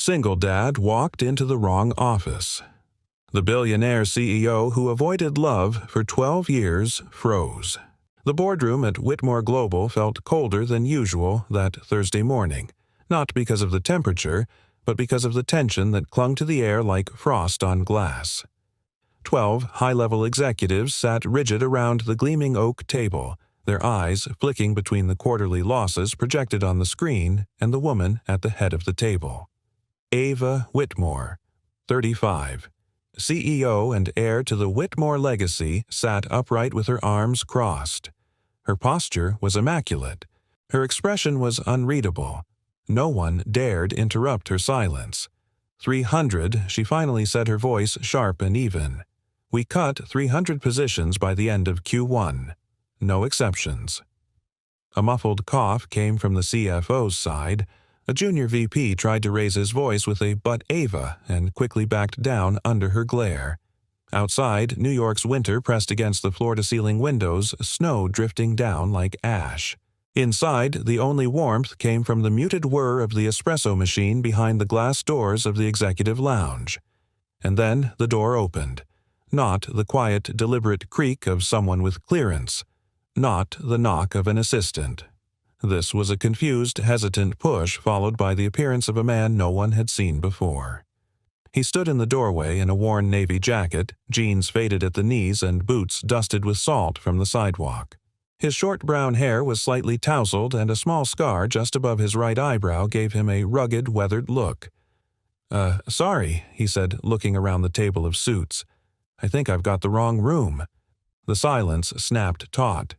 single dad walked into the wrong office. The billionaire CEO who avoided love for 12 years froze. The boardroom at Whitmore Global felt colder than usual that Thursday morning, not because of the temperature, but because of the tension that clung to the air like frost on glass. 12 high-level executives sat rigid around the gleaming oak table, their eyes flicking between the quarterly losses projected on the screen and the woman at the head of the table. Ava Whitmore, 35, CEO and heir to the Whitmore legacy, sat upright with her arms crossed. Her posture was immaculate. Her expression was unreadable. No one dared interrupt her silence. 300, she finally said, her voice sharp and even. We cut 300 positions by the end of Q1. No exceptions. A muffled cough came from the CFO's side. A junior VP tried to raise his voice with a "but Ava" and quickly backed down under her glare. Outside, New York's winter pressed against the floor-to-ceiling windows, snow drifting down like ash. Inside, the only warmth came from the muted whir of the espresso machine behind the glass doors of the executive lounge. And then the door opened. Not the quiet, deliberate creak of someone with clearance. Not the knock of an assistant. This was a confused, hesitant push followed by the appearance of a man no one had seen before. He stood in the doorway in a worn navy jacket, jeans faded at the knees and boots dusted with salt from the sidewalk. His short brown hair was slightly tousled and a small scar just above his right eyebrow gave him a rugged, weathered look. Sorry," he said, looking around the table of suits. "I think I've got the wrong room." The silence snapped taut.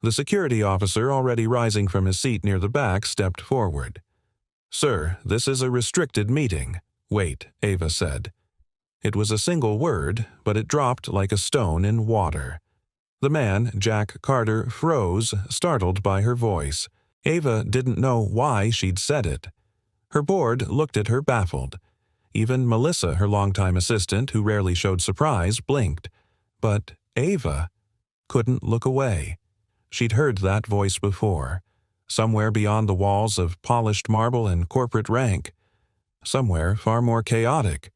The security officer, already rising from his seat near the back, stepped forward. "Sir, this is a restricted meeting." "Wait," Ava said. It was a single word, but it dropped like a stone in water. The man, Jack Carter, froze, startled by her voice. Ava didn't know why she'd said it. Her board looked at her baffled. Even Melissa, her longtime assistant, who rarely showed surprise, blinked. But Ava couldn't look away. She'd heard that voice before, somewhere beyond the walls of polished marble and corporate rank, somewhere far more chaotic.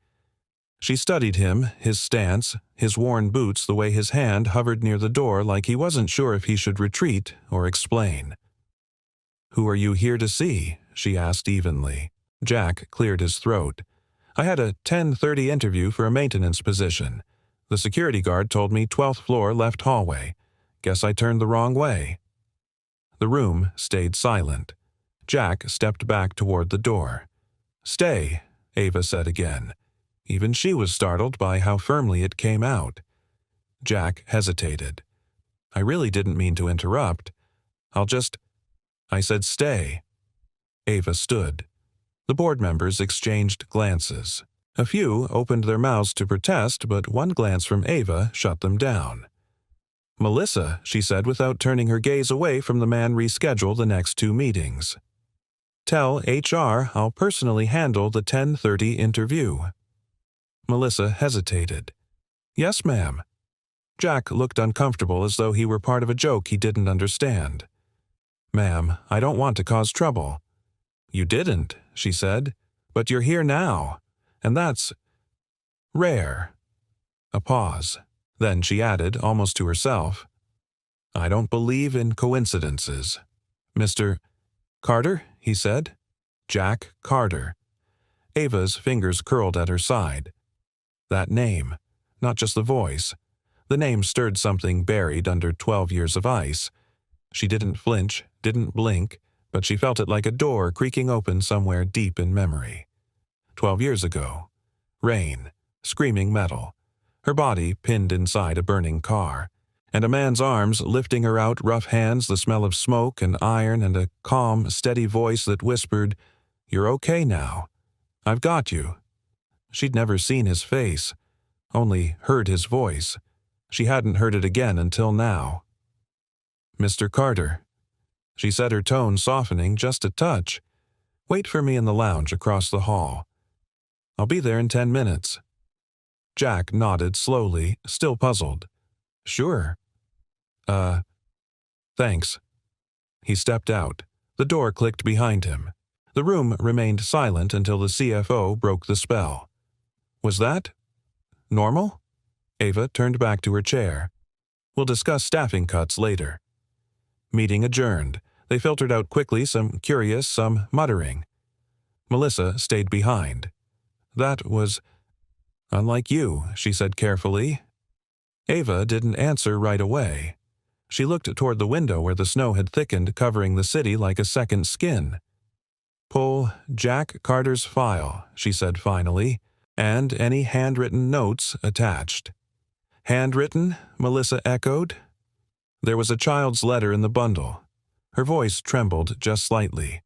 She studied him, his stance, his worn boots, the way his hand hovered near the door like he wasn't sure if he should retreat or explain. "Who are you here to see?" she asked evenly. Jack cleared his throat. "I had a 10:30 interview for a maintenance position. The security guard told me 12th floor left hallway. Guess I turned the wrong way." The room stayed silent. Jack stepped back toward the door. "Stay," Ava said again. Even she was startled by how firmly it came out. Jack hesitated. "I really didn't mean to interrupt. I said stay." Ava stood. The board members exchanged glances. A few opened their mouths to protest, but one glance from Ava shut them down. "Melissa," she said without turning her gaze away from the man, reschedule the next 2 meetings. "Tell HR I'll personally handle the 10:30 interview." Melissa hesitated. "Yes, ma'am." Jack looked uncomfortable as though he were part of a joke he didn't understand. "Ma'am, I don't want to cause trouble." "You didn't," she said, "but you're here now, and that's rare." A pause. Then she added, almost to herself, "I don't believe in coincidences." "Mr. Carter?" he said. "Jack Carter." Ava's fingers curled at her side. That name, not just the voice. The name stirred something buried under 12 years of ice. She didn't flinch, didn't blink, but she felt it like a door creaking open somewhere deep in memory. 12 years ago. Rain, screaming metal. Her body pinned inside a burning car, and a man's arms lifting her out, rough hands, the smell of smoke and iron, and a calm, steady voice that whispered, "You're okay now. I've got you." She'd never seen his face, only heard his voice. She hadn't heard it again until now. "Mr. Carter," she said, her tone softening just a touch. "Wait for me in the lounge across the hall. I'll be there in 10 minutes. Jack nodded slowly, still puzzled. "Sure." Thanks." He stepped out. The door clicked behind him. The room remained silent until the CFO broke the spell. Was that normal? Ava turned back to her chair. We'll discuss staffing cuts later. Meeting adjourned. They filtered out quickly, some curious, some muttering. Melissa stayed behind. That was unlike you, she said carefully. Ava didn't answer right away. She looked toward the window where the snow had thickened, covering the city like a second skin. Pull Jack Carter's file, she said finally, and any handwritten notes attached. Handwritten? Melissa echoed. There was a child's letter in the bundle. Her voice trembled just slightly.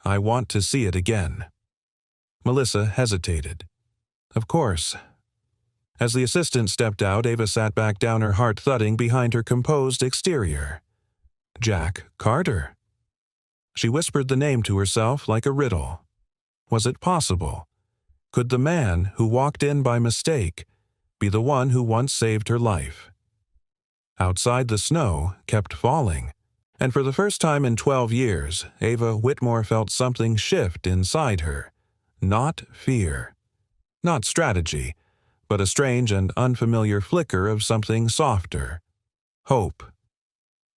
I want to see it again. Melissa hesitated. Of course. As the assistant stepped out, Ava sat back down, her heart thudding behind her composed exterior. Jack Carter. She whispered the name to herself like a riddle. Was it possible? Could the man who walked in by mistake be the one who once saved her life? Outside, the snow kept falling, and for the first time in 12 years, Ava Whitmore felt something shift inside her. Not fear. Not strategy, but a strange and unfamiliar flicker of something softer. Hope.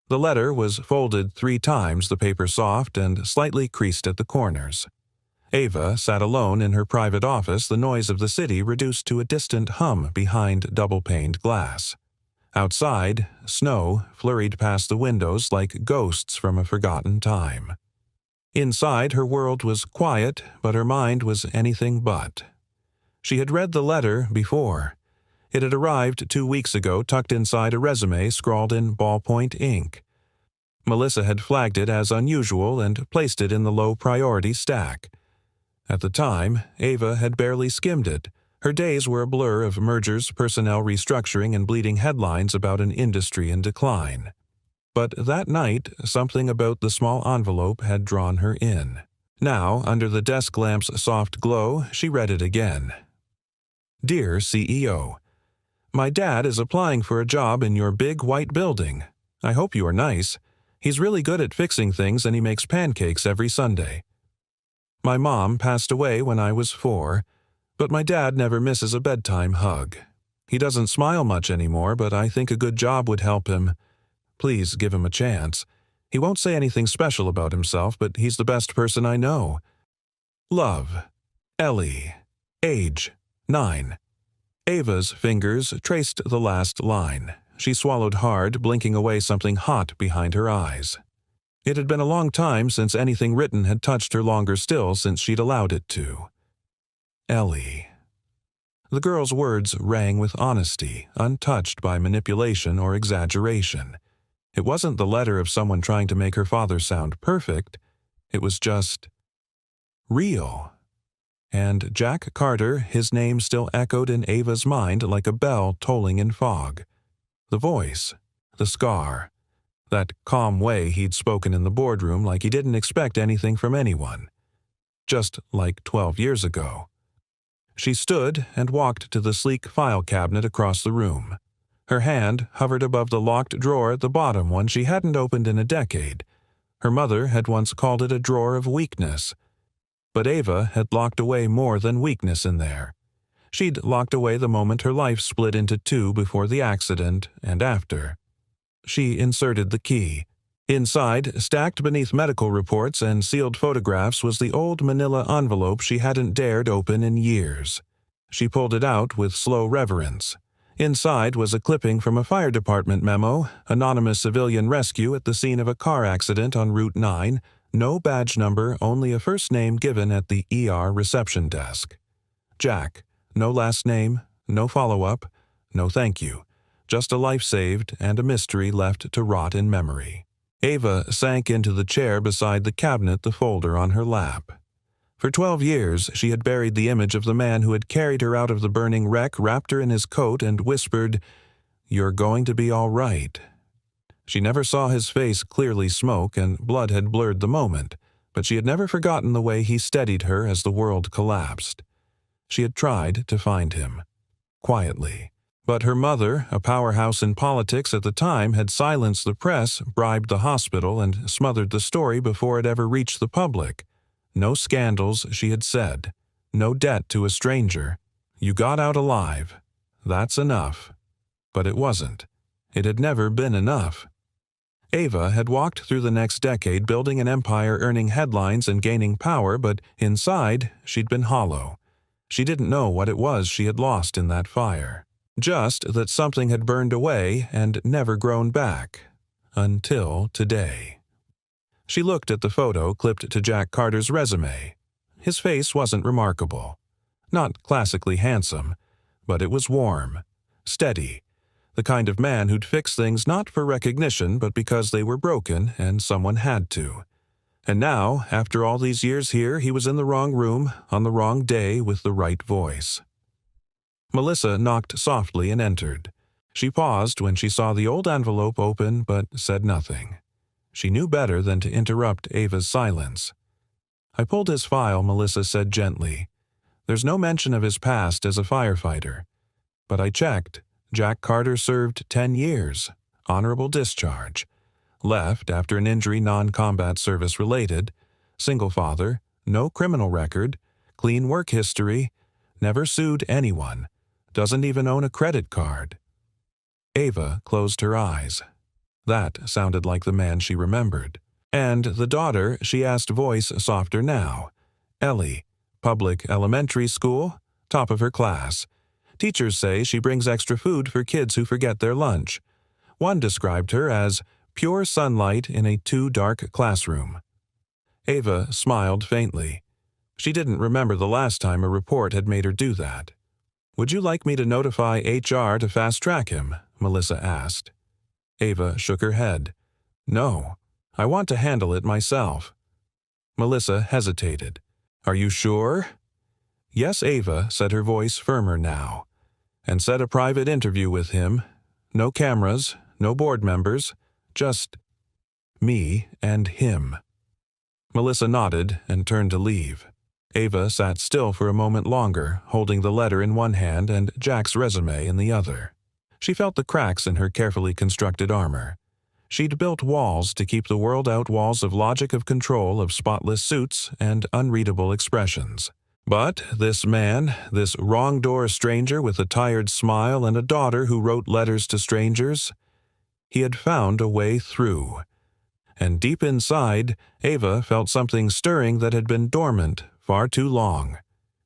The letter was folded 3 times, the paper soft and slightly creased at the corners. Ava sat alone in her private office, the noise of the city reduced to a distant hum behind double-paned glass. Outside, snow flurried past the windows like ghosts from a forgotten time. Inside, her world was quiet, but her mind was anything but. She had read the letter before. It had arrived 2 weeks ago, tucked inside a resume scrawled in ballpoint ink. Melissa had flagged it as unusual and placed it in the low-priority stack. At the time, Ava had barely skimmed it. Her days were a blur of mergers, personnel restructuring, and bleeding headlines about an industry in decline. But that night, something about the small envelope had drawn her in. Now, under the desk lamp's soft glow, she read it again. Dear CEO, my dad is applying for a job in your big white building. I hope you are nice. He's really good at fixing things and he makes pancakes every Sunday. My mom passed away when I was 4, but my dad never misses a bedtime hug. He doesn't smile much anymore, but I think a good job would help him. Please give him a chance. He won't say anything special about himself, but he's the best person I know. Love. Ellie. Age. 9. Ava's fingers traced the last line. She swallowed hard, blinking away something hot behind her eyes. It had been a long time since anything written had touched her, longer still since she'd allowed it to. Ellie. The girl's words rang with honesty, untouched by manipulation or exaggeration. It wasn't the letter of someone trying to make her father sound perfect. It was just real. And Jack Carter, his name still echoed in Ava's mind like a bell tolling in fog. The voice, the scar, that calm way he'd spoken in the boardroom like he didn't expect anything from anyone. Just like 12 years ago. She stood and walked to the sleek file cabinet across the room. Her hand hovered above the locked drawer at the bottom, one she hadn't opened in a decade. Her mother had once called it a drawer of weakness. But Ava had locked away more than weakness in there. She'd locked away the moment her life split into 2 before the accident and after. She inserted the key. Inside, stacked beneath medical reports and sealed photographs, was the old manila envelope she hadn't dared open in years. She pulled it out with slow reverence. Inside was a clipping from a fire department memo, anonymous civilian rescue at the scene of a car accident on Route 9, no badge number, only a first name given at the ER reception desk. Jack, no last name, no follow-up, no thank you. Just a life saved and a mystery left to rot in memory. Ava sank into the chair beside the cabinet, the folder on her lap. For 12 years, she had buried the image of the man who had carried her out of the burning wreck, wrapped her in his coat, and whispered, "You're going to be all right." She never saw his face clearly smoke, and blood had blurred the moment, but she had never forgotten the way he steadied her as the world collapsed. She had tried to find him. Quietly. But her mother, a powerhouse in politics at the time, had silenced the press, bribed the hospital, and smothered the story before it ever reached the public. No scandals, she had said. No debt to a stranger. You got out alive. That's enough. But it wasn't. It had never been enough. Ava had walked through the next decade building an empire, earning headlines and gaining power, but inside, she'd been hollow. She didn't know what it was she had lost in that fire. Just that something had burned away and never grown back. Until today. She looked at the photo clipped to Jack Carter's resume. His face wasn't remarkable. Not classically handsome, but it was warm, steady, the kind of man who'd fix things not for recognition but because they were broken and someone had to. And now, after all these years here, he was in the wrong room, on the wrong day, with the right voice. Melissa knocked softly and entered. She paused when she saw the old envelope open but said nothing. She knew better than to interrupt Ava's silence. "I pulled his file," Melissa said gently. "There's no mention of his past as a firefighter. But I checked. Jack Carter served 10 years. Honorable discharge. Left after an injury non-combat service related. Single father. No criminal record. Clean work history. Never sued anyone. Doesn't even own a credit card." Ava closed her eyes. That sounded like the man she remembered. And the daughter, she asked, voice softer now. Ellie. Public elementary school. Top of her class. Teachers say she brings extra food for kids who forget their lunch. One described her as pure sunlight in a too dark classroom. Ava smiled faintly. She didn't remember the last time a report had made her do that. "Would you like me to notify HR to fast-track him?" Melissa asked. Ava shook her head. "No, I want to handle it myself." Melissa hesitated. "Are you sure?" "Yes, Ava," said her voice firmer now. "And set a private interview with him. No cameras, no board members, just me and him." Melissa nodded and turned to leave. Ava sat still for a moment longer, holding the letter in one hand and Jack's resume in the other. She felt the cracks in her carefully constructed armor. She'd built walls to keep the world out, walls of logic, of control, of spotless suits and unreadable expressions. But this man, this wrong-door stranger with a tired smile and a daughter who wrote letters to strangers, he had found a way through. And deep inside, Ava felt something stirring that had been dormant far too long.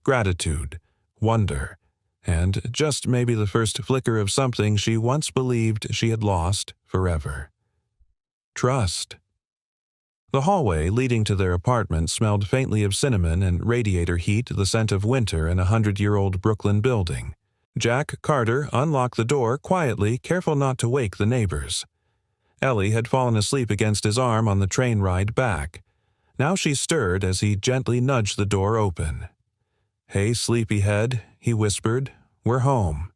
Gratitude, wonder, and just maybe the first flicker of something she once believed she had lost forever. Trust. The hallway leading to their apartment smelled faintly of cinnamon and radiator heat, the scent of winter in a 100-year-old Brooklyn building. Jack Carter unlocked the door quietly, careful not to wake the neighbors. Ellie had fallen asleep against his arm on the train ride back. Now she stirred as he gently nudged the door open. "Hey, sleepyhead," he whispered. "We're home."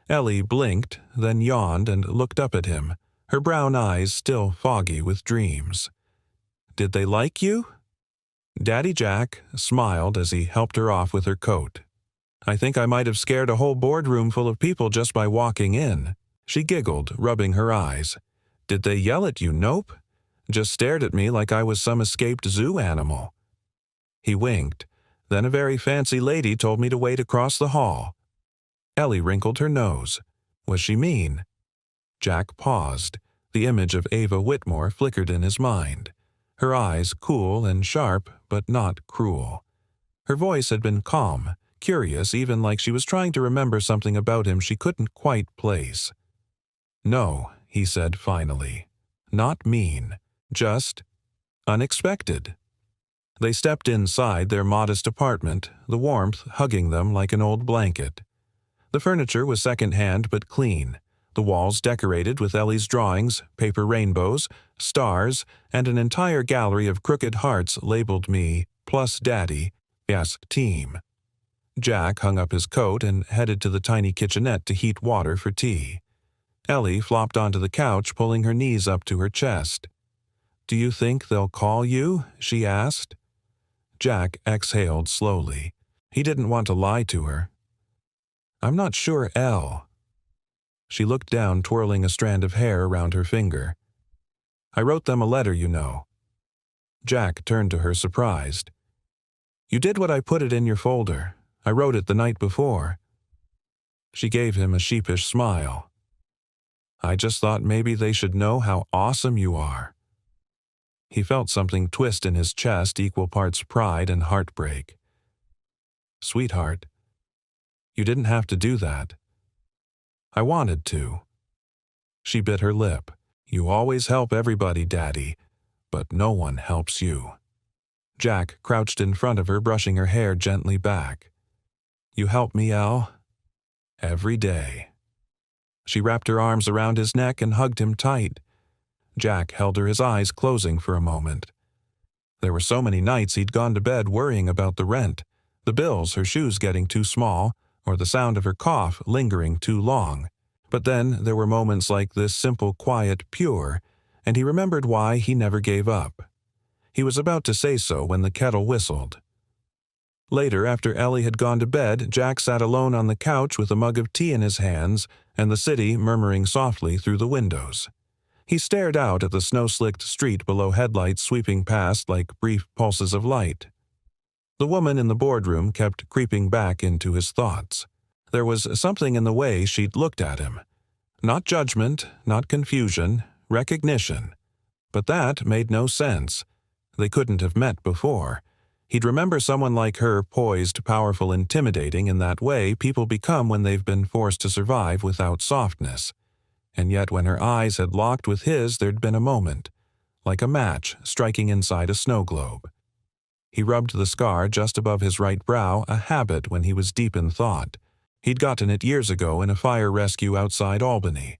Ellie blinked, then yawned and looked up at him, her brown eyes still foggy with dreams. "Did they like you?" Daddy Jack smiled as he helped her off with her coat. "I think I might have scared a whole boardroom full of people just by walking in." She giggled, rubbing her eyes. "Did they yell at you?" "Nope. Just stared at me like I was some escaped zoo animal." He winked. "Then a very fancy lady told me to wait across the hall." Ellie wrinkled her nose. Was she mean? Jack paused. The image of Ava Whitmore flickered in his mind. Her eyes cool and sharp, but not cruel. Her voice had been calm, curious, even like she was trying to remember something about him she couldn't quite place. "No," he said finally. "Not mean. Just unexpected." They stepped inside their modest apartment, the warmth hugging them like an old blanket. The furniture was second-hand but clean, the walls decorated with Ellie's drawings, paper rainbows, stars, and an entire gallery of crooked hearts labeled me, plus Daddy, yes, team. Jack hung up his coat and headed to the tiny kitchenette to heat water for tea. Ellie flopped onto the couch, pulling her knees up to her chest. "Do you think they'll call you?" she asked. Jack exhaled slowly. He didn't want to lie to her. "I'm not sure, Elle." She looked down, twirling a strand of hair around her finger. "I wrote them a letter, you know." Jack turned to her, surprised. You did what I put it in your folder. I wrote it the night before. She gave him a sheepish smile. I just thought maybe they should know how awesome you are. He felt something twist in his chest, equal parts pride and heartbreak. Sweetheart, you didn't have to do that. I wanted to. She bit her lip. You always help everybody, Daddy, but no one helps you. Jack crouched in front of her, brushing her hair gently back. You help me, Elle? Every day. She wrapped her arms around his neck and hugged him tight. Jack held her, his eyes closing for a moment. There were so many nights he'd gone to bed worrying about the rent, the bills, her shoes getting too small, or the sound of her cough lingering too long. But then there were moments like this, simple, quiet, pure, and he remembered why he never gave up. He was about to say so when the kettle whistled. Later, after Ellie had gone to bed, Jack sat alone on the couch with a mug of tea in his hands and the city murmuring softly through the windows. He stared out at the snow-slicked street below, headlights sweeping past like brief pulses of light. The woman in the boardroom kept creeping back into his thoughts. There was something in the way she'd looked at him. Not judgment, not confusion, recognition. But that made no sense. They couldn't have met before. He'd remember someone like her, poised, powerful, intimidating in that way people become when they've been forced to survive without softness. And yet when her eyes had locked with his, there'd been a moment, like a match striking inside a snow globe. He rubbed the scar just above his right brow, a habit when he was deep in thought. He'd gotten it years ago in a fire rescue outside Albany.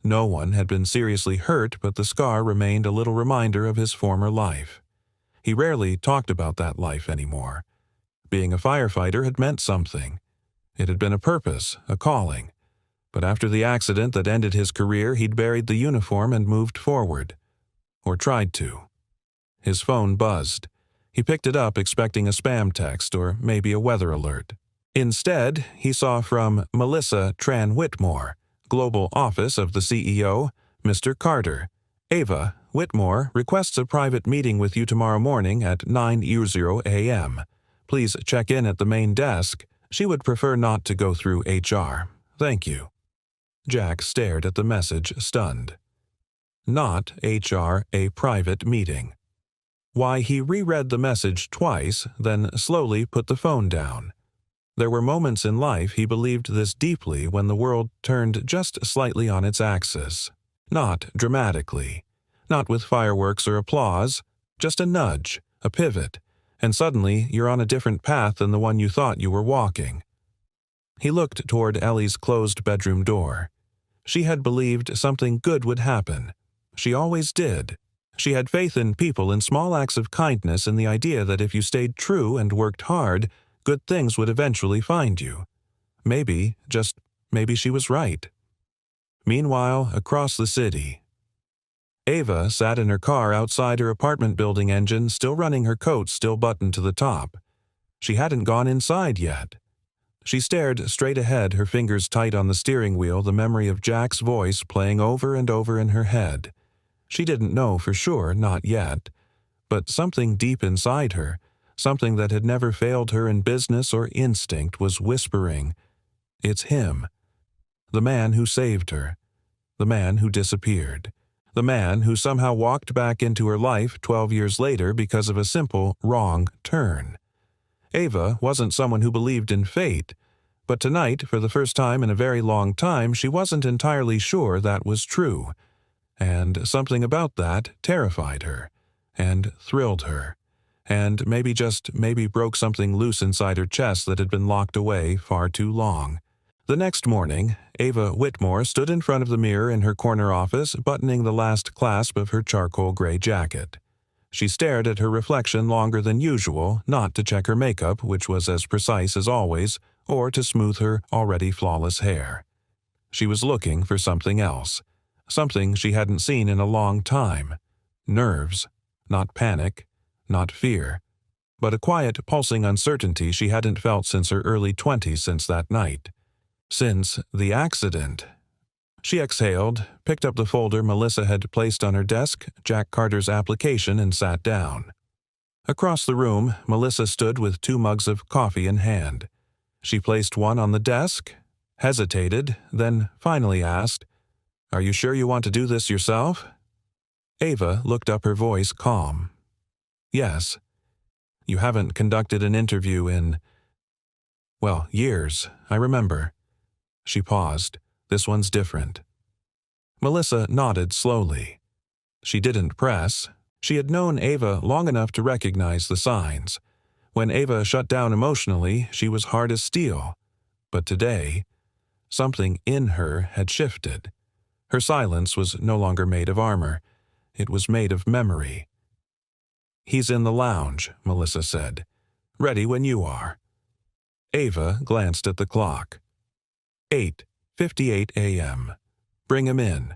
No one had been seriously hurt, but the scar remained a little reminder of his former life. He rarely talked about that life anymore. Being a firefighter had meant something. It had been a purpose, a calling. But after the accident that ended his career, he'd buried the uniform and moved forward. Or tried to. His phone buzzed. He picked it up expecting a spam text or maybe a weather alert. Instead, he saw from Melissa Tran Whitmore, Global Office of the CEO, Mr. Carter. Ava, Whitmore requests a private meeting with you tomorrow morning at 9:00 a.m. Please check in at the main desk. She would prefer not to go through HR. Thank you. Jack stared at the message, stunned. Not HR, a private meeting. Why, he reread the message twice, then slowly put the phone down. There were moments in life he believed this deeply when the world turned just slightly on its axis. Not dramatically. Not with fireworks or applause. Just a nudge, a pivot, and suddenly you're on a different path than the one you thought you were walking. He looked toward Ellie's closed bedroom door. She had believed something good would happen. She always did. She had faith in people, in small acts of kindness, and the idea that if you stayed true and worked hard, good things would eventually find you. Maybe, just maybe she was right. Meanwhile, across the city, Ava sat in her car outside her apartment building, engine still running, her coat still buttoned to the top. She hadn't gone inside yet. She stared straight ahead, her fingers tight on the steering wheel, the memory of Jack's voice playing over and over in her head. She didn't know for sure, not yet, but something deep inside her, something that had never failed her in business or instinct, was whispering, "It's him." The man who saved her. The man who disappeared. The man who somehow walked back into her life 12 years later because of a simple, wrong turn. Ava wasn't someone who believed in fate, but tonight, for the first time in a very long time, she wasn't entirely sure that was true. And something about that terrified her, and thrilled her, and maybe broke something loose inside her chest that had been locked away far too long. The next morning, Ava Whitmore stood in front of the mirror in her corner office, buttoning the last clasp of her charcoal gray jacket. She stared at her reflection longer than usual, not to check her makeup, which was as precise as always, or to smooth her already flawless hair. She was looking for something else, something she hadn't seen in a long time. Nerves, not panic, not fear, but a quiet, pulsing uncertainty she hadn't felt since her early 20s, since that night. Since the accident. She exhaled, picked up the folder Melissa had placed on her desk, Jack Carter's application, and sat down. Across the room, Melissa stood with 2 mugs of coffee in hand. She placed one on the desk, hesitated, then finally asked, "Are you sure you want to do this yourself?" Ava looked up, her voice calm. "Yes. You haven't conducted an interview in, well, years, I remember." She paused. "This one's different." Melissa nodded slowly. She didn't press. She had known Ava long enough to recognize the signs. When Ava shut down emotionally, she was hard as steel. But today, something in her had shifted. Her silence was no longer made of armor. It was made of memory. "He's in the lounge," Melissa said. "Ready when you are." Ava glanced at the clock. 8:58 a.m. "Bring him in."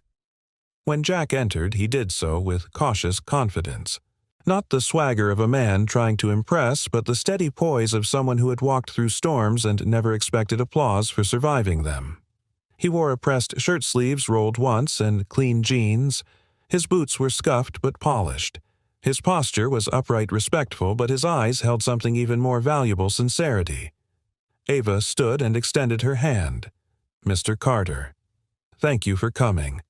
When Jack entered, he did so with cautious confidence. Not the swagger of a man trying to impress, but the steady poise of someone who had walked through storms and never expected applause for surviving them. He wore a pressed shirt sleeves rolled once and clean jeans. His boots were scuffed but polished. His posture was upright respectful, but his eyes held something even more valuable: sincerity. Ava stood and extended her hand. "Mr. Carter, thank you for coming."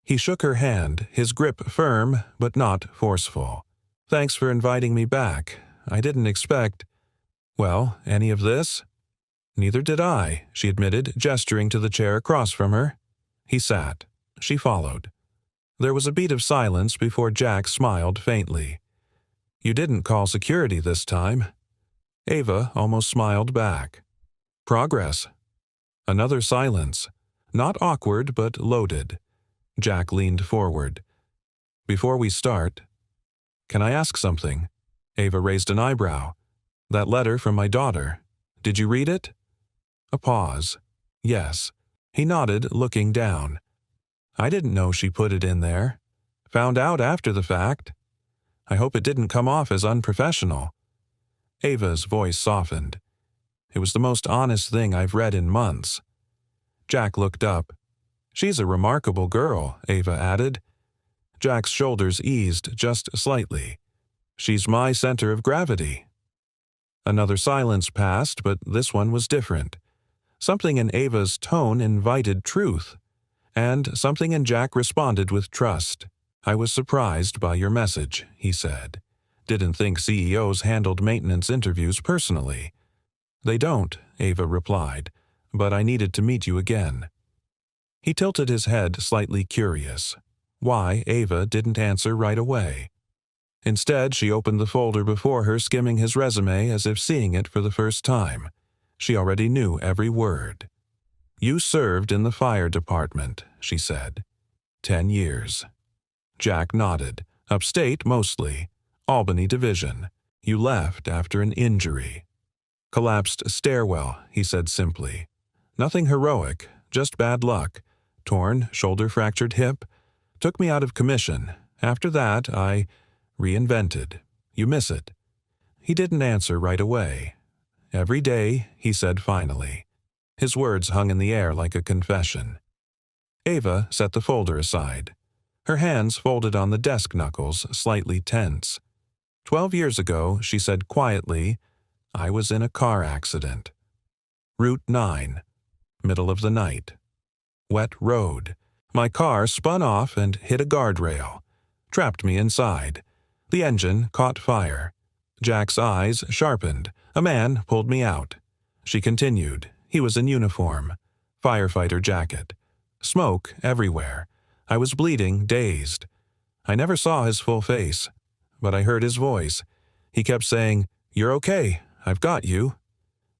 He shook her hand, his grip firm but not forceful. "Thanks for inviting me back. I didn't expect, well, any of this." "Neither did I," she admitted, gesturing to the chair across from her. He sat. She followed. There was a beat of silence before Jack smiled faintly. "You didn't call security this time." Ava almost smiled back. "Progress." Another silence. Not awkward, but loaded. Jack leaned forward. "Before we start, can I ask something?" Ava raised an eyebrow. "That letter from my daughter. Did you read it?" A pause. "Yes." He nodded, looking down. "I didn't know she put it in there. Found out after the fact. I hope it didn't come off as unprofessional." Ava's voice softened. "It was the most honest thing I've read in months." Jack looked up. "She's a remarkable girl," Ava added. Jack's shoulders eased just slightly. "She's my center of gravity." Another silence passed, but this one was different. Something in Ava's tone invited truth, and something in Jack responded with trust. "I was surprised by your message," he said. "Didn't think CEOs handled maintenance interviews personally." "They don't," Ava replied, "but I needed to meet you again." He tilted his head, slightly curious. Why Ava didn't answer right away. Instead, she opened the folder before her, skimming his resume as if seeing it for the first time. She already knew every word. "You served in the fire department," she said. 10 years. Jack nodded. "Upstate, mostly. Albany Division. You left after an injury." "Collapsed stairwell," he said simply. "Nothing heroic, just bad luck. Torn, shoulder-fractured hip. Took me out of commission. After that, I reinvented. You miss it." He didn't answer right away. "Every day," he said finally. His words hung in the air like a confession. Ava set the folder aside. Her hands folded on the desk knuckles, slightly tense. 12 years ago, she said quietly, "I was in a car accident. Route 9. Middle of the night. Wet road. My car spun off and hit a guardrail. Trapped me inside. The engine caught fire. Jack's eyes sharpened. A man pulled me out." She continued. He was in uniform. Firefighter jacket. Smoke everywhere. I was bleeding, dazed. I never saw his full face, but I heard his voice. He kept saying, "You're okay. I've got you."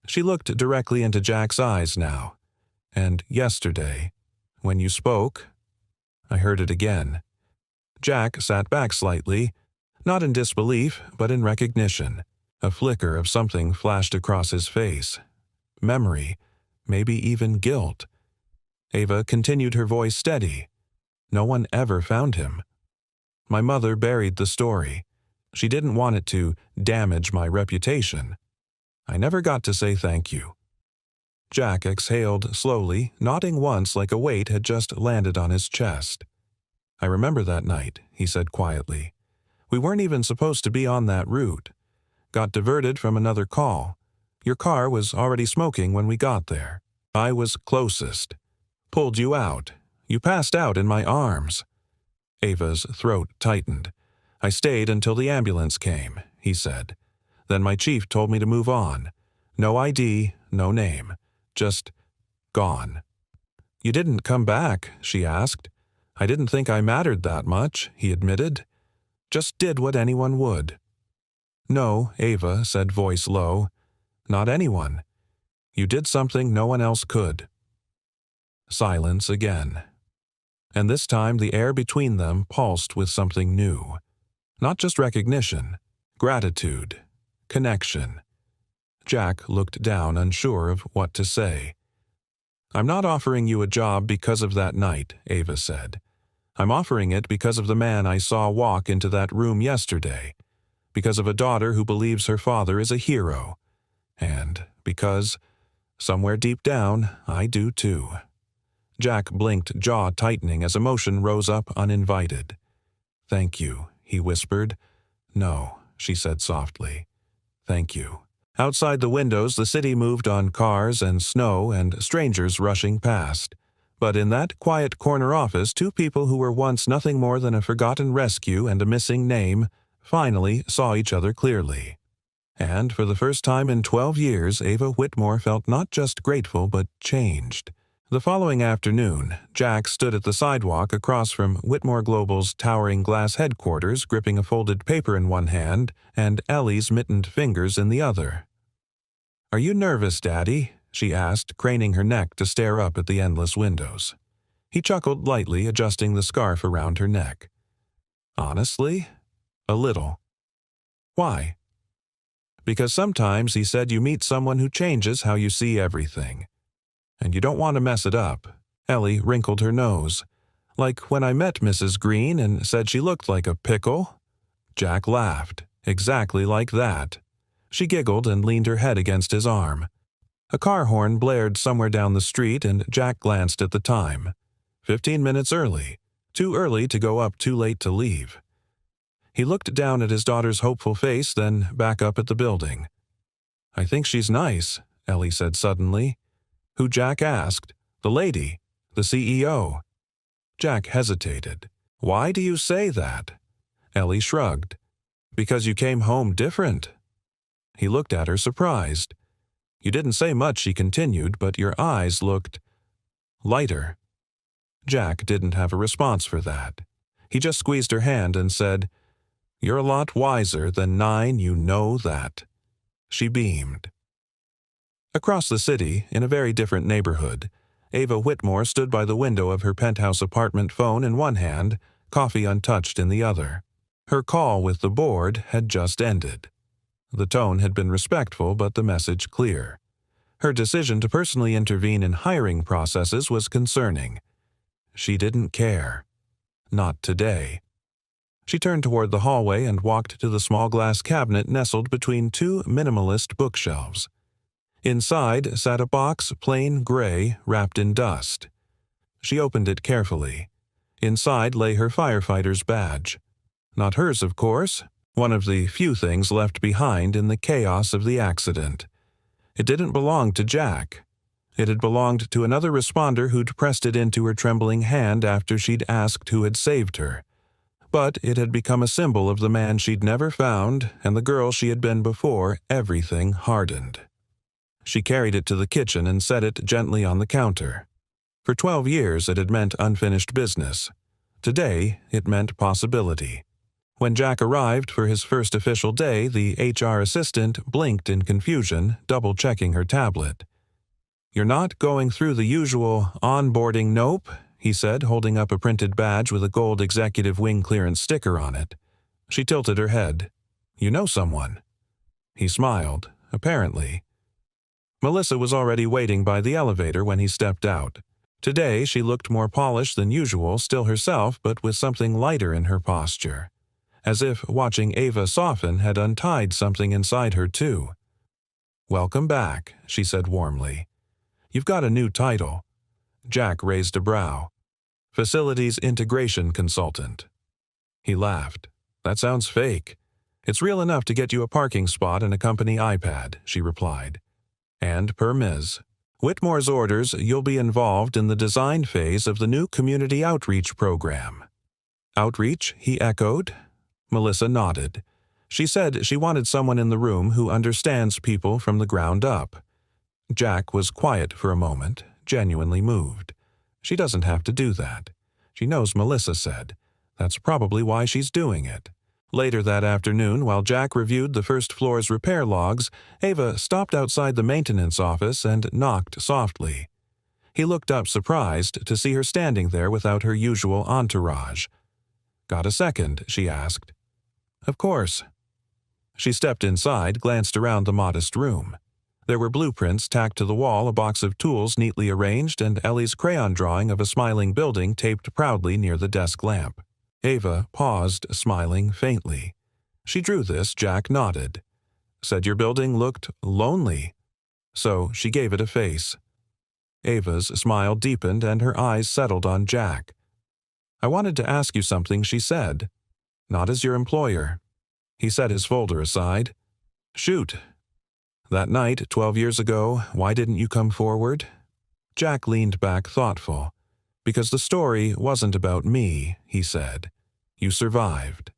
She looked directly into Jack's eyes now. "And yesterday, when you spoke," I heard it again. Jack sat back slightly, not in disbelief, but in recognition. A flicker of something flashed across his face. Memory, maybe even guilt. Ava continued, her voice steady. "No one ever found him. My mother buried the story. She didn't want it to damage my reputation. I never got to say thank you." Jack exhaled slowly, nodding once like a weight had just landed on his chest. "I remember that night," he said quietly. We weren't even supposed to be on that route. Got diverted from another call. Your car was already smoking when we got there. I was closest. Pulled you out. You passed out in my arms." Ava's throat tightened. "I stayed until the ambulance came," he said. "Then my chief told me to move on. No ID, no name. Just gone." "You didn't come back?" she asked. "I didn't think I mattered that much," he admitted. "Just did what anyone would." "No," Ava said, voice low. "Not anyone. You did something no one else could." Silence again. And this time the air between them pulsed with something new. Not just recognition, gratitude, connection. Jack looked down, unsure of what to say. "I'm not offering you a job because of that night," Ava said. "I'm offering it because of the man I saw walk into that room yesterday, because of a daughter who believes her father is a hero, and because, somewhere deep down, I do too." Jack blinked, jaw tightening as emotion rose up uninvited. "Thank you," he whispered. "No," she said softly. "Thank you." Outside the windows, the city moved on cars and snow and strangers rushing past. But in that quiet corner office, two people who were once nothing more than a forgotten rescue and a missing name finally saw each other clearly. And for the first time in 12 years, Ava Whitmore felt not just grateful but changed. The following afternoon, Jack stood at the sidewalk across from Whitmore Global's towering glass headquarters, gripping a folded paper in one hand and Ellie's mittened fingers in the other. "Are you nervous, Daddy?" she asked, craning her neck to stare up at the endless windows. He chuckled lightly, adjusting the scarf around her neck. "Honestly, a little." "Why?" "Because sometimes," he said, "you meet someone who changes how you see everything. And you don't want to mess it up." Ellie wrinkled her nose. "Like when I met Mrs. Green and said she looked like a pickle?" Jack laughed. "Exactly like that." She giggled and leaned her head against his arm. A car horn blared somewhere down the street, and Jack glanced at the time. 15 minutes early. Too early to go up, too late to leave. He looked down at his daughter's hopeful face, then back up at the building. "I think she's nice," Ellie said suddenly. Who, Jack asked. "The lady. The CEO." Jack hesitated. "Why do you say that?" Ellie shrugged. "Because you came home different." He looked at her, surprised. "You didn't say much," she continued, "but your eyes looked lighter." Jack didn't have a response for that. He just squeezed her hand and said, "You're a lot wiser than 9, you know that." She beamed. Across the city, in a very different neighborhood, Ava Whitmore stood by the window of her penthouse apartment, phone in one hand, coffee untouched in the other. Her call with the board had just ended. The tone had been respectful, but the message clear. Her decision to personally intervene in hiring processes was concerning. She didn't care. Not today. She turned toward the hallway and walked to the small glass cabinet nestled between two minimalist bookshelves. Inside sat a box, plain gray, wrapped in dust. She opened it carefully. Inside lay her firefighter's badge. Not hers, of course. One of the few things left behind in the chaos of the accident. It didn't belong to Jack. It had belonged to another responder who'd pressed it into her trembling hand after she'd asked who had saved her. But it had become a symbol of the man she'd never found and the girl she had been before. Everything hardened. She carried it to the kitchen and set it gently on the counter. For 12 years it had meant unfinished business. Today it meant possibility. When Jack arrived for his first official day, the HR assistant blinked in confusion, double-checking her tablet. "You're not going through the usual onboarding nope," he said, holding up a printed badge with a gold executive wing clearance sticker on it. She tilted her head. "You know someone?" He smiled, apparently. Melissa was already waiting by the elevator when he stepped out. Today she looked more polished than usual, still herself, but with something lighter in her posture. As if watching Ava soften had untied something inside her too. "Welcome back," she said warmly. "You've got a new title." Jack raised a brow. "Facilities Integration Consultant." He laughed. That sounds fake. It's real enough to get you a parking spot and a company iPad, she replied. And per Ms. Whitmore's orders, you'll be involved in the design phase of the new community outreach program. Outreach, he echoed. Melissa nodded. She said she wanted someone in the room who understands people from the ground up. Jack was quiet for a moment, genuinely moved. She doesn't have to do that. She knows, Melissa said. That's probably why she's doing it. Later that afternoon, while Jack reviewed the first floor's repair logs, Ava stopped outside the maintenance office and knocked softly. He looked up surprised to see her standing there without her usual entourage. "Got a second?" she asked. "Of course." She stepped inside, glanced around the modest room. There were blueprints tacked to the wall, a box of tools neatly arranged, and Ellie's crayon drawing of a smiling building taped proudly near the desk lamp. Ava paused, smiling faintly. She drew this. Jack nodded. Said your building looked lonely. So she gave it a face. Ava's smile deepened and her eyes settled on Jack. "I wanted to ask you something," she said. "Not as your employer." He set his folder aside. "Shoot." "That night, 12 years ago, why didn't you come forward?" Jack leaned back thoughtful. "Because the story wasn't about me," he said. "You survived.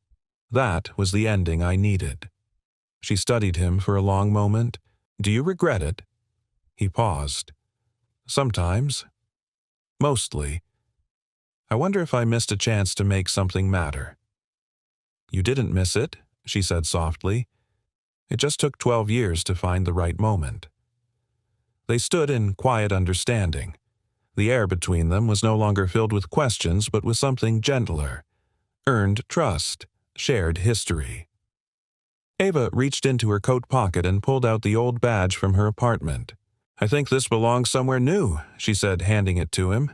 That was the ending I needed." She studied him for a long moment. "Do you regret it?" He paused. "Sometimes. Mostly. I wonder if I missed a chance to make something matter." "You didn't miss it," she said softly. "It just took 12 years to find the right moment." They stood in quiet understanding. The air between them was no longer filled with questions, but with something gentler. Earned trust, shared history. Ava reached into her coat pocket and pulled out the old badge from her apartment. "I think this belongs somewhere new," she said, handing it to him.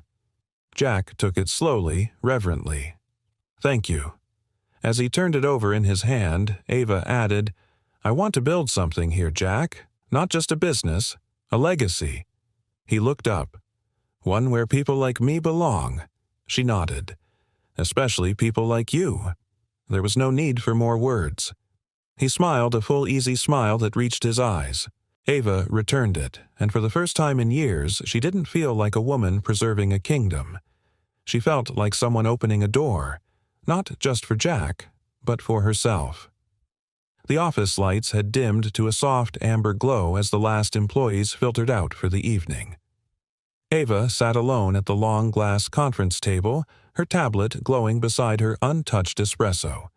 Jack took it slowly, reverently. "Thank you." As he turned it over in his hand, Ava added, "I want to build something here, Jack. Not just a business, a legacy." He looked up. "One where people like me belong." She nodded. "Especially people like you." There was no need for more words. He smiled, a full, easy smile that reached his eyes. Ava returned it, and for the first time in years, she didn't feel like a woman preserving a kingdom. She felt like someone opening a door, not just for Jack, but for herself. The office lights had dimmed to a soft amber glow as the last employees filtered out for the evening. Ava sat alone at the long glass conference table, her tablet glowing beside her untouched espresso.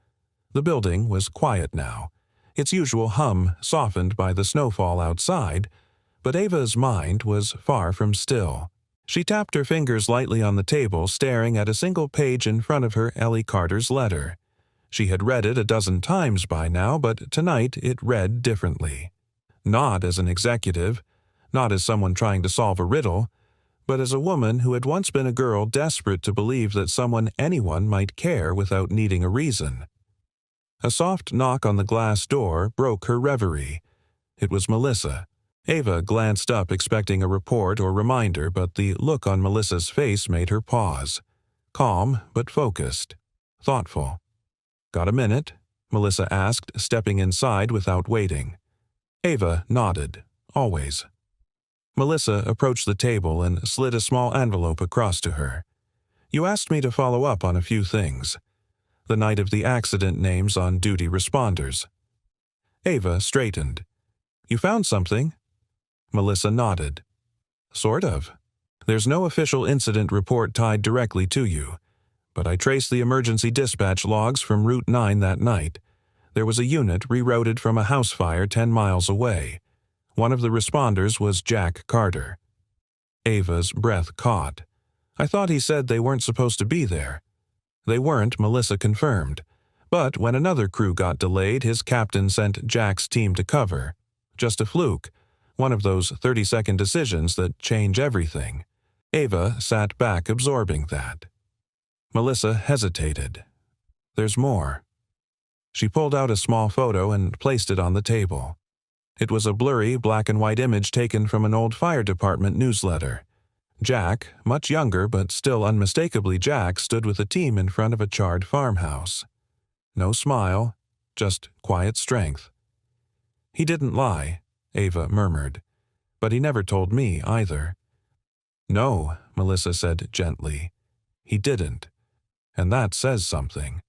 The building was quiet now, its usual hum softened by the snowfall outside, but Ava's mind was far from still. She tapped her fingers lightly on the table, staring at a single page in front of her, Ellie Carter's letter. She had read it a dozen times by now, but tonight it read differently. Not as an executive, not as someone trying to solve a riddle, but as a woman who had once been a girl desperate to believe that anyone might care without needing a reason. A soft knock on the glass door broke her reverie. It was Melissa. Ava glanced up expecting a report or reminder, but the look on Melissa's face made her pause. Calm, but focused. Thoughtful. "Got a minute?" Melissa asked, stepping inside without waiting. Ava nodded. Always. Melissa approached the table and slid a small envelope across to her. "You asked me to follow up on a few things. The night of the accident names on duty responders." Ava straightened. "You found something?" Melissa nodded. "Sort of. There's no official incident report tied directly to you, but I traced the emergency dispatch logs from Route 9 that night. There was a unit rerouted from a house fire 10 miles away. One of the responders was Jack Carter." Ava's breath caught. "I thought he said they weren't supposed to be there." They weren't, Melissa confirmed. But when another crew got delayed, his captain sent Jack's team to cover. Just a fluke. One of those 30-second decisions that change everything. Ava sat back absorbing that. Melissa hesitated. "There's more." She pulled out a small photo and placed it on the table. It was a blurry black-and-white image taken from an old fire department newsletter. Jack, much younger but still unmistakably Jack, stood with a team in front of a charred farmhouse. No smile, just quiet strength. He didn't lie, Ava murmured, but he never told me either. No, Melissa said gently. He didn't, and that says something.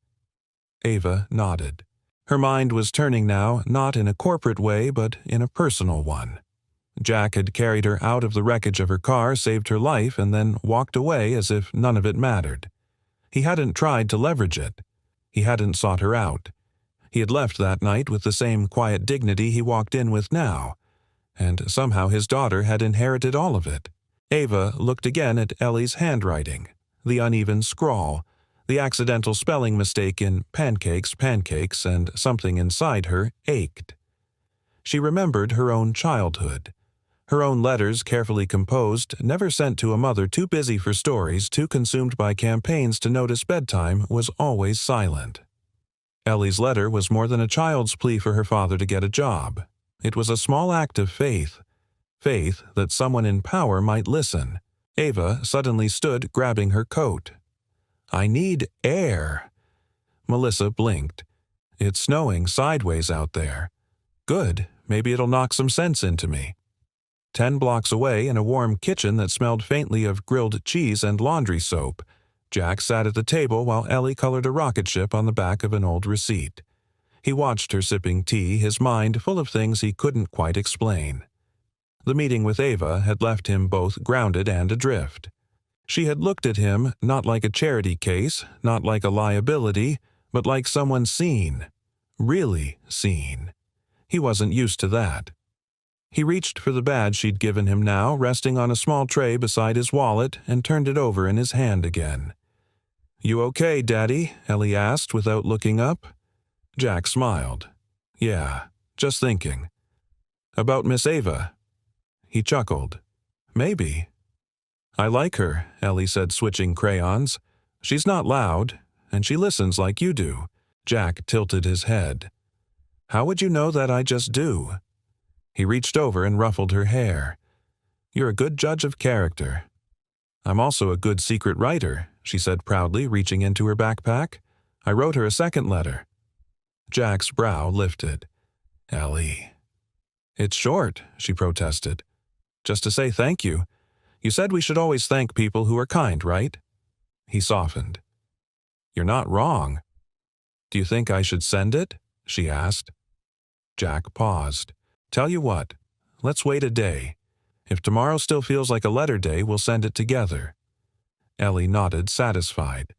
Ava nodded. Her mind was turning now, not in a corporate way, but in a personal one. Jack had carried her out of the wreckage of her car, saved her life, and then walked away as if none of it mattered. He hadn't tried to leverage it. He hadn't sought her out. He had left that night with the same quiet dignity he walked in with now, and somehow his daughter had inherited all of it. Ava looked again at Ellie's handwriting, the uneven scrawl, the accidental spelling mistake in pancakes, and something inside her ached. She remembered her own childhood. Her own letters, carefully composed, never sent to a mother too busy for stories, too consumed by campaigns to notice bedtime, was always silent. Ellie's letter was more than a child's plea for her father to get a job. It was a small act of faith. Faith that someone in power might listen. Ava suddenly stood, grabbing her coat. I need air. Melissa blinked. It's snowing sideways out there. Good, maybe it'll knock some sense into me. 10 blocks away, in a warm kitchen that smelled faintly of grilled cheese and laundry soap, Jack sat at the table while Ellie colored a rocket ship on the back of an old receipt. He watched her sipping tea, his mind full of things he couldn't quite explain. The meeting with Ava had left him both grounded and adrift. She had looked at him not like a charity case, not like a liability, but like someone seen. Really seen. He wasn't used to that. He reached for the badge she'd given him now, resting on a small tray beside his wallet, and turned it over in his hand again. You okay, Daddy? Ellie asked without looking up. Jack smiled. Yeah, just thinking. About Miss Ava. He chuckled. Maybe. I like her, Ellie said, switching crayons. She's not loud, and she listens like you do. Jack tilted his head. How would you know that I just do? He reached over and ruffled her hair. You're a good judge of character. I'm also a good secret writer, she said proudly, reaching into her backpack. I wrote her a second letter. Jack's brow lifted. Ellie. It's short, she protested. Just to say thank you. You said we should always thank people who are kind, right? He softened. You're not wrong. Do you think I should send it? She asked. Jack paused. Tell you what, let's wait a day. If tomorrow still feels like a letter day, we'll send it together. Ellie nodded, satisfied.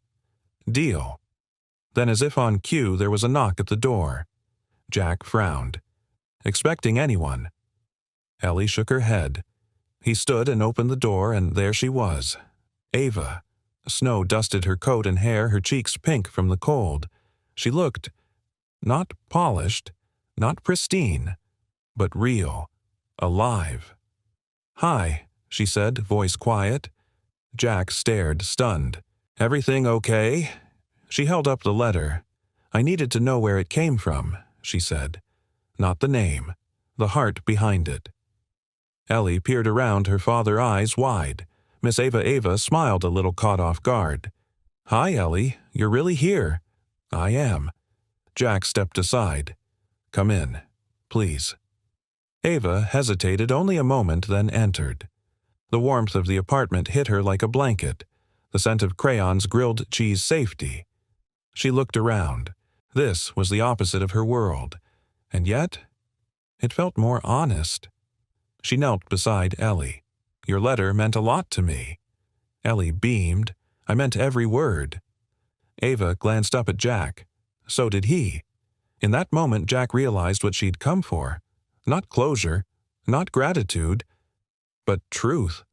Deal. Then, as if on cue, there was a knock at the door. Jack frowned. Expecting anyone? Ellie shook her head. He stood and opened the door, and there she was. Ava. Snow dusted her coat and hair, her cheeks pink from the cold. She looked not polished, not pristine, but real, alive. Hi, she said, voice quiet. Jack stared, stunned. Everything okay? She held up the letter. I needed to know where it came from, she said. Not the name, the heart behind it. Ellie peered around, her father eyes wide. Miss Ava smiled a little caught off guard. Hi, Ellie, you're really here. I am. Jack stepped aside. Come in, please. Ava hesitated only a moment, then entered. The warmth of the apartment hit her like a blanket, the scent of crayons, grilled cheese, safety. She looked around. This was the opposite of her world, and yet it felt more honest. She knelt beside Ellie. Your letter meant a lot to me. Ellie beamed. I meant every word. Ava glanced up at Jack. So did he. In that moment, Jack realized what she'd come for. Not closure, not gratitude, but truth.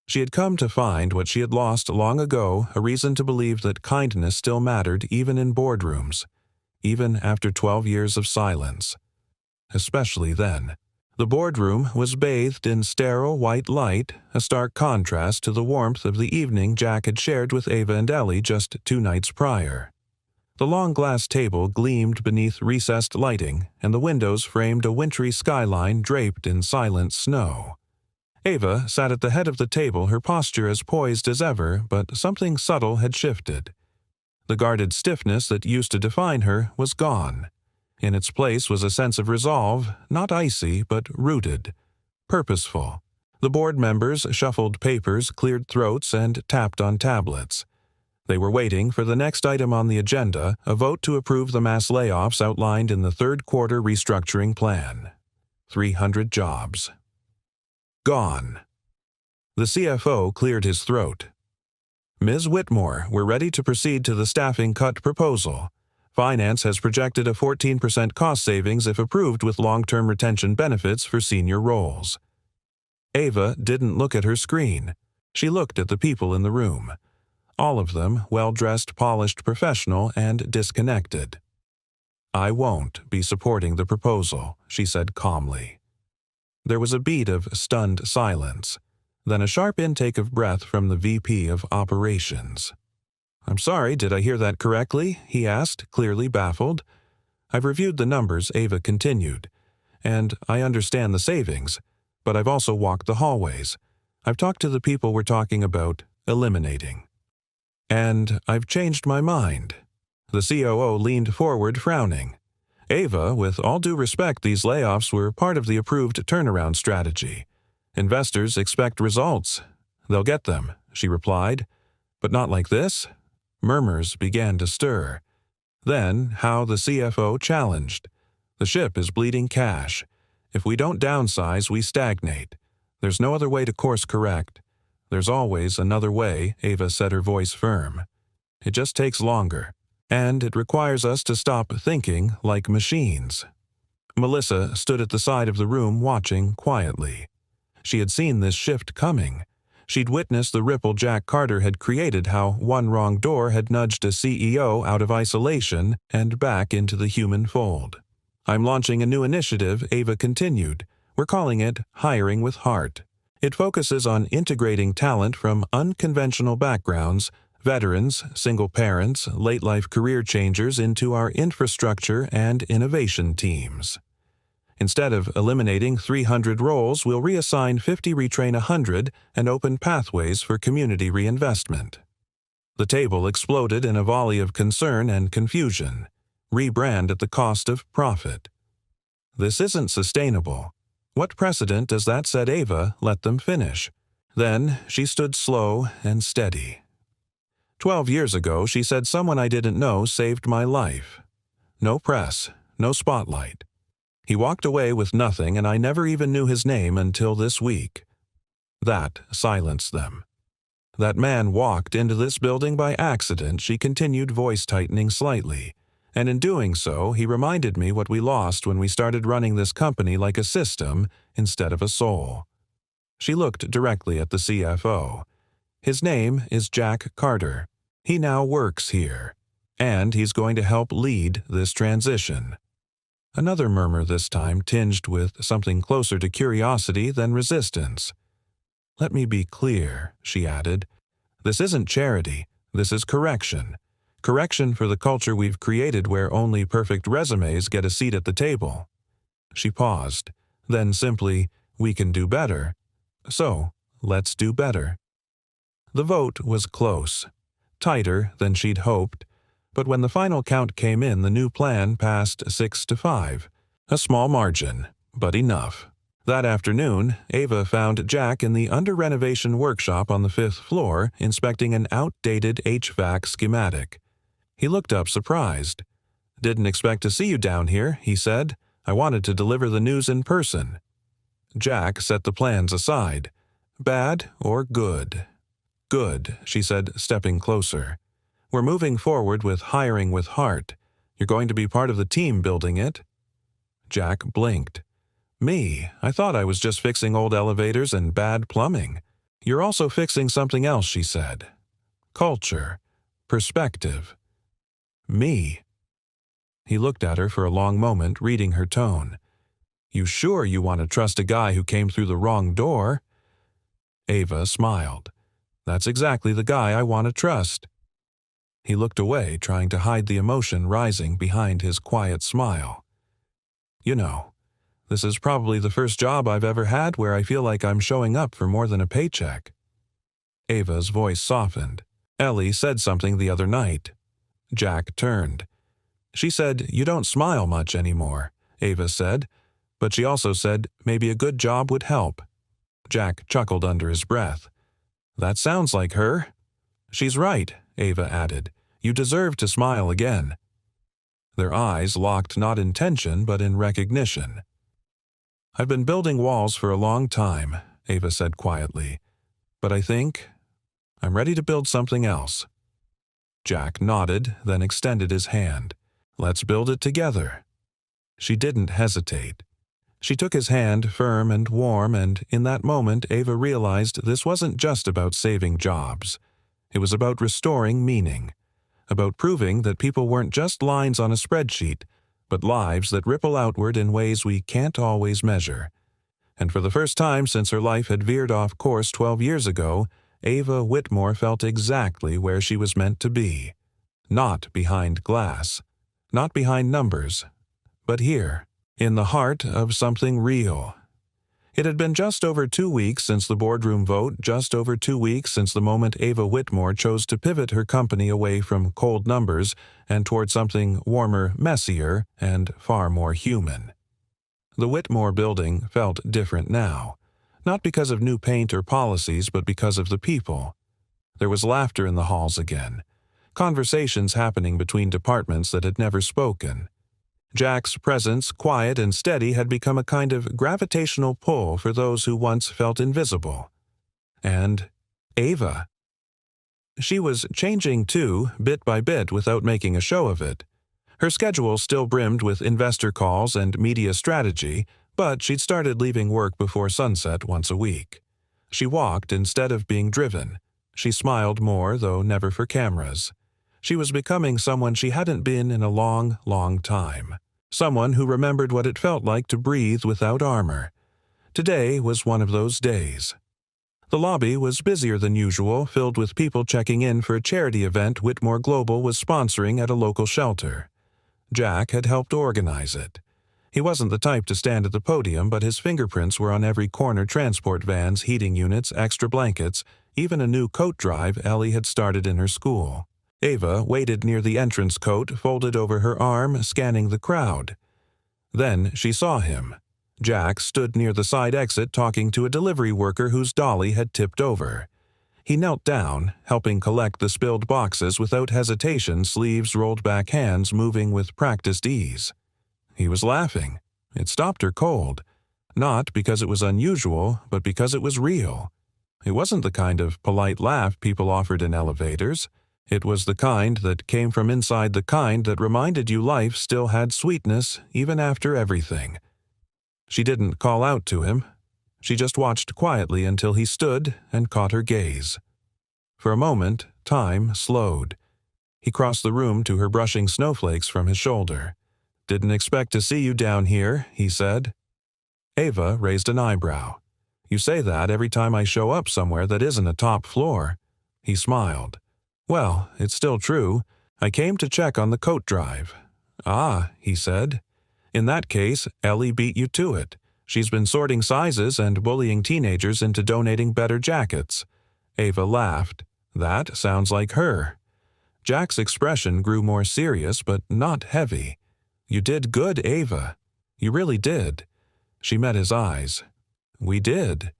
She had come to find what she had lost long ago, a reason to believe that kindness still mattered even in boardrooms, even after 12 years of silence. Especially then. The boardroom was bathed in sterile white light, a stark contrast to the warmth of the evening Jack had shared with Ava and Ellie just 2 nights prior. The long glass table gleamed beneath recessed lighting, and the windows framed a wintry skyline draped in silent snow. Ava sat at the head of the table, her posture as poised as ever, but something subtle had shifted. The guarded stiffness that used to define her was gone. In its place was a sense of resolve, not icy, but rooted, purposeful. The board members shuffled papers, cleared throats, and tapped on tablets. They were waiting for the next item on the agenda, a vote to approve the mass layoffs outlined in the third quarter restructuring plan. 300 jobs. Gone. The CFO cleared his throat. Ms. Whitmore, we're ready to proceed to the staffing cut proposal. Finance has projected a 14% cost savings if approved with long-term retention benefits for senior roles. Ava didn't look at her screen. She looked at the people in the room. All of them well-dressed, polished, professional, and disconnected. I won't be supporting the proposal, she said calmly. There was a beat of stunned silence, then a sharp intake of breath from the VP of Operations. I'm sorry, did I hear that correctly? He asked, clearly baffled. I've reviewed the numbers, Ava continued, and I understand the savings, but I've also walked the hallways. I've talked to the people we're talking about eliminating. And I've changed my mind. The COO leaned forward, frowning. Ava, with all due respect, these layoffs were part of the approved turnaround strategy. Investors expect results. They'll get them, she replied. But not like this? Murmurs began to stir. Then Howe, the CFO, challenged. The ship is bleeding cash. If we don't downsize, we stagnate. There's no other way to course correct. There's always another way, Ava said, her voice firm. It just takes longer. And it requires us to stop thinking like machines. Melissa stood at the side of the room watching quietly. She had seen this shift coming. She'd witnessed the ripple Jack Carter had created, how one wrong door had nudged a CEO out of isolation and back into the human fold. I'm launching a new initiative, Ava continued. We're calling it Hiring with Heart. It focuses on integrating talent from unconventional backgrounds, veterans, single parents, late-life career changers into our infrastructure and innovation teams. Instead of eliminating 300 roles, we'll reassign 50, retrain 100, and open pathways for community reinvestment. The table exploded in a volley of concern and confusion. Rebrand at the cost of profit. This isn't sustainable. What precedent does that set? Ava let them finish. Then she stood slow and steady. 12 years ago, she said someone I didn't know saved my life. No press, no spotlight. He walked away with nothing, and I never even knew his name until this week. That silenced them. That man walked into this building by accident, she continued, voice tightening slightly. And in doing so, he reminded me what we lost when we started running this company like a system instead of a soul. She looked directly at the CFO. His name is Jack Carter. He now works here. And he's going to help lead this transition. Another murmur, this time tinged with something closer to curiosity than resistance. Let me be clear, she added. This isn't charity. This is correction. Correction for the culture we've created where only perfect resumes get a seat at the table. She paused. Then simply, we can do better. So, let's do better. The vote was close. Tighter than she'd hoped. But when the final count came in, the new plan passed 6-5. A small margin, but enough. That afternoon, Ava found Jack in the under-renovation workshop on the 5th floor, inspecting an outdated HVAC schematic. He looked up surprised. Didn't expect to see you down here, he said. I wanted to deliver the news in person. Jack set the plans aside. Bad or good? Good, she said, stepping closer. We're moving forward with Hiring with Heart. You're going to be part of the team building it. Jack blinked. Me? I thought I was just fixing old elevators and bad plumbing. You're also fixing something else, she said. Culture. Perspective. Me? He looked at her for a long moment, reading her tone. You sure you want to trust a guy who came through the wrong door? Ava smiled. That's exactly the guy I want to trust. He looked away, trying to hide the emotion rising behind his quiet smile. You know, this is probably the first job I've ever had where I feel like I'm showing up for more than a paycheck. Ava's voice softened. Ellie said something the other night. Jack turned. "She said, you don't smile much anymore," Ava said, but she also said maybe a good job would help. Jack chuckled under his breath. "That sounds like her." "She's right," Ava added. "You deserve to smile again." Their eyes locked not in tension but in recognition. "I've been building walls for a long time," Ava said quietly, "but I think I'm ready to build something else." Jack nodded, then extended his hand. "Let's build it together." She didn't hesitate. She took his hand firm and warm, and in that moment Ava realized this wasn't just about saving jobs. It was about restoring meaning, about proving that people weren't just lines on a spreadsheet, but lives that ripple outward in ways we can't always measure. And for the first time since her life had veered off course 12 years ago, Ava Whitmore felt exactly where she was meant to be. Not behind glass, not behind numbers, but here, in the heart of something real. It had been just over 2 weeks since the boardroom vote, just over 2 weeks since the moment Ava Whitmore chose to pivot her company away from cold numbers and toward something warmer, messier, and far more human. The Whitmore building felt different now, not because of new paint or policies, but because of the people. There was laughter in the halls again, conversations happening between departments that had never spoken. Jack's presence, quiet and steady, had become a kind of gravitational pull for those who once felt invisible. And Ava. She was changing too, bit by bit, without making a show of it. Her schedule still brimmed with investor calls and media strategy, but she'd started leaving work before sunset once a week. She walked instead of being driven. She smiled more, though never for cameras. She was becoming someone she hadn't been in a long, long time. Someone who remembered what it felt like to breathe without armor. Today was one of those days. The lobby was busier than usual, filled with people checking in for a charity event Whitmore Global was sponsoring at a local shelter. Jack had helped organize it. He wasn't the type to stand at the podium, but his fingerprints were on every corner: transport vans, heating units, extra blankets, even a new coat drive Ellie had started in her school. Ava waited near the entrance coat, folded over her arm, scanning the crowd. Then she saw him. Jack stood near the side exit talking to a delivery worker whose dolly had tipped over. He knelt down, helping collect the spilled boxes without hesitation, sleeves rolled back, hands moving with practiced ease. He was laughing. It stopped her cold. Not because it was unusual, but because it was real. It wasn't the kind of polite laugh people offered in elevators. It was the kind that came from inside, the kind that reminded you life still had sweetness even after everything. She didn't call out to him. She just watched quietly until he stood and caught her gaze. For a moment, time slowed. He crossed the room to her, brushing snowflakes from his shoulder. "Didn't expect to see you down here," he said. Ava raised an eyebrow. "You say that every time I show up somewhere that isn't a top floor." He smiled. "Well, it's still true. I came to check on the coat drive." "Ah," he said. "In that case, Ellie beat you to it. She's been sorting sizes and bullying teenagers into donating better jackets." Ava laughed. "That sounds like her." Jack's expression grew more serious, but not heavy. "You did good, Ava. You really did." She met his eyes. "We did.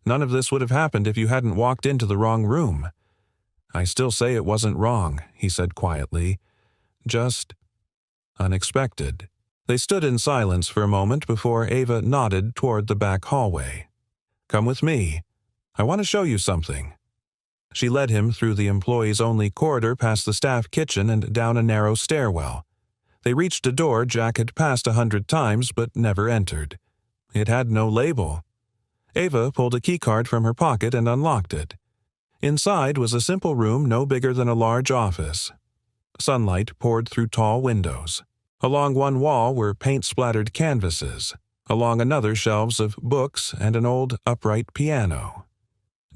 None of this would have happened if you hadn't walked into the wrong room." "I still say it wasn't wrong," he said quietly. "Just unexpected." They stood in silence for a moment before Ava nodded toward the back hallway. "Come with me. I want to show you something." She led him through the employees-only corridor, past the staff kitchen, and down a narrow stairwell. They reached a door Jack had passed 100 times but never entered. It had no label. Ava pulled a keycard from her pocket and unlocked it. Inside was a simple room no bigger than a large office. Sunlight poured through tall windows. Along one wall were paint-splattered canvases. Along another, shelves of books and an old upright piano.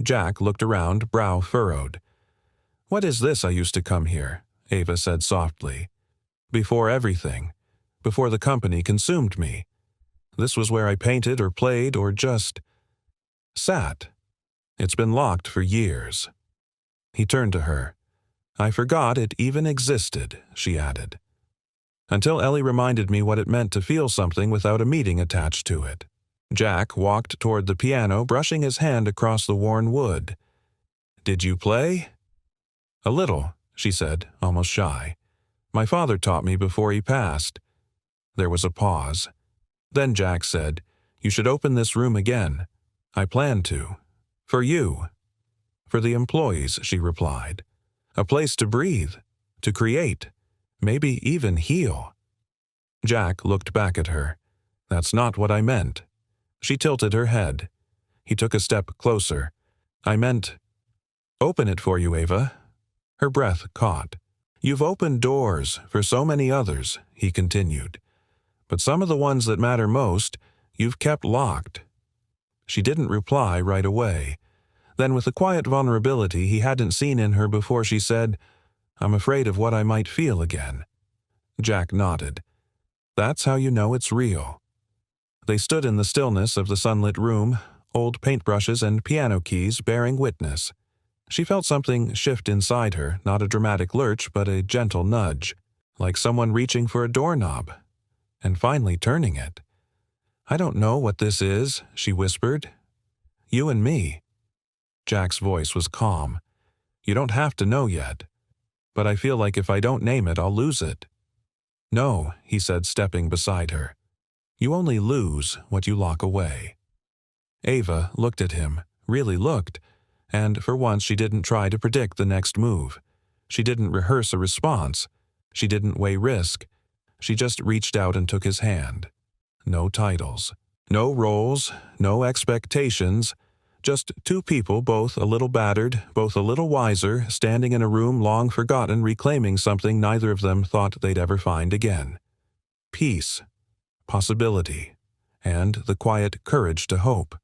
Jack looked around, brow furrowed. "What is this? I used to come here," Ava said softly. "Before everything. Before the company consumed me. This was where I painted or played or just sat. It's been locked for years." He turned to her. I forgot it even existed," she added. Until Ellie reminded me what it meant to feel something without a meaning attached to it. Jack walked toward the piano, brushing his hand across the worn wood. "Did you play?" "A little," she said, almost shy. "My father taught me before he passed." There was a pause. Then Jack said, "You should open this room again." "I plan to." "For you." "For the employees," she replied. "A place to breathe, to create, maybe even heal." Jack looked back at her. "That's not what I meant." She tilted her head. He took a step closer. "I meant, open it for you, Ava." Her breath caught. "You've opened doors for so many others," he continued. "But some of the ones that matter most, you've kept locked." She didn't reply right away. Then, with a quiet vulnerability he hadn't seen in her before, she said, "I'm afraid of what I might feel again." Jack nodded. "That's how you know it's real." They stood in the stillness of the sunlit room, old paintbrushes and piano keys bearing witness. She felt something shift inside her, not a dramatic lurch, but a gentle nudge, like someone reaching for a doorknob, and finally turning it. "I don't know what this is," she whispered. "You and me." Jack's voice was calm. "You don't have to know yet. But I feel like if I don't name it, I'll lose it." "No," he said, stepping beside her. "You only lose what you lock away." Ava looked at him, really looked, and for once she didn't try to predict the next move. She didn't rehearse a response. She didn't weigh risk. She just reached out and took his hand. No titles. No roles. No expectations. Just two people, both a little battered, both a little wiser, standing in a room long forgotten, reclaiming something neither of them thought they'd ever find again. Peace. Possibility. And the quiet courage to hope.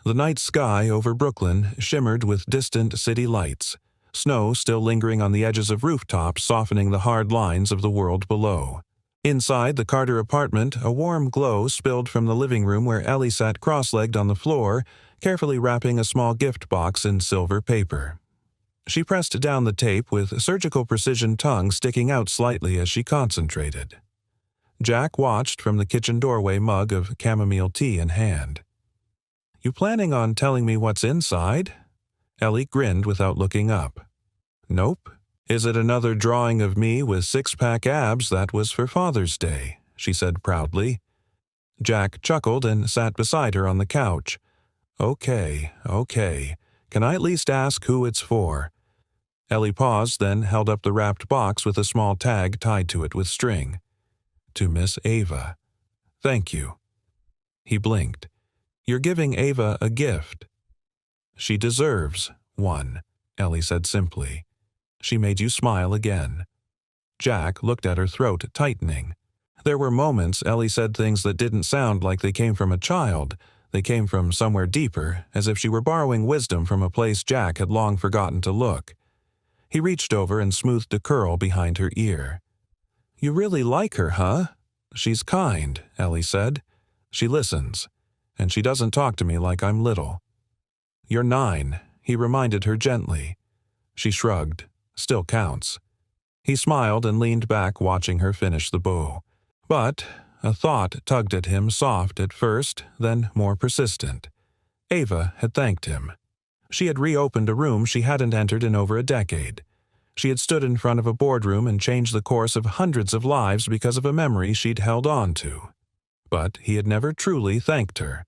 The night sky over Brooklyn shimmered with distant city lights, snow still lingering on the edges of rooftops, softening the hard lines of the world below. Inside the Carter apartment, a warm glow spilled from the living room where Ellie sat cross-legged on the floor, carefully wrapping a small gift box in silver paper. She pressed down the tape with surgical precision, tongue sticking out slightly as she concentrated. Jack watched from the kitchen doorway, mug of chamomile tea in hand. "You planning on telling me what's inside?" Ellie grinned without looking up. "Nope. Is it another drawing of me with six-pack abs that was for Father's Day?" she said proudly. Jack chuckled and sat beside her on the couch. Okay. Can I at least ask who it's for?" Ellie paused, then held up the wrapped box with a small tag tied to it with string. "To Miss Ava." "Thank you." He blinked. "You're giving Ava a gift." "She deserves one," Ellie said simply. "She made you smile again." Jack looked at her throat, tightening. There were moments Ellie said things that didn't sound like they came from a child. They came from somewhere deeper, as if she were borrowing wisdom from a place Jack had long forgotten to look. He reached over and smoothed a curl behind her ear. "You really like her, huh?" "She's kind," Ellie said. "She listens. And she doesn't talk to me like I'm little." "You're 9, he reminded her gently. She shrugged. "Still counts." He smiled and leaned back, watching her finish the bow. But a thought tugged at him, soft at first, then more persistent. Ava had thanked him. She had reopened a room she hadn't entered in over a decade. She had stood in front of a boardroom and changed the course of hundreds of lives because of a memory she'd held on to. But he had never truly thanked her.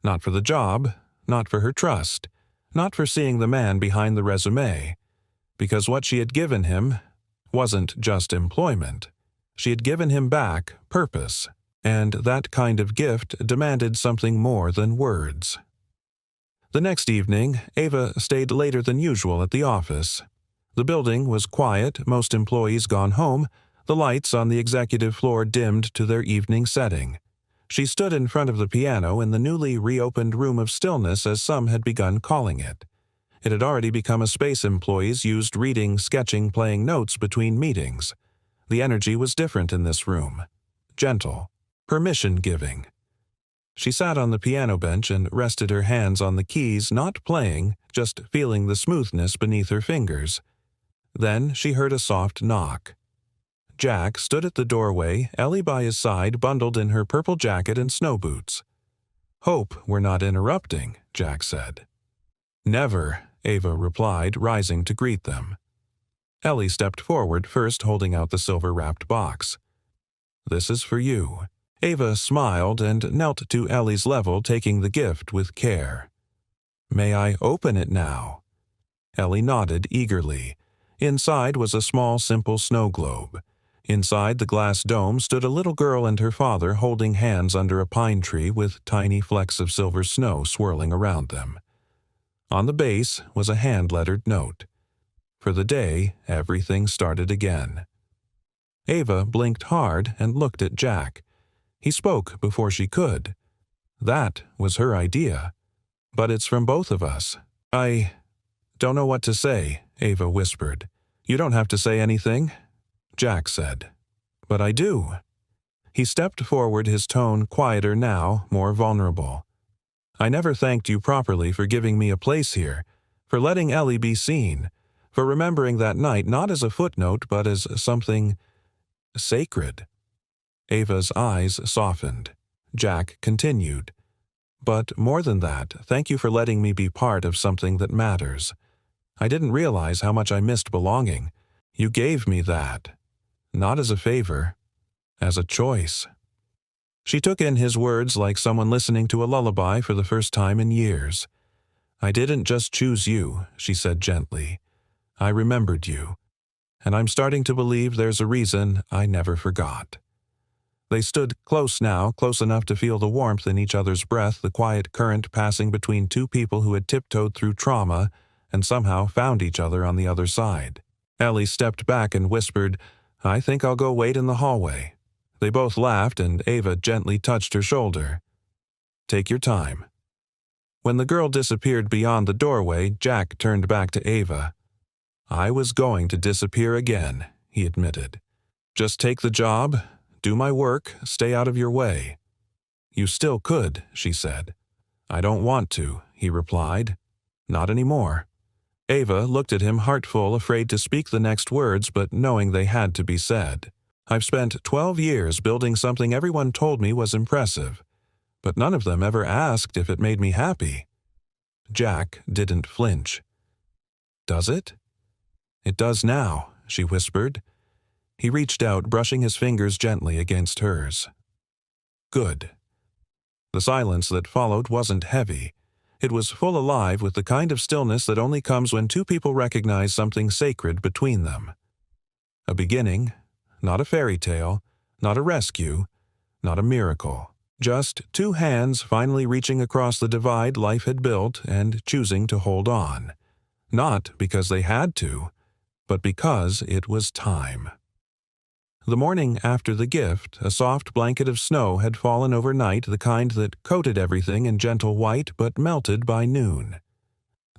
Not for the job, not for her trust, not for seeing the man behind the resume. Because what she had given him wasn't just employment. She had given him back purpose, and that kind of gift demanded something more than words. The next evening, Ava stayed later than usual at the office. The building was quiet, most employees gone home, the lights on the executive floor dimmed to their evening setting. She stood in front of the piano in the newly reopened room of stillness, as some had begun calling it. It had already become a space employees used reading, sketching, playing notes between meetings. The energy was different in this room. Gentle. Permission-giving. She sat on the piano bench and rested her hands on the keys, not playing, just feeling the smoothness beneath her fingers. Then she heard a soft knock. Jack stood at the doorway, Ellie by his side, bundled in her purple jacket and snow boots. "Hope we're not interrupting," Jack said. "Never," Ava replied, rising to greet them. Ellie stepped forward, first holding out the silver-wrapped box. "This is for you." Ava smiled and knelt to Ellie's level, taking the gift with care. "May I open it now?" Ellie nodded eagerly. Inside was a small, simple snow globe. Inside the glass dome stood a little girl and her father holding hands under a pine tree with tiny flecks of silver snow swirling around them. On the base was a hand-lettered note. For the day, everything started again. Ava blinked hard and looked at Jack. He spoke before she could. That was her idea. "But it's from both of us." "I don't know what to say," Ava whispered. "You don't have to say anything," Jack said. "But I do." He stepped forward, his tone quieter now, more vulnerable. "I never thanked you properly for giving me a place here, for letting Ellie be seen, for remembering that night not as a footnote but as something sacred." Ava's eyes softened. Jack continued. "But more than that, thank you for letting me be part of something that matters. I didn't realize how much I missed belonging. You gave me that. Not as a favor, as a choice." She took in his words like someone listening to a lullaby for the first time in years. "I didn't just choose you," she said gently. "I remembered you. And I'm starting to believe there's a reason I never forgot." They stood close now, close enough to feel the warmth in each other's breath, the quiet current passing between two people who had tiptoed through trauma and somehow found each other on the other side. Ellie stepped back and whispered, "I think I'll go wait in the hallway." They both laughed, and Ava gently touched her shoulder. "Take your time." When the girl disappeared beyond the doorway, Jack turned back to Ava. "I was going to disappear again," he admitted. "Just take the job, do my work, stay out of your way." "You still could," she said. "I don't want to," he replied. "Not anymore." Ava looked at him, heartful, afraid to speak the next words, but knowing they had to be said. "I've spent 12 years building something everyone told me was impressive, but none of them ever asked if it made me happy." Jack didn't flinch. "Does it?" "It does now," she whispered. He reached out, brushing his fingers gently against hers. "Good." The silence that followed wasn't heavy. It was full alive with the kind of stillness that only comes when two people recognize something sacred between them. A beginning, not a fairy tale, not a rescue, not a miracle. Just two hands finally reaching across the divide life had built and choosing to hold on. Not because they had to, but because it was time. The morning after the gift, a soft blanket of snow had fallen overnight, the kind that coated everything in gentle white but melted by noon.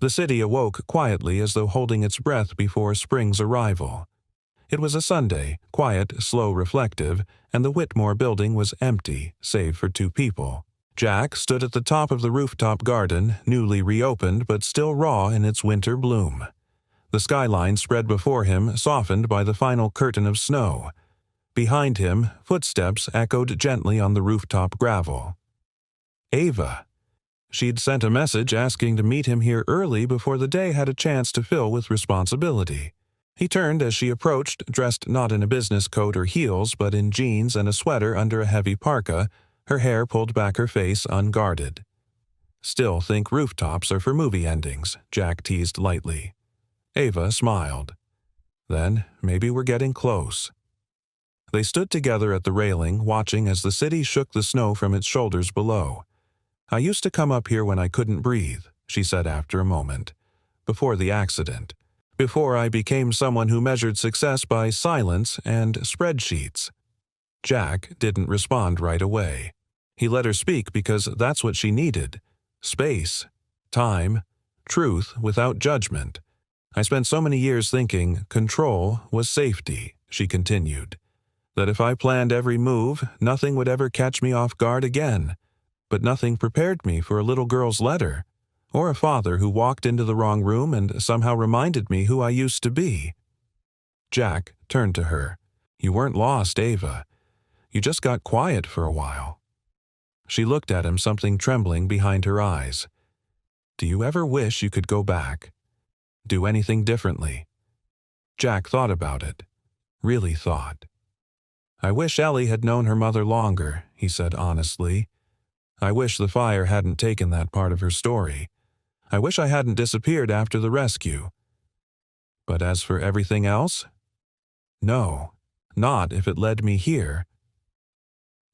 The city awoke quietly as though holding its breath before spring's arrival. It was a Sunday, quiet, slow, reflective, and the Whitmore building was empty, save for two people. Jack stood at the top of the rooftop garden, newly reopened but still raw in its winter bloom. The skyline spread before him, softened by the final curtain of snow. Behind him, footsteps echoed gently on the rooftop gravel. Ava. She'd sent a message asking to meet him here early before the day had a chance to fill with responsibility. He turned as she approached, dressed not in a business coat or heels, but in jeans and a sweater under a heavy parka, her hair pulled back, her face unguarded. "Still think rooftops are for movie endings," Jack teased lightly. Ava smiled. "Then maybe we're getting close." They stood together at the railing, watching as the city shook the snow from its shoulders below. "I used to come up here when I couldn't breathe," she said after a moment. "Before the accident. Before I became someone who measured success by silence and spreadsheets." Jack didn't respond right away. He let her speak because that's what she needed. Space, time, truth without judgment. "I spent so many years thinking control was safety," she continued. "That if I planned every move, nothing would ever catch me off guard again. But nothing prepared me for a little girl's letter, or a father who walked into the wrong room and somehow reminded me who I used to be." Jack turned to her. "You weren't lost, Ava. You just got quiet for a while." She looked at him, something trembling behind her eyes. "Do you ever wish you could go back? Do anything differently?" Jack thought about it. Really thought. "I wish Ellie had known her mother longer," he said honestly. "I wish the fire hadn't taken that part of her story. I wish I hadn't disappeared after the rescue. But as for everything else? No, not if it led me here."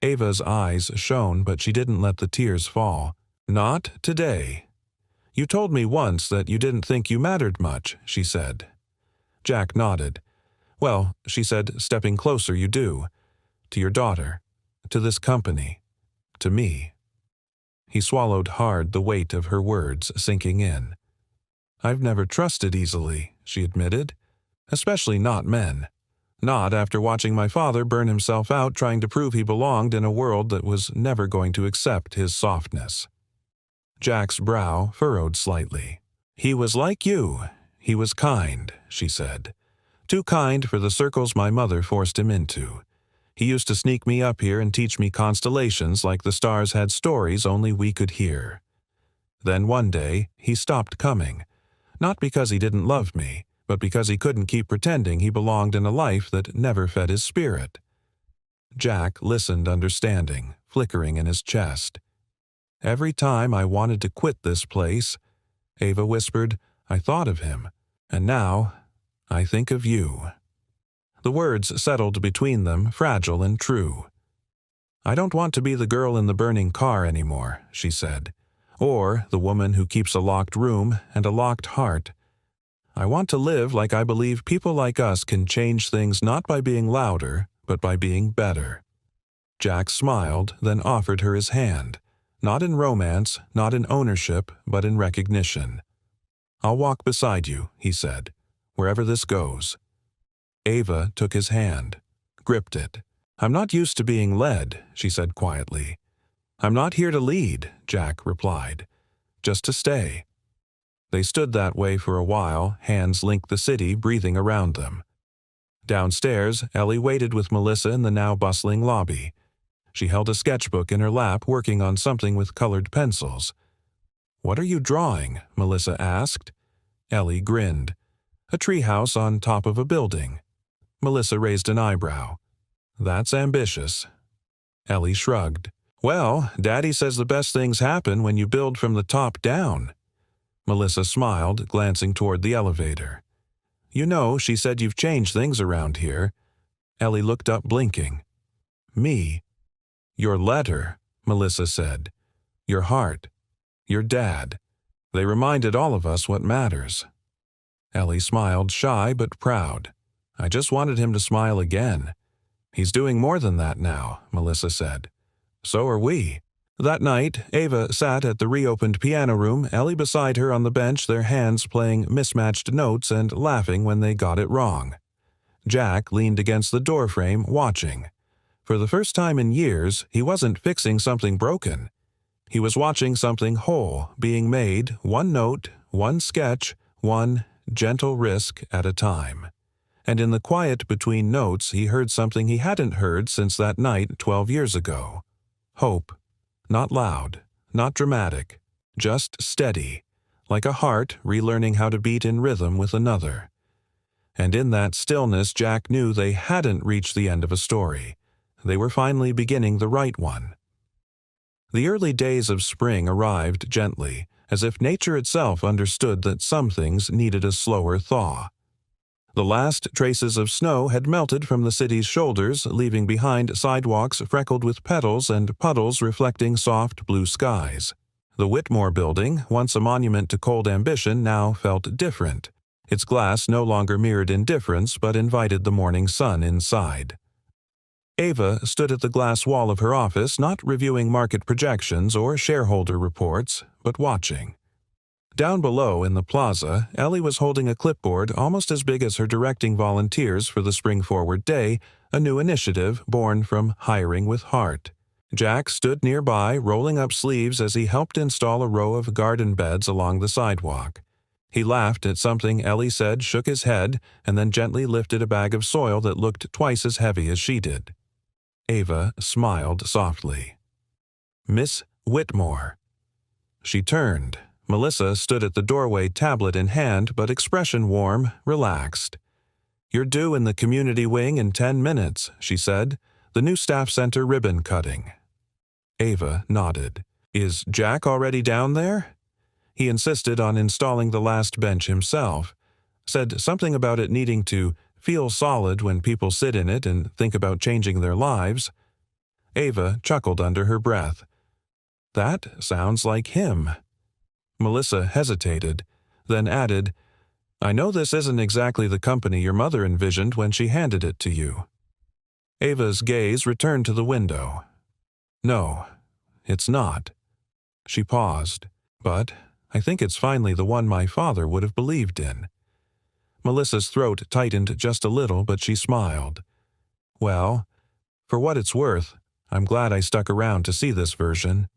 Ava's eyes shone, but she didn't let the tears fall. "Not today. You told me once that you didn't think you mattered much," she said. Jack nodded. "Well," she said, stepping closer, "you do. To your daughter. To this company. To me." He swallowed hard, the weight of her words sinking in. "I've never trusted easily," she admitted. "Especially not men. Not after watching my father burn himself out trying to prove he belonged in a world that was never going to accept his softness." Jack's brow furrowed slightly. "He was like you. He was kind," she said. "Too kind for the circles my mother forced him into. He used to sneak me up here and teach me constellations like the stars had stories only we could hear. Then one day, he stopped coming. Not because he didn't love me, but because he couldn't keep pretending he belonged in a life that never fed his spirit." Jack listened, understanding, flickering in his chest. "Every time I wanted to quit this place," Ava whispered, "I thought of him. And now, I think of you." The words settled between them, fragile and true. "I don't want to be the girl in the burning car anymore," she said, "or the woman who keeps a locked room and a locked heart. I want to live like I believe people like us can change things not by being louder, but by being better." Jack smiled, then offered her his hand, not in romance, not in ownership, but in recognition. "I'll walk beside you," he said, "wherever this goes." Ava took his hand, gripped it. "I'm not used to being led," she said quietly. "I'm not here to lead," Jack replied, "just to stay." They stood that way for a while, hands linked the city breathing around them. Downstairs, Ellie waited with Melissa in the now bustling lobby. She held a sketchbook in her lap, working on something with colored pencils. "What are you drawing?" Melissa asked. Ellie grinned. "A treehouse on top of a building." Melissa raised an eyebrow. "That's ambitious." Ellie shrugged. "Well, Daddy says the best things happen when you build from the top down." Melissa smiled, glancing toward the elevator. "You know, she said you've changed things around here." Ellie looked up, blinking. "Me?" "Your letter," Melissa said. "Your heart. Your dad. They reminded all of us what matters." Ellie smiled, shy but proud. "I just wanted him to smile again." "He's doing more than that now," Melissa said. "So are we." That night, Ava sat at the reopened piano room, Ellie beside her on the bench, their hands playing mismatched notes and laughing when they got it wrong. Jack leaned against the doorframe, watching. For the first time in years, he wasn't fixing something broken. He was watching something whole being made, one note, one sketch, one gentle risk at a time. And in the quiet between notes, he heard something he hadn't heard since that night 12 years ago. Hope. Not loud, not dramatic, just steady, like a heart relearning how to beat in rhythm with another. And in that stillness, Jack knew they hadn't reached the end of a story. They were finally beginning the right one. The early days of spring arrived gently, as if nature itself understood that some things needed a slower thaw. The last traces of snow had melted from the city's shoulders, leaving behind sidewalks freckled with petals and puddles reflecting soft blue skies. The Whitmore building, once a monument to cold ambition, now felt different. Its glass no longer mirrored indifference but invited the morning sun inside. Ava stood at the glass wall of her office, not reviewing market projections or shareholder reports, but watching. Down below in the plaza, Ellie was holding a clipboard almost as big as her directing volunteers for the Spring Forward Day, a new initiative born from hiring with heart. Jack stood nearby, rolling up sleeves as he helped install a row of garden beds along the sidewalk. He laughed at something Ellie said, shook his head, and then gently lifted a bag of soil that looked twice as heavy as she did. Ava smiled softly. "Miss Whitmore." She turned. Melissa stood at the doorway, tablet in hand, but expression warm, relaxed. "You're due in the community wing in 10 minutes, she said. "The new staff center ribbon cutting." Ava nodded. "Is Jack already down there?" He insisted on installing the last bench himself. Said something about it needing to feel solid when people sit in it and think about changing their lives. Ava chuckled under her breath. "That sounds like him." Melissa hesitated, then added, "I know this isn't exactly the company your mother envisioned when she handed it to you." Ava's gaze returned to the window. "No, it's not." She paused. "But I think it's finally the one my father would have believed in." Melissa's throat tightened just a little, but she smiled. "Well, for what it's worth, I'm glad I stuck around to see this version."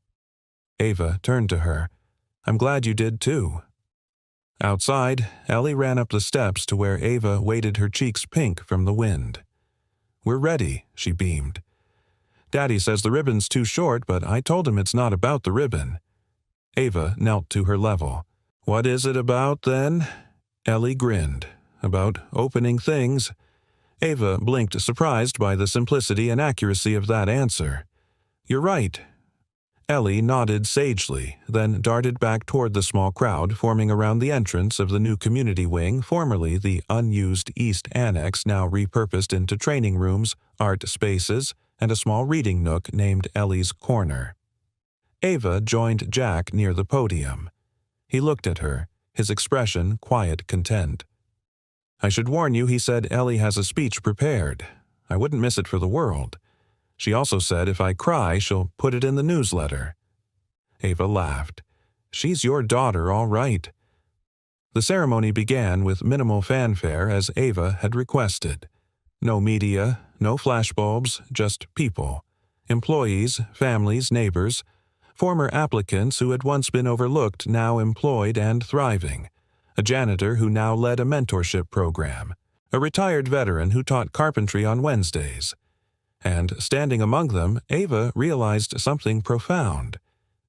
Ava turned to her. "I'm glad you did too." Outside, Ellie ran up the steps to where Ava waited, her cheeks pink from the wind. "We're ready," she beamed. "Daddy says the ribbon's too short, but I told him it's not about the ribbon." Ava knelt to her level. "What is it about, then?" Ellie grinned. "About opening things." Ava blinked, surprised by the simplicity and accuracy of that answer. "You're right." Ellie nodded sagely, then darted back toward the small crowd forming around the entrance of the new community wing, formerly the unused East Annex, now repurposed into training rooms, art spaces, and a small reading nook named Ellie's Corner. Ava joined Jack near the podium. He looked at her, his expression quiet content. "I should warn you," he said, "Ellie has a speech prepared. I wouldn't miss it for the world. She also said if I cry, she'll put it in the newsletter." Ava laughed. "She's your daughter, all right." The ceremony began with minimal fanfare, as Ava had requested. No media, no flashbulbs, just people. Employees, families, neighbors. Former applicants who had once been overlooked, now employed and thriving. A janitor who now led a mentorship program. A retired veteran who taught carpentry on Wednesdays. And standing among them, Ava realized something profound.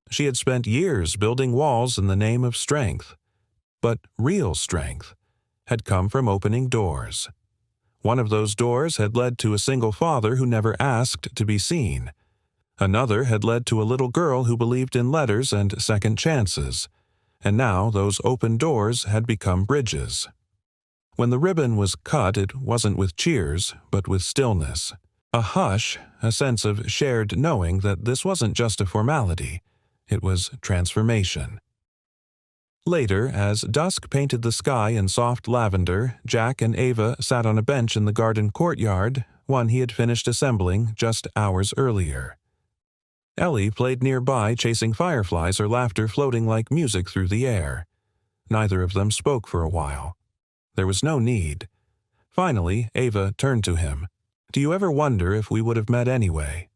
She had spent years building walls in the name of strength. But real strength had come from opening doors. One of those doors had led to a single father who never asked to be seen. Another had led to a little girl who believed in letters and second chances. And now those open doors had become bridges. When the ribbon was cut, it wasn't with cheers, but with stillness. A hush, a sense of shared knowing that this wasn't just a formality. It was transformation. Later, as dusk painted the sky in soft lavender, Jack and Ava sat on a bench in the garden courtyard, one he had finished assembling just hours earlier. Ellie played nearby, chasing fireflies, her laughter floating like music through the air. Neither of them spoke for a while. There was no need. Finally, Ava turned to him. "Do you ever wonder if we would have met anyway?"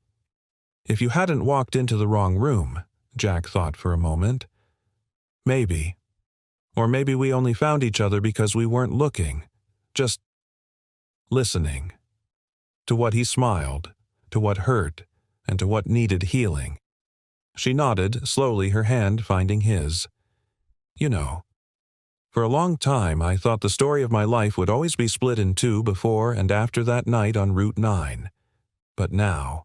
"If you hadn't walked into the wrong room," Jack thought for a moment. "Maybe. Or maybe we only found each other because we weren't looking, just listening." To what he smiled, to what hurt, and to what needed healing. She nodded, slowly, her hand finding his. "You know, for a long time I thought the story of my life would always be split in two before and after that night on Route 9. But now—"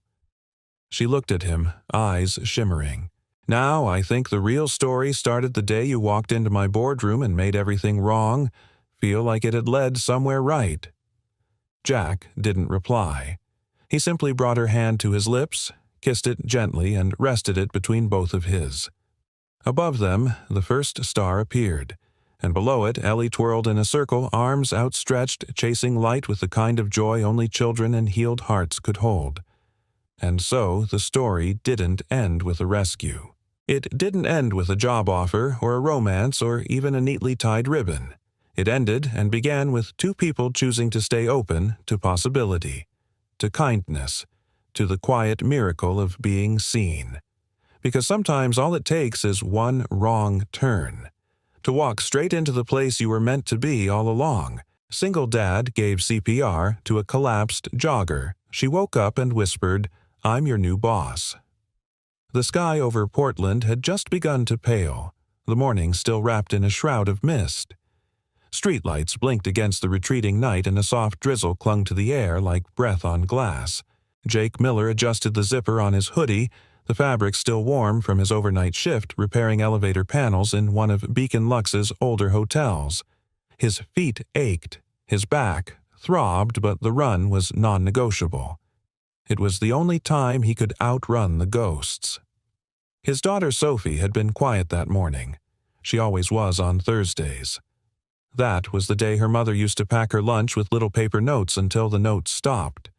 She looked at him, eyes shimmering. "Now I think the real story started the day you walked into my boardroom and made everything wrong feel like it had led somewhere right." Jack didn't reply. He simply brought her hand to his lips, kissed it gently, and rested it between both of his. Above them, the first star appeared, and below it Ellie twirled in a circle, arms outstretched, chasing light with the kind of joy only children and healed hearts could hold. And so the story didn't end with a rescue. It didn't end with a job offer, or a romance, or even a neatly tied ribbon. It ended and began with two people choosing to stay open to possibility, to kindness, to the quiet miracle of being seen. Because sometimes all it takes is one wrong turn. To walk straight into the place you were meant to be all along. Single dad gave CPR to a collapsed jogger. She woke up and whispered, "I'm your new boss." The sky over Portland had just begun to pale, the morning still wrapped in a shroud of mist. Streetlights blinked against the retreating night and a soft drizzle clung to the air like breath on glass. Jake Miller adjusted the zipper on his hoodie, the fabric still warm from his overnight shift repairing elevator panels in one of Beacon Lux's older hotels. His feet ached, his back throbbed, but the run was non-negotiable. It was the only time he could outrun the ghosts. His daughter Sophie had been quiet that morning. She always was on Thursdays. That was the day her mother used to pack her lunch with little paper notes until the notes stopped.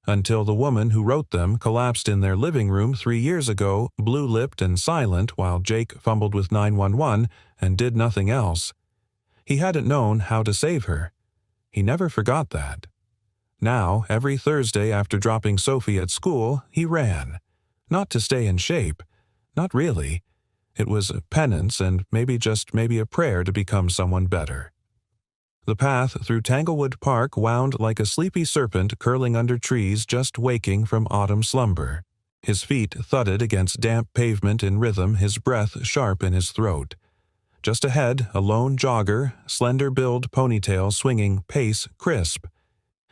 Until the woman who wrote them collapsed in their living room 3 years ago, blue-lipped and silent while Jake fumbled with 911 and did nothing else. He hadn't known how to save her. He never forgot that. Now, every Thursday after dropping Sophie at school, he ran. Not to stay in shape. Not really. It was a penance and maybe a prayer to become someone better. The path through Tanglewood Park wound like a sleepy serpent curling under trees just waking from autumn slumber. His feet thudded against damp pavement in rhythm, his breath sharp in his throat. Just ahead, a lone jogger, slender-billed ponytail swinging, pace crisp.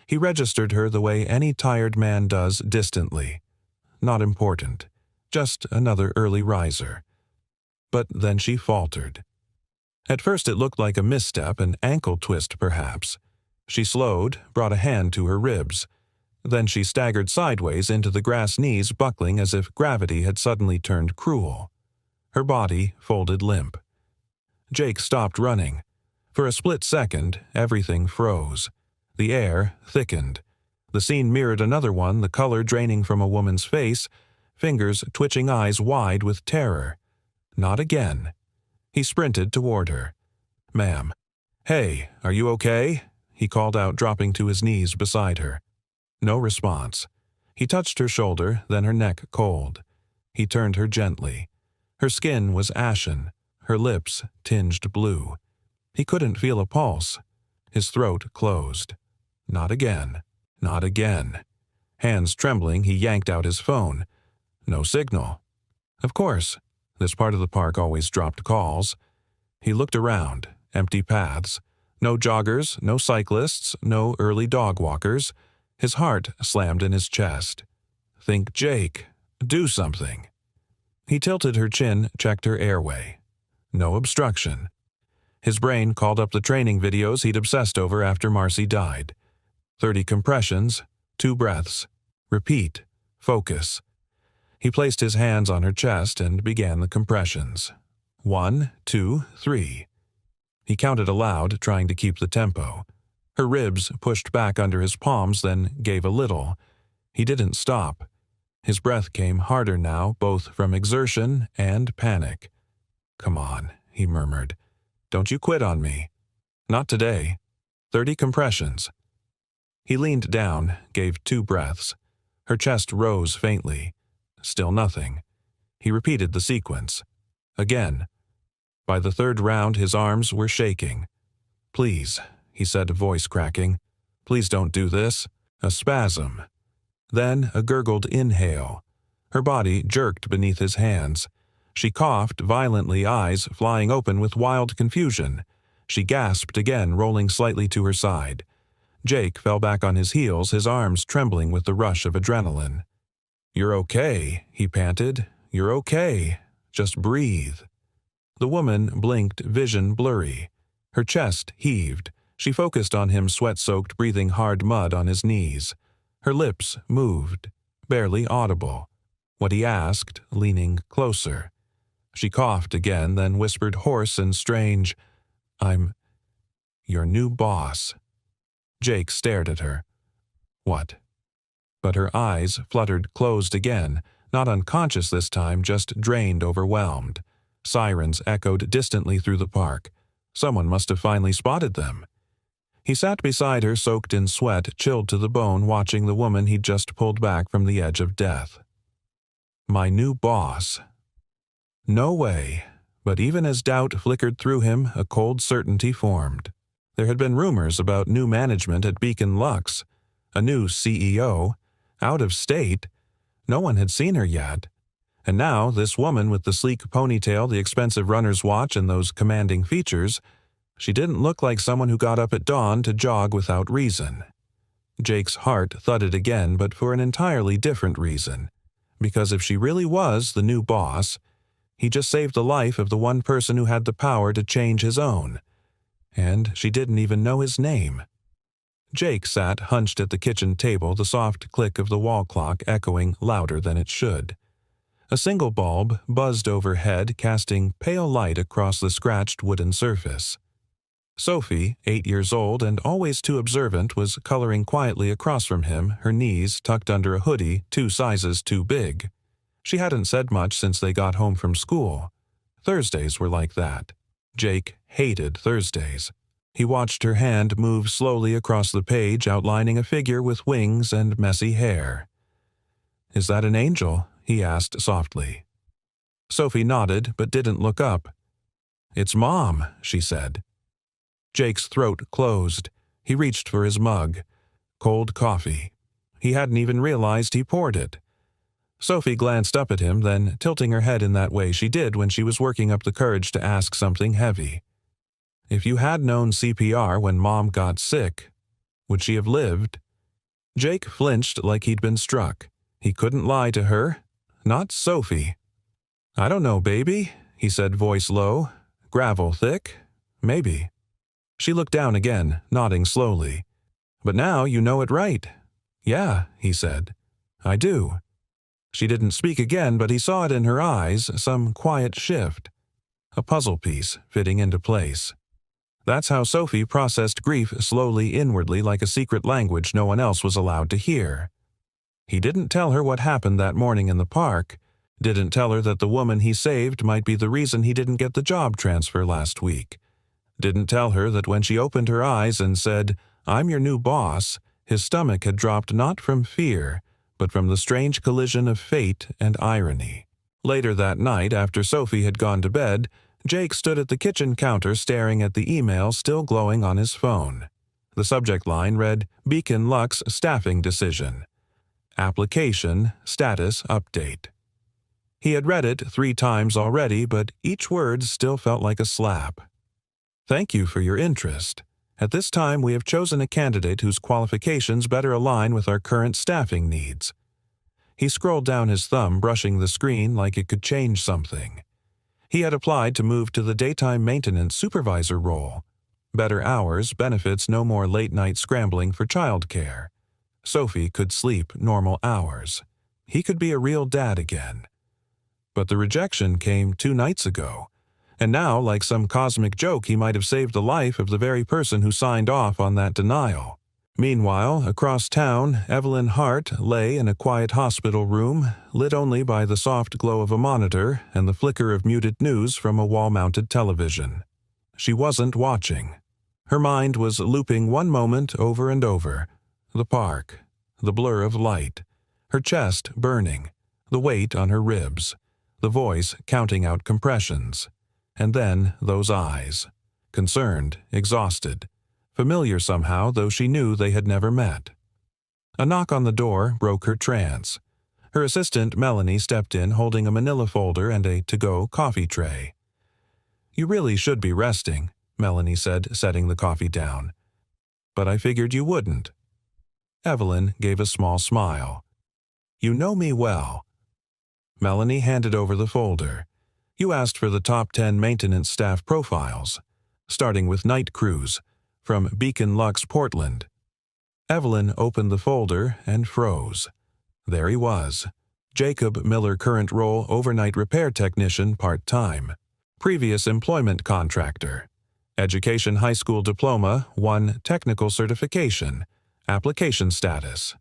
He registered her the way any tired man does distantly. Not important. Just another early riser. But then she faltered. At first it looked like a misstep, an ankle twist perhaps. She slowed, brought a hand to her ribs. Then she staggered sideways into the grass, knees buckling as if gravity had suddenly turned cruel. Her body folded limp. Jake stopped running. For a split second, everything froze. The air thickened. The scene mirrored another one, the color draining from a woman's face, fingers twitching, eyes wide with terror. Not again. He sprinted toward her. "Ma'am." "Hey, are you okay?" he called out, dropping to his knees beside her. No response. He touched her shoulder, then her neck cold. He turned her gently. Her skin was ashen, her lips tinged blue. He couldn't feel a pulse. His throat closed. Not again. Not again. Hands trembling, he yanked out his phone. No signal. Of course. This part of the park always dropped calls. He looked around. Empty paths. No joggers, no cyclists, no early dog walkers. His heart slammed in his chest. Think Jake. Do something. He tilted her chin, checked her airway. No obstruction. His brain called up the training videos he'd obsessed over after Marcy died. 30 compressions, 2 breaths. Repeat. Focus. He placed his hands on her chest and began the compressions. 1, 2, 3. He counted aloud, trying to keep the tempo. Her ribs pushed back under his palms, then gave a little. He didn't stop. His breath came harder now, both from exertion and panic. "Come on," he murmured. "Don't you quit on me. Not today. 30 compressions." He leaned down, gave 2 breaths. Her chest rose faintly. Still nothing. He repeated the sequence. Again. By the 3rd round, his arms were shaking. "Please," he said, voice cracking. "Please don't do this." A spasm. Then a gurgled inhale. Her body jerked beneath his hands. She coughed violently, eyes flying open with wild confusion. She gasped again, rolling slightly to her side. Jake fell back on his heels, his arms trembling with the rush of adrenaline. "You're okay," he panted. "You're okay. Just breathe." The woman blinked, vision blurry. Her chest heaved. She focused on him, sweat-soaked, breathing hard mud on his knees. Her lips moved, barely audible. What he asked, leaning closer. She coughed again, then whispered hoarse and strange, "I'm your new boss." Jake stared at her. "What?" But her eyes fluttered closed again, not unconscious this time, just drained, overwhelmed. Sirens echoed distantly through the park. Someone must have finally spotted them. He sat beside her, soaked in sweat, chilled to the bone, watching the woman he'd just pulled back from the edge of death. My new boss. No way. But even as doubt flickered through him, a cold certainty formed. There had been rumors about new management at Beacon Lux, a new CEO, out of state. No one had seen her yet. And now this woman with the sleek ponytail, the expensive runner's watch, and those commanding features, she didn't look like someone who got up at dawn to jog without reason. Jake's heart thudded again, but for an entirely different reason. Because if she really was the new boss, he just saved the life of the one person who had the power to change his own. And she didn't even know his name. Jake sat hunched at the kitchen table, the soft click of the wall clock echoing louder than it should. A single bulb buzzed overhead, casting pale light across the scratched wooden surface. Sophie, 8 years old and always too observant, was coloring quietly across from him, her knees tucked under a hoodie 2 sizes too big. She hadn't said much since they got home from school. Thursdays were like that. Jake hated Thursdays. He watched her hand move slowly across the page, outlining a figure with wings and messy hair. "Is that an angel?" he asked softly. Sophie nodded, but didn't look up. "It's Mom," she said. Jake's throat closed. He reached for his mug. Cold coffee. He hadn't even realized he poured it. Sophie glanced up at him, then tilting her head in that way she did when she was working up the courage to ask something heavy. "If you had known CPR when Mom got sick, would she have lived?" Jake flinched like he'd been struck. He couldn't lie to her. Not Sophie. "I don't know, baby," he said, voice low. "Gravel thick? Maybe." She looked down again, nodding slowly. "But now you know it right." "Yeah," he said. "I do." She didn't speak again, but he saw it in her eyes, some quiet shift. A puzzle piece fitting into place. That's how Sophie processed grief slowly inwardly, like a secret language no one else was allowed to hear. He didn't tell her what happened that morning in the park, didn't tell her that the woman he saved might be the reason he didn't get the job transfer last week, didn't tell her that when she opened her eyes and said, "I'm your new boss," his stomach had dropped not from fear, but from the strange collision of fate and irony. Later that night, after Sophie had gone to bed, Jake stood at the kitchen counter staring at the email still glowing on his phone. The subject line read, "Beacon Lux Staffing Decision. Application Status Update." He had read it 3 times already, but each word still felt like a slap. "Thank you for your interest. At this time, we have chosen a candidate whose qualifications better align with our current staffing needs." He scrolled down his thumb, brushing the screen like it could change something. He had applied to move to the daytime maintenance supervisor role. Better hours, benefits, no more late-night scrambling for childcare. Sophie could sleep normal hours. He could be a real dad again. But the rejection came 2 nights ago. And now, like some cosmic joke, he might have saved the life of the very person who signed off on that denial. Meanwhile, across town, Evelyn Hart lay in a quiet hospital room, lit only by the soft glow of a monitor and the flicker of muted news from a wall-mounted television. She wasn't watching. Her mind was looping one moment over and over. The park, the blur of light, her chest burning, the weight on her ribs, the voice counting out compressions. And then those eyes, concerned, exhausted, familiar somehow, though she knew they had never met. A knock on the door broke her trance. Her assistant, Melanie, stepped in holding a manila folder and a to-go coffee tray. "You really should be resting," Melanie said, setting the coffee down. "But I figured you wouldn't." Evelyn gave a small smile. "You know me well." Melanie handed over the folder. "You asked for the top 10 maintenance staff profiles, starting with night crews, from Beacon Lux, Portland." Evelyn opened the folder and froze. There he was. Jacob Miller, current role overnight repair technician, part-time. Previous employment contractor. Education high school diploma, 1 technical certification. Application status.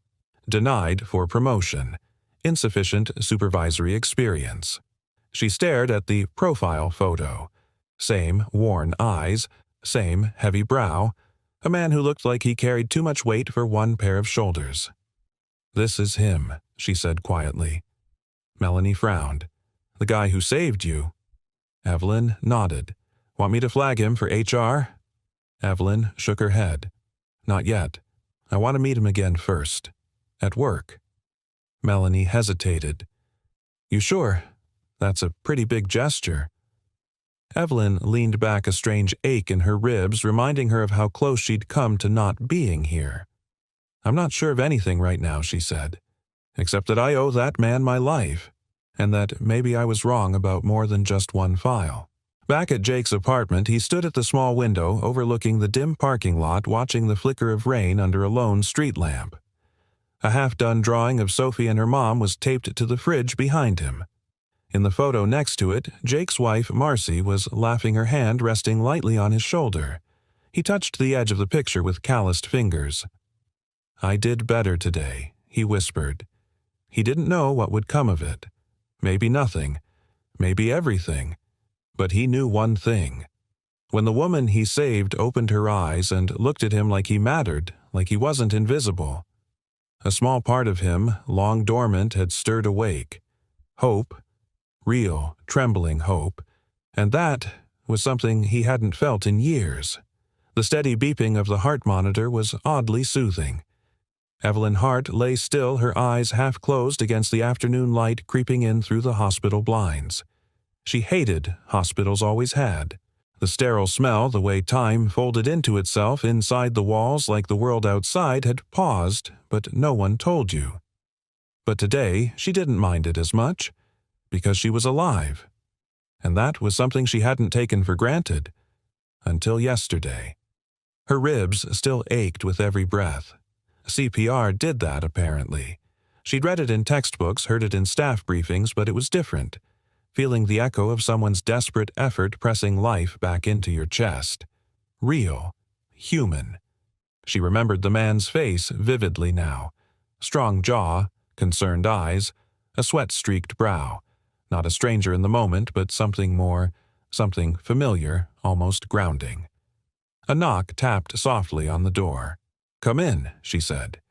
Denied for promotion. Insufficient supervisory experience. She stared at the profile photo. Same worn eyes, same heavy brow, a man who looked like he carried too much weight for 1 pair of shoulders. "This is him," she said quietly. Melanie frowned. "The guy who saved you?" Evelyn nodded. Want me to flag him for HR? Evelyn shook her head. Not yet. I want to meet him again first. At work. Melanie hesitated. You sure? That's a pretty big gesture. Evelyn leaned back, a strange ache in her ribs, reminding her of how close she'd come to not being here. I'm not sure of anything right now, she said, except that I owe that man my life, and that maybe I was wrong about more than just one file. Back at Jake's apartment, he stood at the small window overlooking the dim parking lot, watching the flicker of rain under a lone street lamp. A half-done drawing of Sophie and her mom was taped to the fridge behind him. In the photo next to it, Jake's wife, Marcy, was laughing, her hand resting lightly on his shoulder. He touched the edge of the picture with calloused fingers. I did better today, he whispered. He didn't know what would come of it. Maybe nothing. Maybe everything. But he knew one thing. When the woman he saved opened her eyes and looked at him like he mattered, like he wasn't invisible, a small part of him, long dormant, had stirred awake. Hope. Real, trembling hope. And that was something he hadn't felt in years. The steady beeping of the heart monitor was oddly soothing. Evelyn Hart lay still, her eyes half closed against the afternoon light creeping in through the hospital blinds. She hated hospitals, always had. The sterile smell, the way time folded into itself inside the walls like the world outside had paused, but no one told you. But today she didn't mind it as much, because she was alive. And that was something she hadn't taken for granted. Until yesterday. Her ribs still ached with every breath. CPR did that, apparently. She'd read it in textbooks, heard it in staff briefings, but it was different. Feeling the echo of someone's desperate effort pressing life back into your chest. Real. Human. She remembered the man's face vividly now. Strong jaw, concerned eyes, a sweat-streaked brow. Not a stranger in the moment, but something more, something familiar, almost grounding. A knock tapped softly on the door. Come in, she said.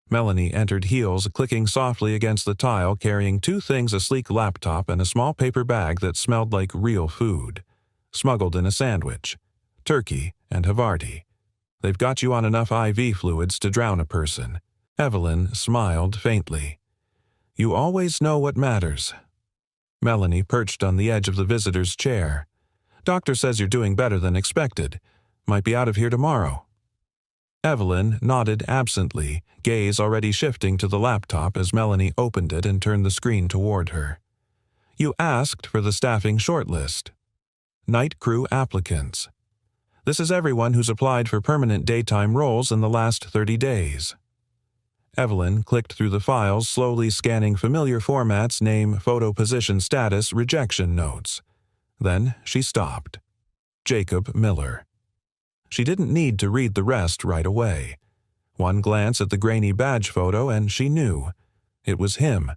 Melanie entered, heels clicking softly against the tile, carrying two things, a sleek laptop and a small paper bag that smelled like real food. Smuggled in a sandwich. Turkey and Havarti. They've got you on enough IV fluids to drown a person. Evelyn smiled faintly. You always know what matters. Melanie perched on the edge of the visitor's chair. Doctor says you're doing better than expected. Might be out of here tomorrow. Evelyn nodded absently, gaze already shifting to the laptop as Melanie opened it and turned the screen toward her. You asked for the staffing shortlist. Night crew applicants. This is everyone who's applied for permanent daytime roles in the last 30 days. Evelyn clicked through the files, slowly scanning familiar formats, name, photo, position, status, rejection notes. Then she stopped. Jacob Miller. She didn't need to read the rest right away. One glance at the grainy badge photo and she knew. It was him,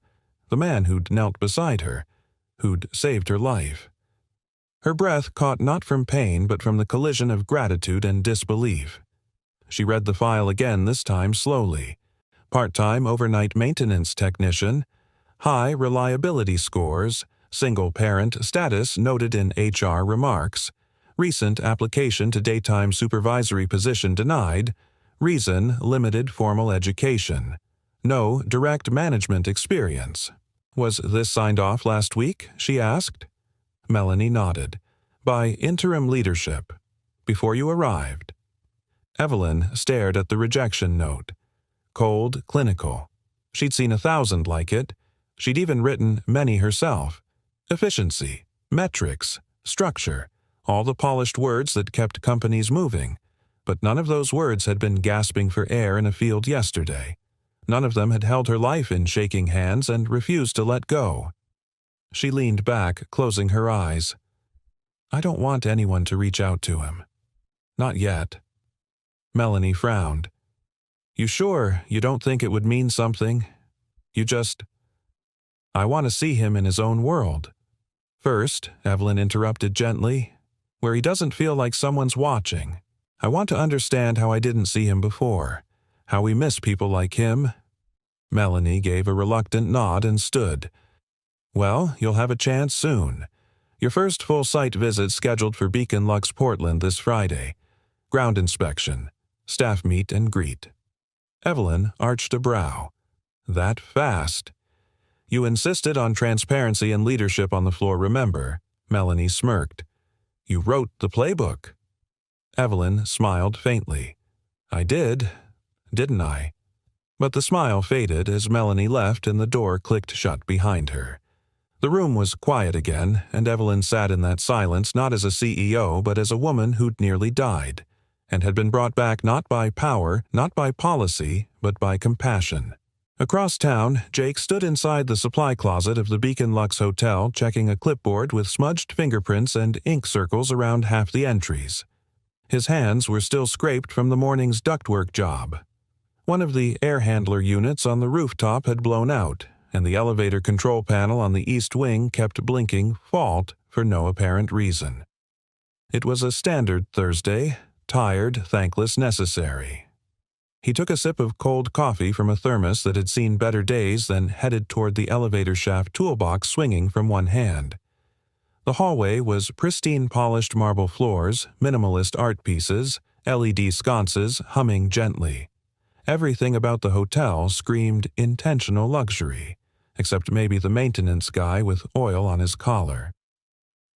the man who'd knelt beside her, who'd saved her life. Her breath caught not from pain but from the collision of gratitude and disbelief. She read the file again, this time slowly. Part-time overnight maintenance technician, high reliability scores, single parent status noted in HR remarks, recent application to daytime supervisory position denied, reason limited formal education, no direct management experience. Was this signed off last week? She asked. Melanie nodded. By interim leadership. Before you arrived. Evelyn stared at the rejection note. Cold, clinical. She'd seen 1,000 like it. She'd even written many herself. Efficiency, metrics, structure, all the polished words that kept companies moving. But none of those words had been gasping for air in a field yesterday. None of them had held her life in shaking hands and refused to let go. She leaned back, closing her eyes. I don't want anyone to reach out to him. Not yet. Melanie frowned. You sure you don't think it would mean something? You just... I want to see him in his own world. First, Evelyn interrupted gently, where he doesn't feel like someone's watching. I want to understand how I didn't see him before, how we miss people like him. Melanie gave a reluctant nod and stood. Well, you'll have a chance soon. Your first full site visit scheduled for Beacon Lux Portland this Friday. Ground inspection, staff meet and greet. Evelyn arched a brow. That fast? You insisted on transparency and leadership on the floor, remember? Melanie smirked. You wrote the playbook. Evelyn smiled faintly. I did, didn't I? But the smile faded as Melanie left and the door clicked shut behind her. The room was quiet again, and Evelyn sat in that silence not as a CEO but as a woman who'd nearly died, and had been brought back not by power, not by policy, but by compassion. Across town, Jake stood inside the supply closet of the Beacon Lux Hotel checking a clipboard with smudged fingerprints and ink circles around half the entries. His hands were still scraped from the morning's ductwork job. One of the air handler units on the rooftop had blown out, and the elevator control panel on the east wing kept blinking fault for no apparent reason. It was a standard Thursday, tired, thankless, necessary. He took a sip of cold coffee from a thermos that had seen better days, then headed toward the elevator shaft toolbox swinging from one hand. The hallway was pristine polished marble floors, minimalist art pieces, LED sconces humming gently. Everything about the hotel screamed intentional luxury, except maybe the maintenance guy with oil on his collar.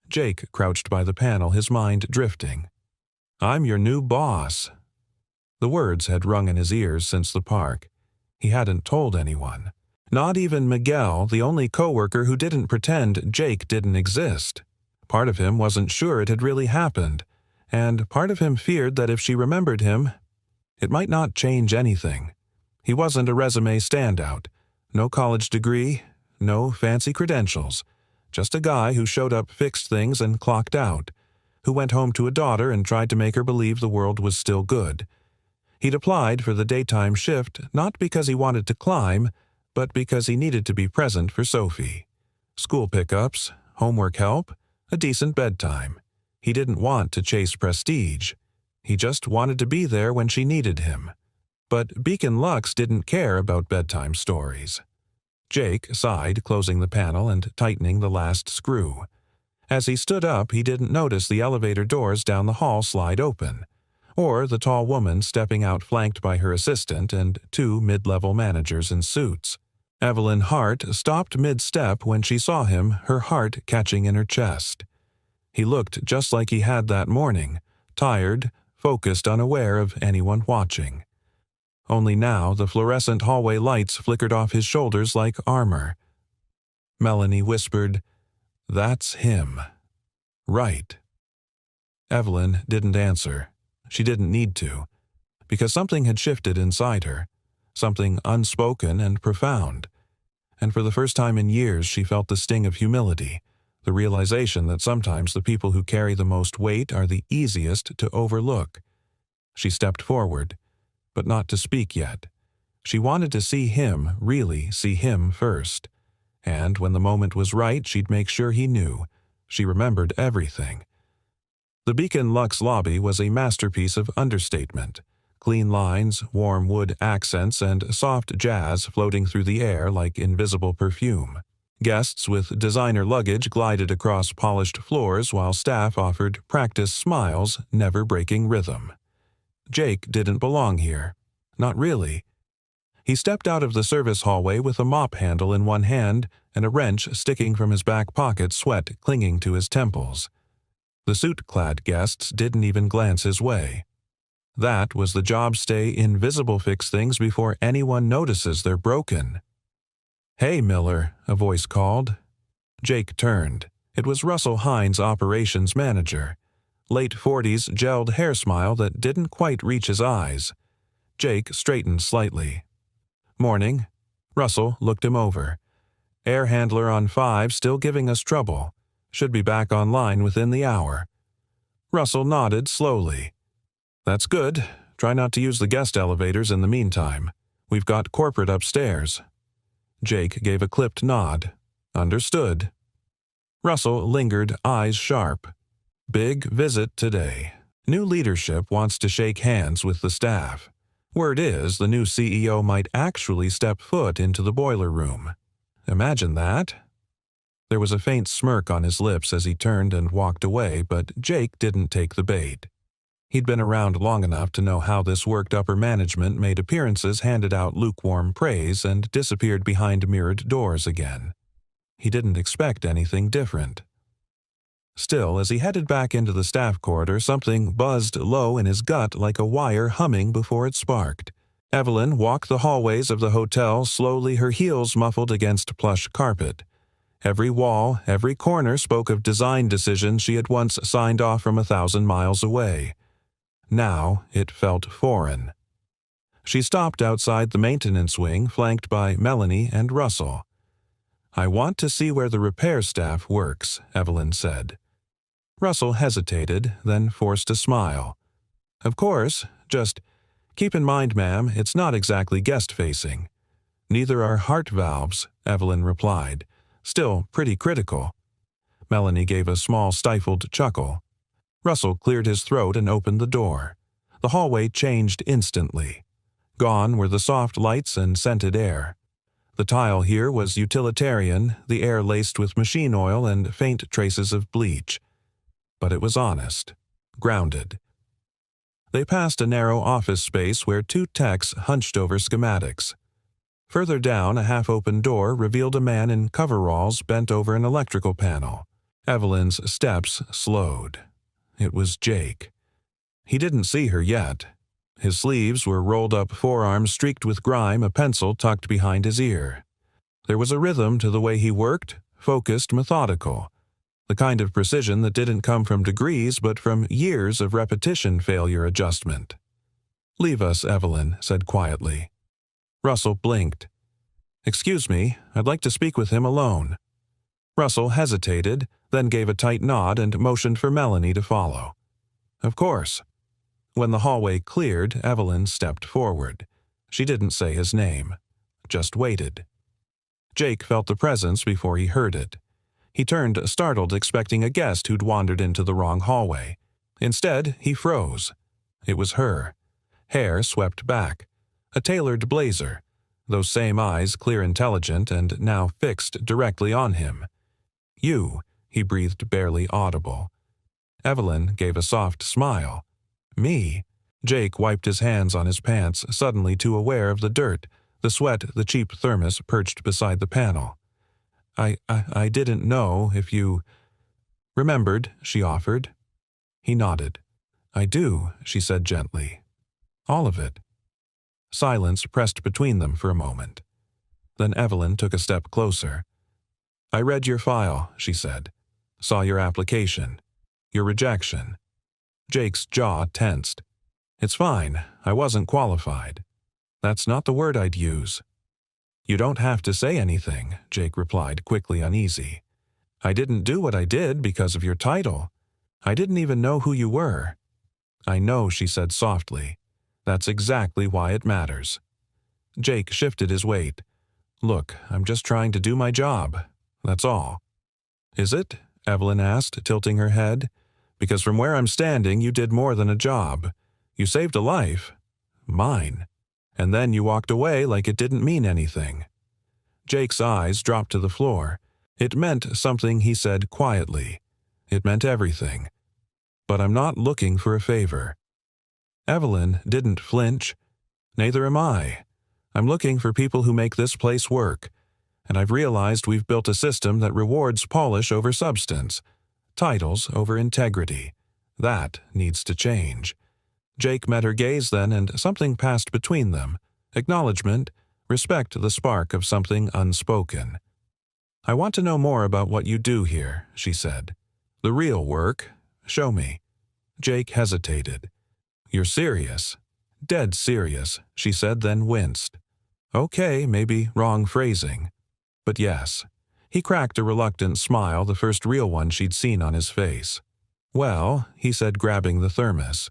Jake crouched by the panel, his mind drifting. I'm your new boss. The words had rung in his ears since the park. He hadn't told anyone. Not even Miguel, the only coworker who didn't pretend Jake didn't exist. Part of him wasn't sure it had really happened, and part of him feared that if she remembered him, it might not change anything. He wasn't a resume standout. No college degree, no fancy credentials. Just a guy who showed up, fixed things, and clocked out. Who went home to a daughter and tried to make her believe the world was still good. He'd applied for the daytime shift not because he wanted to climb, but because he needed to be present for Sophie. School pickups, homework help, a decent bedtime. He didn't want to chase prestige. He just wanted to be there when she needed him. But Beacon Lux didn't care about bedtime stories. Jake sighed, closing the panel and tightening the last screw. As he stood up, he didn't notice the elevator doors down the hall slide open, or the tall woman stepping out flanked by her assistant and two mid-level managers in suits. Evelyn Hart stopped mid-step when she saw him, her heart catching in her chest. He looked just like he had that morning, tired, focused, unaware of anyone watching. Only now the fluorescent hallway lights flickered off his shoulders like armor. Melanie whispered, "That's him." Right. Evelyn didn't answer. She didn't need to, because something had shifted inside her, something unspoken and profound. And for the first time in years she felt the sting of humility, the realization that sometimes the people who carry the most weight are the easiest to overlook. She stepped forward, but not to speak yet. She wanted to see him, really see him first. And when the moment was right, she'd make sure he knew. She remembered everything. The Beacon Lux lobby was a masterpiece of understatement. Clean lines, warm wood accents, and soft jazz floating through the air like invisible perfume. Guests with designer luggage glided across polished floors while staff offered practice smiles, never breaking rhythm. Jake didn't belong here. Not really. He stepped out of the service hallway with a mop handle in one hand and a wrench sticking from his back pocket, sweat clinging to his temples. The suit-clad guests didn't even glance his way. That was the job stay invisible fix things before anyone notices they're broken. "Hey, Miller," a voice called. Jake turned. It was Russell Hines, operations manager. Late 40s, gelled hair smile that didn't quite reach his eyes. Jake straightened slightly. "Morning." Russell looked him over. "Air handler on 5 still giving us trouble. Should be back online within the hour." Russell nodded slowly. "That's good. Try not to use the guest elevators in the meantime. We've got corporate upstairs." Jake gave a clipped nod. "Understood." Russell lingered, eyes sharp. "Big visit today. New leadership wants to shake hands with the staff. Word is the new CEO might actually step foot into the boiler room. Imagine that." There was a faint smirk on his lips as he turned and walked away, but Jake didn't take the bait. He'd been around long enough to know how this worked. Upper management made appearances, handed out lukewarm praise, and disappeared behind mirrored doors again. He didn't expect anything different. Still, as he headed back into the staff corridor, something buzzed low in his gut like a wire humming before it sparked. Evelyn walked the hallways of the hotel slowly, her heels muffled against plush carpet. Every wall, every corner spoke of design decisions she had once signed off from 1,000 miles away. Now it felt foreign. She stopped outside the maintenance wing, flanked by Melanie and Russell. "I want to see where the repair staff works," Evelyn said. Russell hesitated, then forced a smile. "Of course, just keep in mind, ma'am, it's not exactly guest-facing." "Neither are heart valves," Evelyn replied, still pretty critical. Melanie gave a small stifled chuckle. Russell cleared his throat and opened the door. The hallway changed instantly. Gone were the soft lights and scented air. The tile here was utilitarian, the air laced with machine oil and faint traces of bleach. But it was honest, grounded. They passed a narrow office space where two techs hunched over schematics. Further down, a half-open door revealed a man in coveralls bent over an electrical panel. Evelyn's steps slowed. It was Jake. He didn't see her yet. His sleeves were rolled up, forearms streaked with grime, a pencil tucked behind his ear. There was a rhythm to the way he worked, focused, methodical. The kind of precision that didn't come from degrees but from years of repetition failure adjustment. "Leave us," Evelyn said quietly. Russell blinked. "Excuse me, I'd like to speak with him alone." Russell hesitated, then gave a tight nod and motioned for Melanie to follow. "Of course." When the hallway cleared, Evelyn stepped forward. She didn't say his name, just waited. Jake felt the presence before he heard it. He turned startled, expecting a guest who'd wandered into the wrong hallway. Instead, he froze. It was her. Hair swept back. A tailored blazer. Those same eyes, clear, intelligent, and now fixed directly on him. "You," he breathed, barely audible. Evelyn gave a soft smile. "Me?" Jake wiped his hands on his pants, suddenly too aware of the dirt, the sweat, the cheap thermos perched beside the panel. I didn't know if you remembered," she offered. He nodded. "I do," she said gently. "All of it." Silence pressed between them for a moment. Then Evelyn took a step closer. "I read your file," she said. "Saw your application. Your rejection." Jake's jaw tensed. "It's fine. I wasn't qualified." "That's not the word I'd use." "You don't have to say anything," Jake replied, quickly uneasy. "I didn't do what I did because of your title. I didn't even know who you were." "I know," she said softly. "That's exactly why it matters." Jake shifted his weight. "Look, I'm just trying to do my job. That's all." "Is it?" Evelyn asked, tilting her head. "Because from where I'm standing, you did more than a job. You saved a life. Mine. And then you walked away like it didn't mean anything." Jake's eyes dropped to the floor. It meant something, he said quietly. It meant everything. "But I'm not looking for a favor." Evelyn didn't flinch. "Neither am I. I'm looking for people who make this place work. And I've realized we've built a system that rewards polish over substance, titles over integrity. That needs to change." Jake met her gaze then, and something passed between them. Acknowledgement, respect, the spark of something unspoken. "I want to know more about what you do here," she said. "The real work. Show me." Jake hesitated. "You're serious?" "Dead serious," she said, then winced. "Okay, maybe wrong phrasing. But yes." He cracked a reluctant smile, the first real one she'd seen on his face. "Well," he said, grabbing the thermos.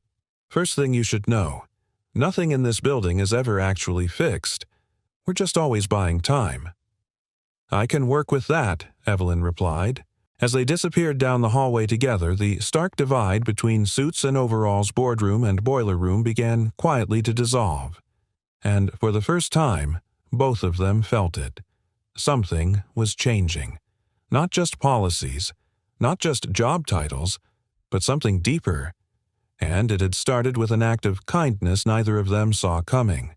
"First thing you should know, nothing in this building is ever actually fixed. We're just always buying time." "I can work with that," Evelyn replied. As they disappeared down the hallway together, the stark divide between suits and overalls, boardroom and boiler room began quietly to dissolve. And for the first time, both of them felt it. Something was changing. Not just policies, not just job titles, but something deeper. And it had started with an act of kindness neither of them saw coming.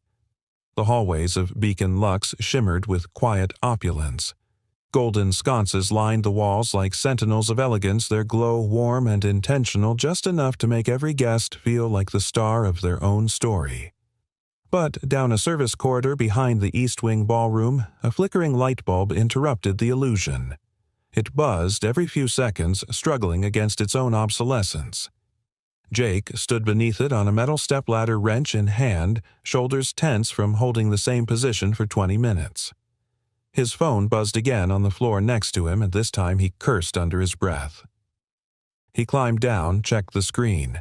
The hallways of Beacon Lux shimmered with quiet opulence. Golden sconces lined the walls like sentinels of elegance, their glow warm and intentional, just enough to make every guest feel like the star of their own story. But down a service corridor behind the East Wing ballroom, a flickering light bulb interrupted the illusion. It buzzed every few seconds, struggling against its own obsolescence. Jake stood beneath it on a metal stepladder, wrench in hand, shoulders tense from holding the same position for 20 minutes. His phone buzzed again on the floor next to him, and this time he cursed under his breath. He climbed down, checked the screen.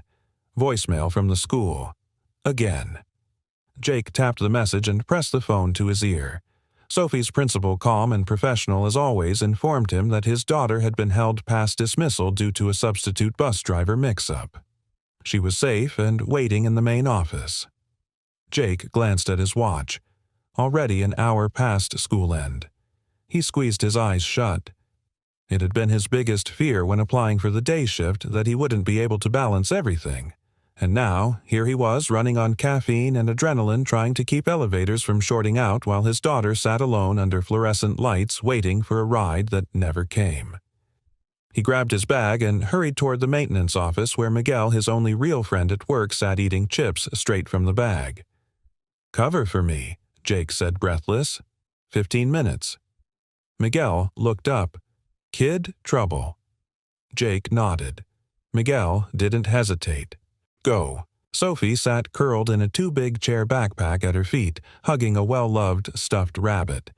Voicemail from the school. Again. Jake tapped the message and pressed the phone to his ear. Sophie's principal, calm and professional as always, informed him that his daughter had been held past dismissal due to a substitute bus driver mix-up. She was safe and waiting in the main office. Jake glanced at his watch. Already an hour past school end. He squeezed his eyes shut. It had been his biggest fear when applying for the day shift that he wouldn't be able to balance everything. And now, here he was running on caffeine and adrenaline, trying to keep elevators from shorting out while his daughter sat alone under fluorescent lights waiting for a ride that never came. He grabbed his bag and hurried toward the maintenance office where Miguel, his only real friend at work, sat eating chips straight from the bag. "Cover for me," Jake said, breathless. 15 minutes. Miguel looked up. "Kid, trouble." Jake nodded. Miguel didn't hesitate. "Go." Sophie sat curled in a too-big chair backpack at her feet, hugging a well-loved stuffed rabbit.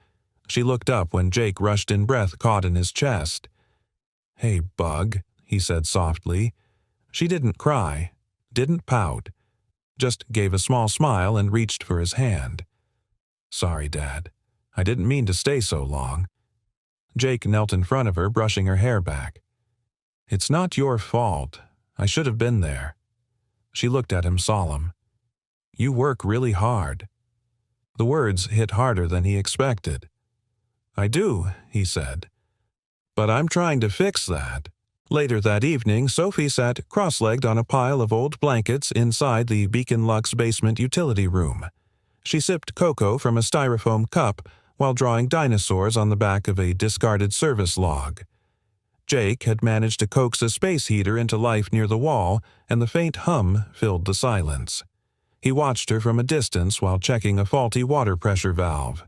She looked up when Jake rushed in, breath caught in his chest. "Hey, bug," he said softly. She didn't cry, didn't pout, just gave a small smile and reached for his hand. "Sorry, Dad. I didn't mean to stay so long." Jake knelt in front of her, brushing her hair back. "It's not your fault. I should have been there." She looked at him solemn. "You work really hard." The words hit harder than he expected. "I do," he said. "But I'm trying to fix that." Later that evening, Sophie sat cross-legged on a pile of old blankets inside the Beacon Lux basement utility room. She sipped cocoa from a styrofoam cup while drawing dinosaurs on the back of a discarded service log. Jake had managed to coax a space heater into life near the wall, and the faint hum filled the silence. He watched her from a distance while checking a faulty water pressure valve.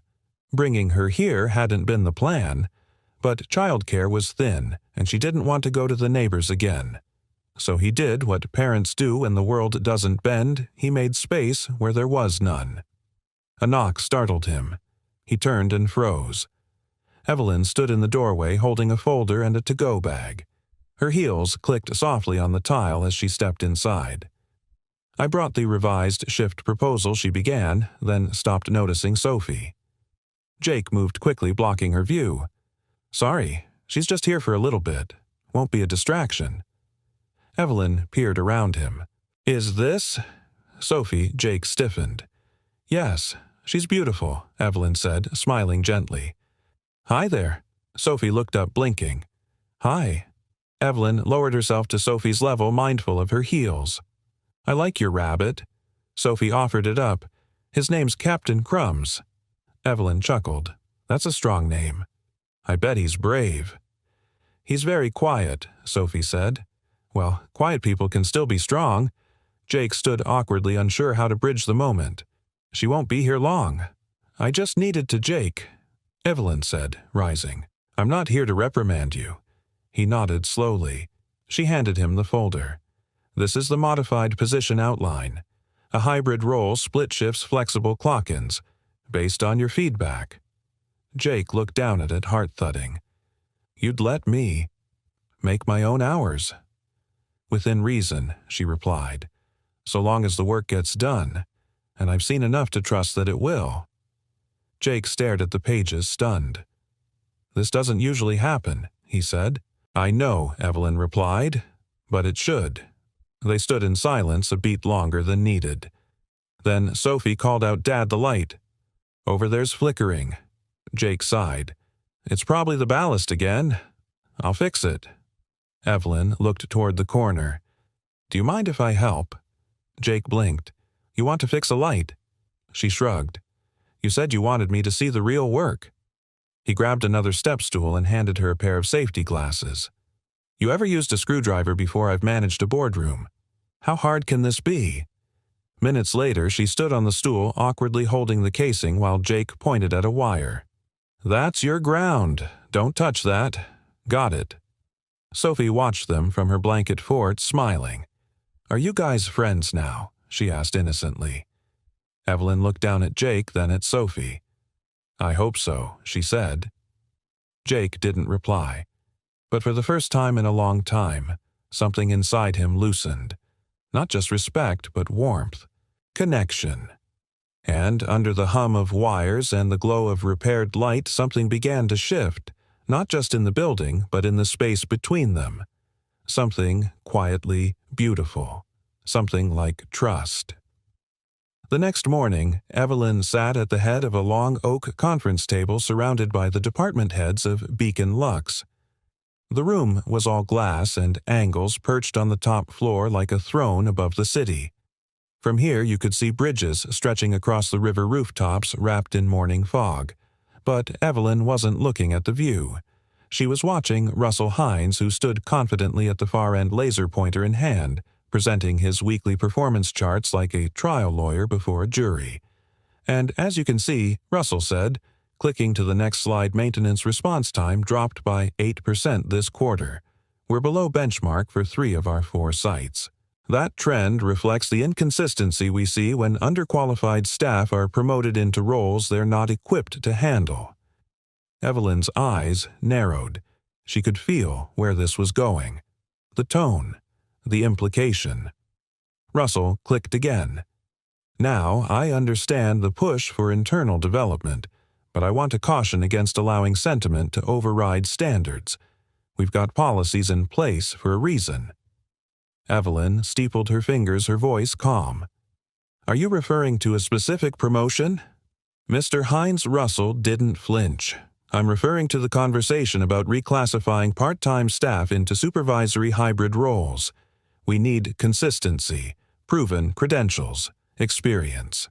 Bringing her here hadn't been the plan, but childcare was thin, and she didn't want to go to the neighbors again. So he did what parents do when the world doesn't bend. He made space where there was none. A knock startled him. He turned and froze. Evelyn stood in the doorway holding a folder and a to-go bag. Her heels clicked softly on the tile as she stepped inside. "I brought the revised shift proposal," she began, then stopped, noticing Sophie. Jake moved quickly, blocking her view. "Sorry, she's just here for a little bit. Won't be a distraction." Evelyn peered around him. "Is this—" Sophie, Jake stiffened. "Yes, she's beautiful," Evelyn said, smiling gently. "Hi there." Sophie looked up, blinking. "Hi." Evelyn lowered herself to Sophie's level, mindful of her heels. "I like your rabbit." Sophie offered it up. "His name's Captain Crumbs." Evelyn chuckled. "That's a strong name." "I bet he's brave." "He's very quiet," Sophie said. "Well, quiet people can still be strong." Jake stood awkwardly, unsure how to bridge the moment. "She won't be here long." "I just needed to Jake," Evelyn said, rising. "I'm not here to reprimand you." He nodded slowly. She handed him the folder. "This is the modified position outline. A hybrid role, split shifts, flexible clock-ins, based on your feedback." Jake looked down at it, heart-thudding. "You'd let me make my own hours." "Within reason," she replied. "So long as the work gets done, and I've seen enough to trust that it will." Jake stared at the pages, stunned. "This doesn't usually happen," he said. "I know," Evelyn replied, "but it should." They stood in silence a beat longer than needed. Then Sophie called out, "Dad, the light." "Over there's flickering." Jake sighed. "It's probably the ballast again. I'll fix it. Evelyn looked toward the corner. Do you mind if I help? Jake blinked. You want to fix a light? She shrugged. You said you wanted me to see the real work. He grabbed another step stool and handed her a pair of safety glasses. You ever used a screwdriver before I've managed a boardroom? How hard can this be? Minutes later, she stood on the stool, awkwardly holding the casing while Jake pointed at a wire. That's your ground. Don't touch that. Got it. Sophie watched them from her blanket fort, smiling. Are you guys friends now? She asked innocently. Evelyn looked down at Jake, then at Sophie. I hope so, she said. Jake didn't reply. But for the first time in a long time, something inside him loosened. Not just respect, but warmth. Connection. And under the hum of wires and the glow of repaired light, something began to shift, not just in the building, but in the space between them. Something quietly beautiful. Something like trust. The next morning, Evelyn sat at the head of a long oak conference table surrounded by the department heads of Beacon Lux. The room was all glass and angles perched on the top floor like a throne above the city. From here you could see bridges stretching across the river rooftops wrapped in morning fog. But Evelyn wasn't looking at the view. She was watching Russell Hines, who stood confidently at the far end, laser pointer in hand, presenting his weekly performance charts like a trial lawyer before a jury. And as you can see, Russell said, clicking to the next slide, maintenance response time dropped by 8% this quarter. We're below benchmark for 3 of our 4 sites. That trend reflects the inconsistency we see when underqualified staff are promoted into roles they're not equipped to handle. Evelyn's eyes narrowed. She could feel where this was going. The tone. The implication. Russell clicked again. Now I understand the push for internal development, but I want to caution against allowing sentiment to override standards. We've got policies in place for a reason. Evelyn steepled her fingers, her voice calm. Are you referring to a specific promotion? Mr. Hines Russell didn't flinch. I'm referring to the conversation about reclassifying part-time staff into supervisory hybrid roles. We need consistency, proven credentials, experience.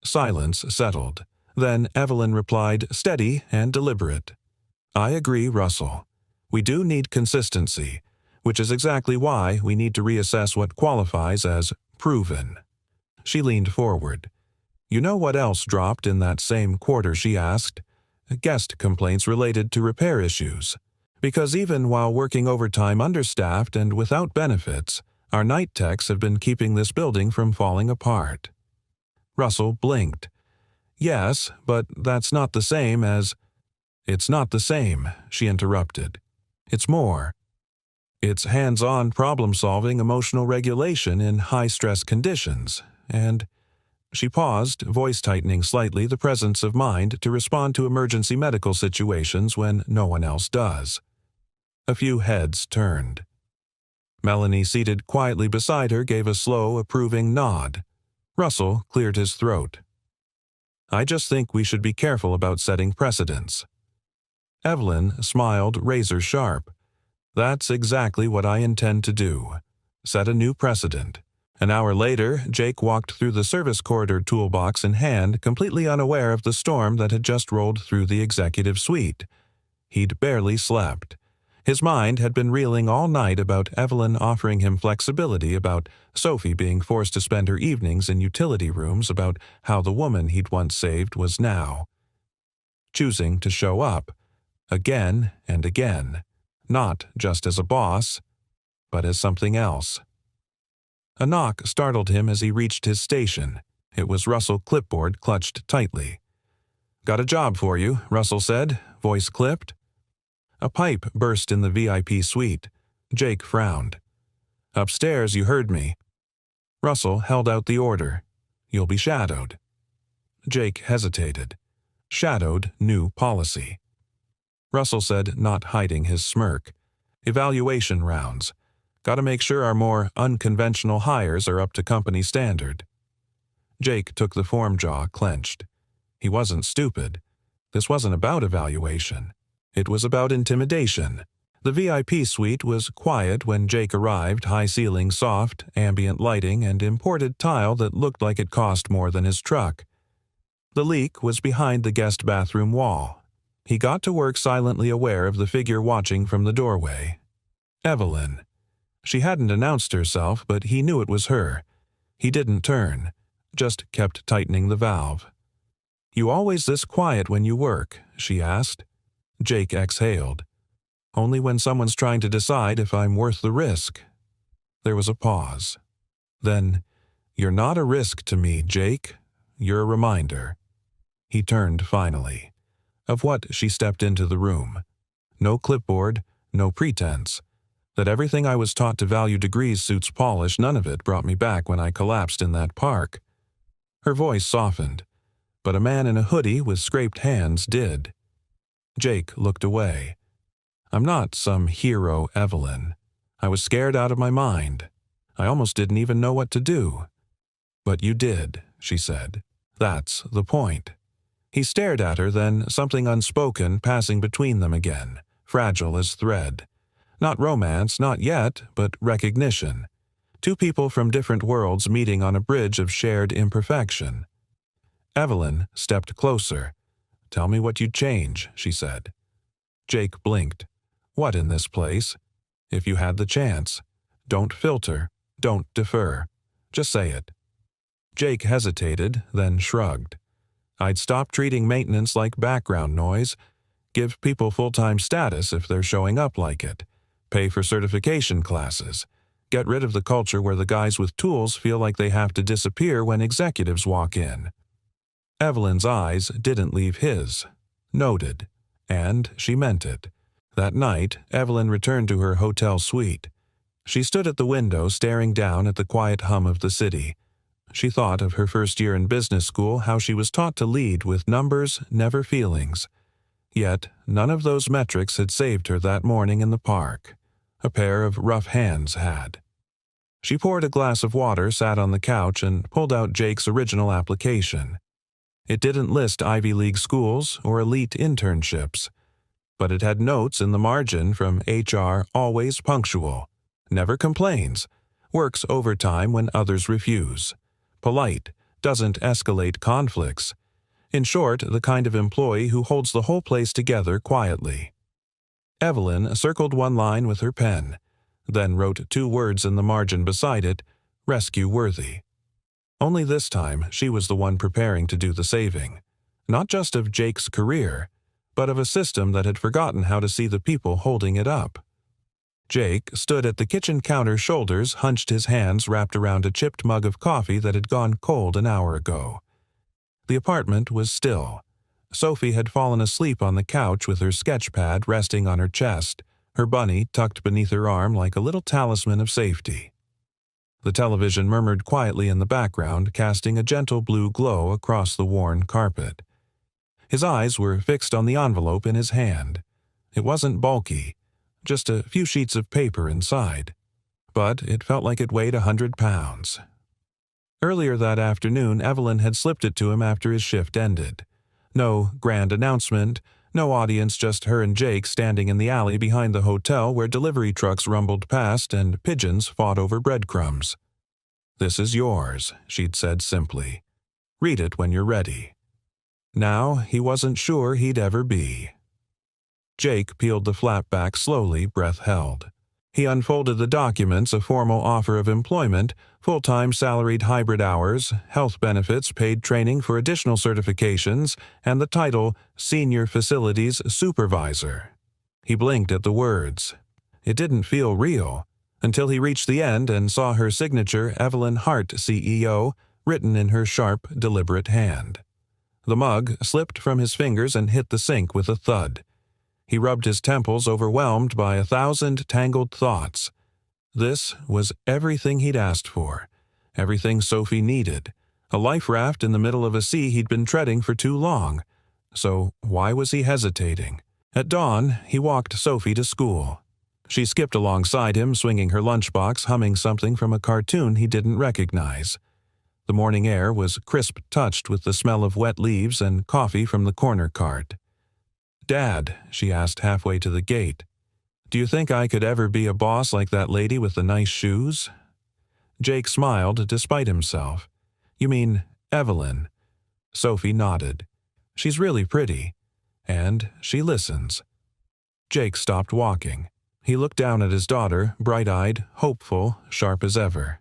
Silence settled. Then Evelyn replied, steady and deliberate. I agree, Russell. We do need consistency, which is exactly why we need to reassess what qualifies as proven. She leaned forward. You know what else dropped in that same quarter, she asked? Guest complaints related to repair issues. Because even while working overtime understaffed and without benefits, our night techs have been keeping this building from falling apart. Russell blinked. Yes, but that's not the same as… It's not the same, she interrupted. It's more. It's hands-on problem-solving, emotional regulation in high-stress conditions, and… She paused, voice tightening slightly, the presence of mind to respond to emergency medical situations when no one else does. A few heads turned. Melanie, seated quietly beside her, gave a slow, approving nod. Russell cleared his throat. I just think we should be careful about setting precedents. Evelyn smiled razor-sharp. That's exactly what I intend to do. Set a new precedent. An hour later, Jake walked through the service corridor, toolbox in hand, completely unaware of the storm that had just rolled through the executive suite. He'd barely slept. His mind had been reeling all night about Evelyn offering him flexibility, about Sophie being forced to spend her evenings in utility rooms, about how the woman he'd once saved was now choosing to show up, again and again, not just as a boss, but as something else. A knock startled him as he reached his station. It was Russell, clipboard clutched tightly. Got a job for you, Russell said, voice clipped. A pipe burst in the VIP suite. Jake frowned. Upstairs, you heard me. Russell held out the order. You'll be shadowed. Jake hesitated. Shadowed new policy. Russell said, not hiding his smirk. Evaluation rounds. Got to make sure our more unconventional hires are up to company standard. Jake took the form, jaw clenched. He wasn't stupid. This wasn't about evaluation. It was about intimidation. The VIP suite was quiet when Jake arrived, high ceiling, soft, ambient lighting, and imported tile that looked like it cost more than his truck. The leak was behind the guest bathroom wall. He got to work silently aware of the figure watching from the doorway. Evelyn. She hadn't announced herself, but he knew it was her. He didn't turn, just kept tightening the valve. "You always this quiet when you work?" she asked. Jake exhaled. "Only when someone's trying to decide if I'm worth the risk." There was a pause. Then, "You're not a risk to me, Jake. You're a reminder." He turned finally. Of what she stepped into the room. No clipboard, no pretense. That everything I was taught to value degrees suits polish, none of it brought me back when I collapsed in that park. Her voice softened, but a man in a hoodie with scraped hands did. Jake looked away. "I'm not some hero, Evelyn. I was scared out of my mind. I almost didn't even know what to do." "But you did," she said. "That's the point." He stared at her, then something unspoken passing between them again, fragile as thread. Not romance, not yet, but recognition. Two people from different worlds meeting on a bridge of shared imperfection. Evelyn stepped closer. "Tell me what you'd change," she said. Jake blinked. "What in this place? If you had the chance. Don't filter. Don't defer. Just say it." Jake hesitated, then shrugged. "I'd stop treating maintenance like background noise. Give people full-time status if they're showing up like it. Pay for certification classes. Get rid of the culture where the guys with tools feel like they have to disappear when executives walk in." Evelyn's eyes didn't leave his. Noted. And she meant it. That night, Evelyn returned to her hotel suite. She stood at the window staring down at the quiet hum of the city. She thought of her first year in business school, how she was taught to lead with numbers, never feelings. Yet, none of those metrics had saved her that morning in the park. A pair of rough hands had. She poured a glass of water, sat on the couch, and pulled out Jake's original application. It didn't list Ivy League schools or elite internships, but it had notes in the margin from HR: always punctual, never complains, works overtime when others refuse, polite, doesn't escalate conflicts. In short, the kind of employee who holds the whole place together quietly. Evelyn circled one line with her pen, then wrote 2 words in the margin beside it: rescue-worthy. Only this time she was the one preparing to do the saving, not just of Jake's career, but of a system that had forgotten how to see the people holding it up. Jake stood at the kitchen counter, shoulders hunched, his hands wrapped around a chipped mug of coffee that had gone cold an hour ago. The apartment was still. Sophie had fallen asleep on the couch with her sketch pad resting on her chest, her bunny tucked beneath her arm like a little talisman of safety. The television murmured quietly in the background, casting a gentle blue glow across the worn carpet. His eyes were fixed on the envelope in his hand. It wasn't bulky, just a few sheets of paper inside. But it felt like it weighed 100 pounds. Earlier that afternoon, Evelyn had slipped it to him after his shift ended. No grand announcement, no audience, just her and Jake standing in the alley behind the hotel where delivery trucks rumbled past and pigeons fought over breadcrumbs. "This is yours," she'd said simply. "Read it when you're ready." Now he wasn't sure he'd ever be. Jake peeled the flap back slowly, breath held. He unfolded the documents: a formal offer of employment, full-time salaried hybrid hours, health benefits, paid training for additional certifications, and the title Senior Facilities Supervisor. He blinked at the words. It didn't feel real, until he reached the end and saw her signature, Evelyn Hart, CEO, written in her sharp, deliberate hand. The mug slipped from his fingers and hit the sink with a thud. He rubbed his temples, overwhelmed by 1,000 tangled thoughts. This was everything he'd asked for, everything Sophie needed, a life raft in the middle of a sea he'd been treading for too long. So why was he hesitating? At dawn, he walked Sophie to school. She skipped alongside him, swinging her lunchbox, humming something from a cartoon he didn't recognize. The morning air was crisp, touched with the smell of wet leaves and coffee from the corner cart. "Dad," she asked halfway to the gate. Do you think I could ever be a boss like that lady with the nice shoes? Jake smiled despite himself. You mean Evelyn? Sophie nodded. She's really pretty. And she listens. Jake stopped walking. He looked down at his daughter, bright-eyed, hopeful, sharp as ever.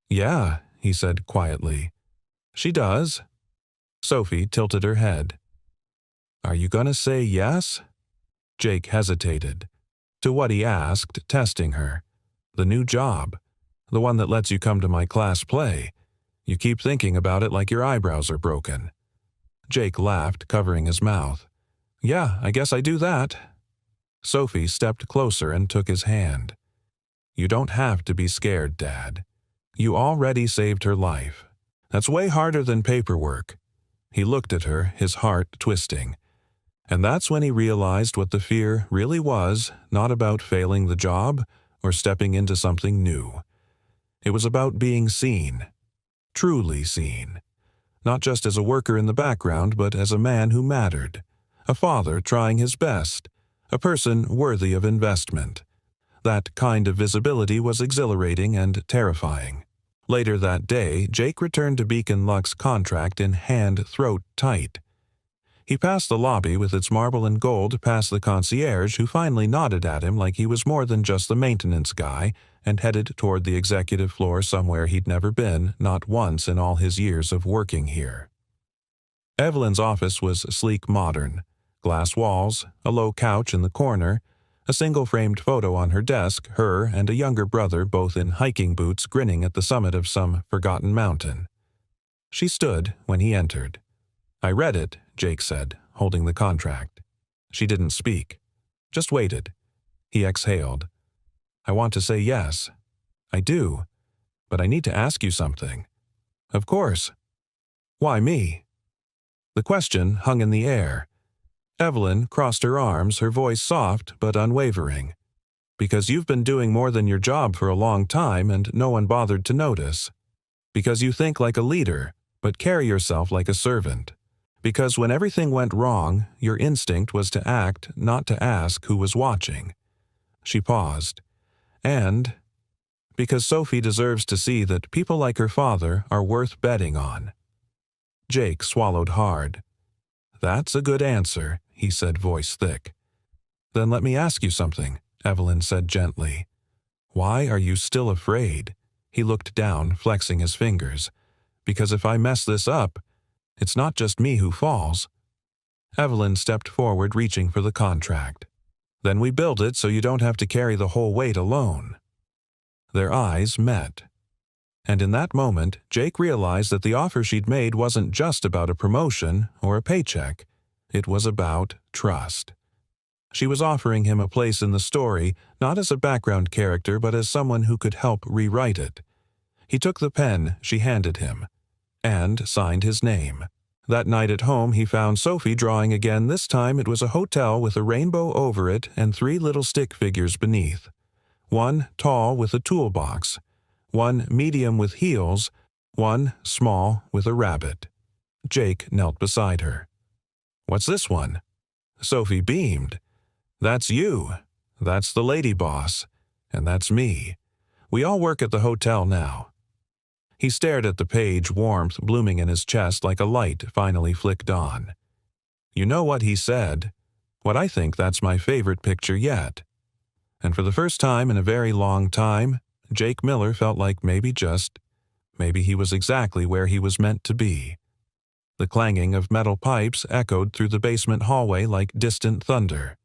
Yeah, he said quietly. She does. Sophie tilted her head. Are you gonna say yes? Jake hesitated. To what he asked, testing her. The new job. The one that lets you come to my class play. You keep thinking about it like your eyebrows are broken. Jake laughed, covering his mouth. Yeah, I guess I do that. Sophie stepped closer and took his hand. You don't have to be scared, Dad. You already saved her life. That's way harder than paperwork. He looked at her, his heart twisting. And that's when he realized what the fear really was, not about failing the job or stepping into something new. It was about being seen. Truly seen. Not just as a worker in the background, but as a man who mattered. A father trying his best. A person worthy of investment. That kind of visibility was exhilarating and terrifying. Later that day, Jake returned to Beacon Luck's contract in hand throat tight. He passed the lobby with its marble and gold past the concierge, who finally nodded at him like he was more than just the maintenance guy, and headed toward the executive floor somewhere he'd never been, not once in all his years of working here. Evelyn's office was sleek modern. Glass walls, a low couch in the corner, a single-framed photo on her desk, her and a younger brother both in hiking boots grinning at the summit of some forgotten mountain. She stood when he entered. I read it, Jake said, holding the contract. She didn't speak. Just waited. He exhaled. I want to say yes. I do. But I need to ask you something. Of course. Why me? The question hung in the air. Evelyn crossed her arms, her voice soft but unwavering. Because you've been doing more than your job for a long time and no one bothered to notice. Because you think like a leader, but carry yourself like a servant. Because when everything went wrong, your instinct was to act, not to ask who was watching. She paused. And because Sophie deserves to see that people like her father are worth betting on. Jake swallowed hard. That's a good answer, he said, voice thick. Then let me ask you something, Evelyn said gently. Why are you still afraid? He looked down, flexing his fingers. Because if I mess this up, it's not just me who falls. Evelyn stepped forward, reaching for the contract. Then we build it so you don't have to carry the whole weight alone. Their eyes met. And in that moment, Jake realized that the offer she'd made wasn't just about a promotion or a paycheck. It was about trust. She was offering him a place in the story, not as a background character, but as someone who could help rewrite it. He took the pen she handed him and signed his name. That night at home, he found Sophie drawing again. This time it was a hotel with a rainbow over it and 3 little stick figures beneath. One tall with a toolbox, one medium with heels, one small with a rabbit. Jake knelt beside her. What's this one? Sophie beamed. That's you. That's the lady boss. And that's me. We all work at the hotel now. He stared at the page, warmth blooming in his chest like a light finally flicked on. You know what he said? What I think that's my favorite picture yet. And for the first time in a very long time, Jake Miller felt like maybe he was exactly where he was meant to be. The clanging of metal pipes echoed through the basement hallway like distant thunder.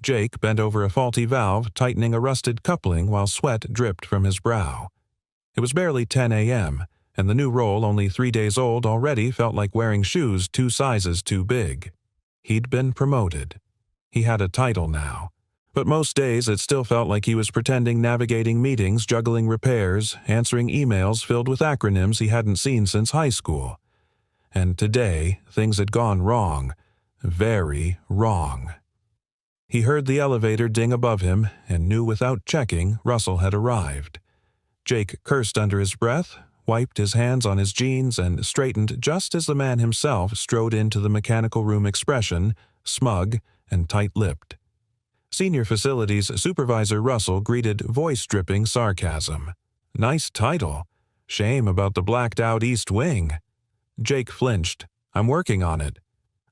Jake bent over a faulty valve, tightening a rusted coupling while sweat dripped from his brow. It was barely 10 a.m., and the new role, only 3 days old, already felt like wearing shoes 2 sizes too big. He'd been promoted. He had a title now. But most days it still felt like he was pretending, navigating meetings, juggling repairs, answering emails filled with acronyms he hadn't seen since high school. And today, things had gone wrong. Very wrong. He heard the elevator ding above him and knew without checking Russell had arrived. Jake cursed under his breath, wiped his hands on his jeans, and straightened just as the man himself strode into the mechanical room, expression smug and tight-lipped. Senior Facilities Supervisor Russell greeted voice-dripping sarcasm. "Nice title. Shame about the blacked-out East Wing." Jake flinched. "I'm working on it."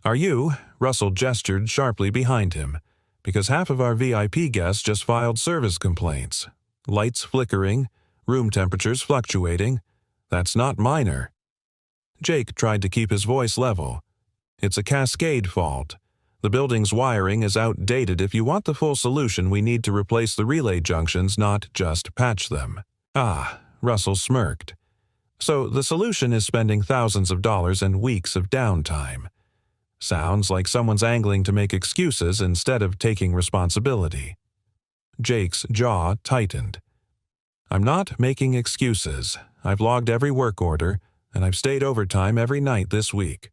"Are you?" Russell gestured sharply behind him. "Because half of our VIP guests just filed service complaints. Lights flickering, room temperatures fluctuating. That's not minor." Jake tried to keep his voice level. "It's a cascade fault. The building's wiring is outdated. If you want the full solution, we need to replace the relay junctions, not just patch them." "Ah," Russell smirked. "So the solution is spending thousands of dollars and weeks of downtime. Sounds like someone's angling to make excuses instead of taking responsibility." Jake's jaw tightened. "I'm not making excuses. I've logged every work order, and I've stayed overtime every night this week."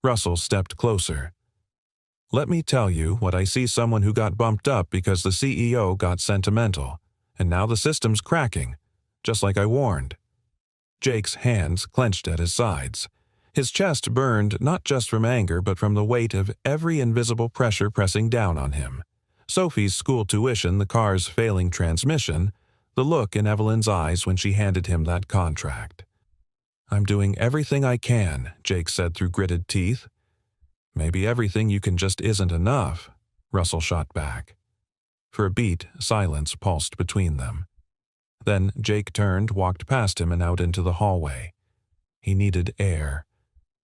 Russell stepped closer. "Let me tell you what I see: someone who got bumped up because the CEO got sentimental, and now the system's cracking, just like I warned." Jake's hands clenched at his sides. His chest burned not just from anger but from the weight of every invisible pressure pressing down on him. Sophie's school tuition, the car's failing transmission, the look in Evelyn's eyes when she handed him that contract. "I'm doing everything I can," Jake said through gritted teeth. "Maybe everything you can just isn't enough," Russell shot back. For a beat, silence pulsed between them. Then Jake turned, walked past him and out into the hallway. He needed air.